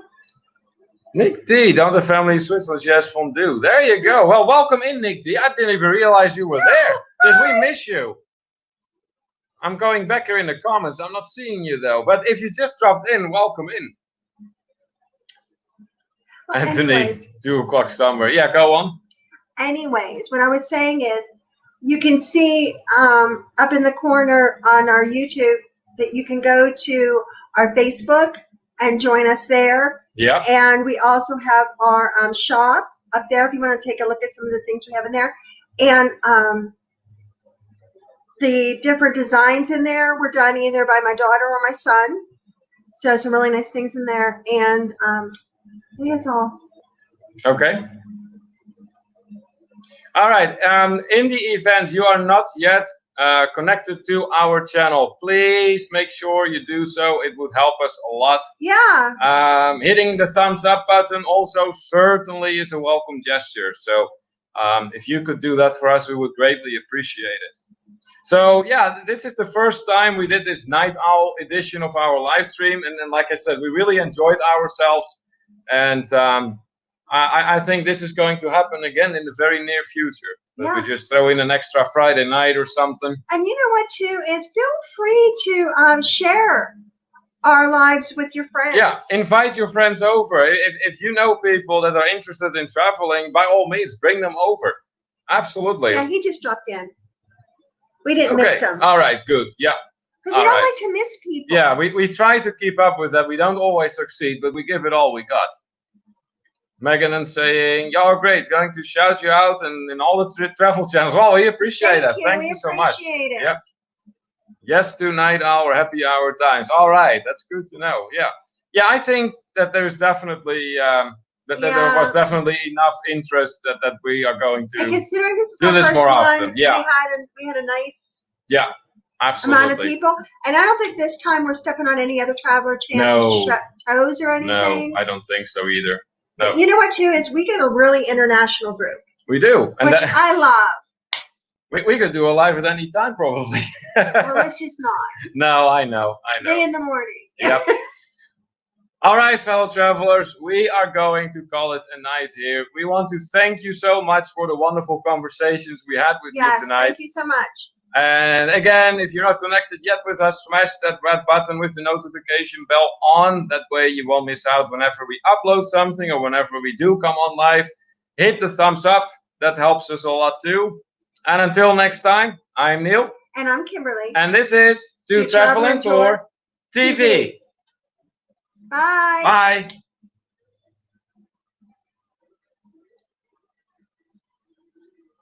Nick D, down the family in Switzerland, yes, fondue. There you go. Well, welcome in, Nick D. I didn't even realize you were there. Did we miss you? I'm going back here in the comments. I'm not seeing you, though. But if you just dropped in, welcome in. Well, Anthony, anyways, 2 o'clock somewhere. Yeah, go on. Anyways, what I was saying is, you can see up in the corner on our YouTube that you can go to our Facebook and join us there. Yeah. And we also have our shop up there if you want to take a look at some of the things we have in there. And the different designs in there were done either by my daughter or my son. So some really nice things in there. And I think that's all. Okay. All right. In the event you are not yet connected to our channel, please make sure you do so. It would help us a lot. Yeah. Hitting the thumbs up button also certainly is a welcome gesture. So if you could do that for us, we would greatly appreciate it. So yeah, this is the first time we did this Night Owl edition of our live stream. And then, like I said, we really enjoyed ourselves. And I think this is going to happen again in the very near future. That we just throw in an extra Friday night or something. And you know what, too, is feel free to share our lives with your friends. Yeah, invite your friends over. If you know people that are interested in traveling, by all means, bring them over. Absolutely. Yeah, he just dropped in. We didn't miss him. All right, good. Yeah. Because we don't like to miss people. Yeah, we try to keep up with that. We don't always succeed, but we give it all we got. Megan and saying, "You're great, going to shout you out and in all the travel channels." Well, we appreciate that. Thank you so much. Appreciate it. Yep. Yes to night hour, happy hour times. All right, that's good to know. Yeah, yeah. I think that there's definitely that there was definitely enough interest that we are going to considering this is do this more often. One, yeah, we had a nice absolutely amount of people, and I don't think this time we're stepping on any other traveler channel toes or anything. No, I don't think so either. No. But you know what, too, is we get a really international group. We do. And which I love. We could do a live at any time, probably. Well, let's just not. No, I know. 3 in the morning. Yep. All right, fellow travelers, we are going to call it a night here. We want to thank you so much for the wonderful conversations we had with you tonight. Thank you so much. And again, if you're not connected yet with us, smash that red button with the notification bell on. That way you won't miss out whenever we upload something or whenever we do come on live. Hit the thumbs up. That helps us a lot too. And until next time, I'm Neil. And I'm Kimberly. And this is To Travel and Tour TV. Bye. Bye.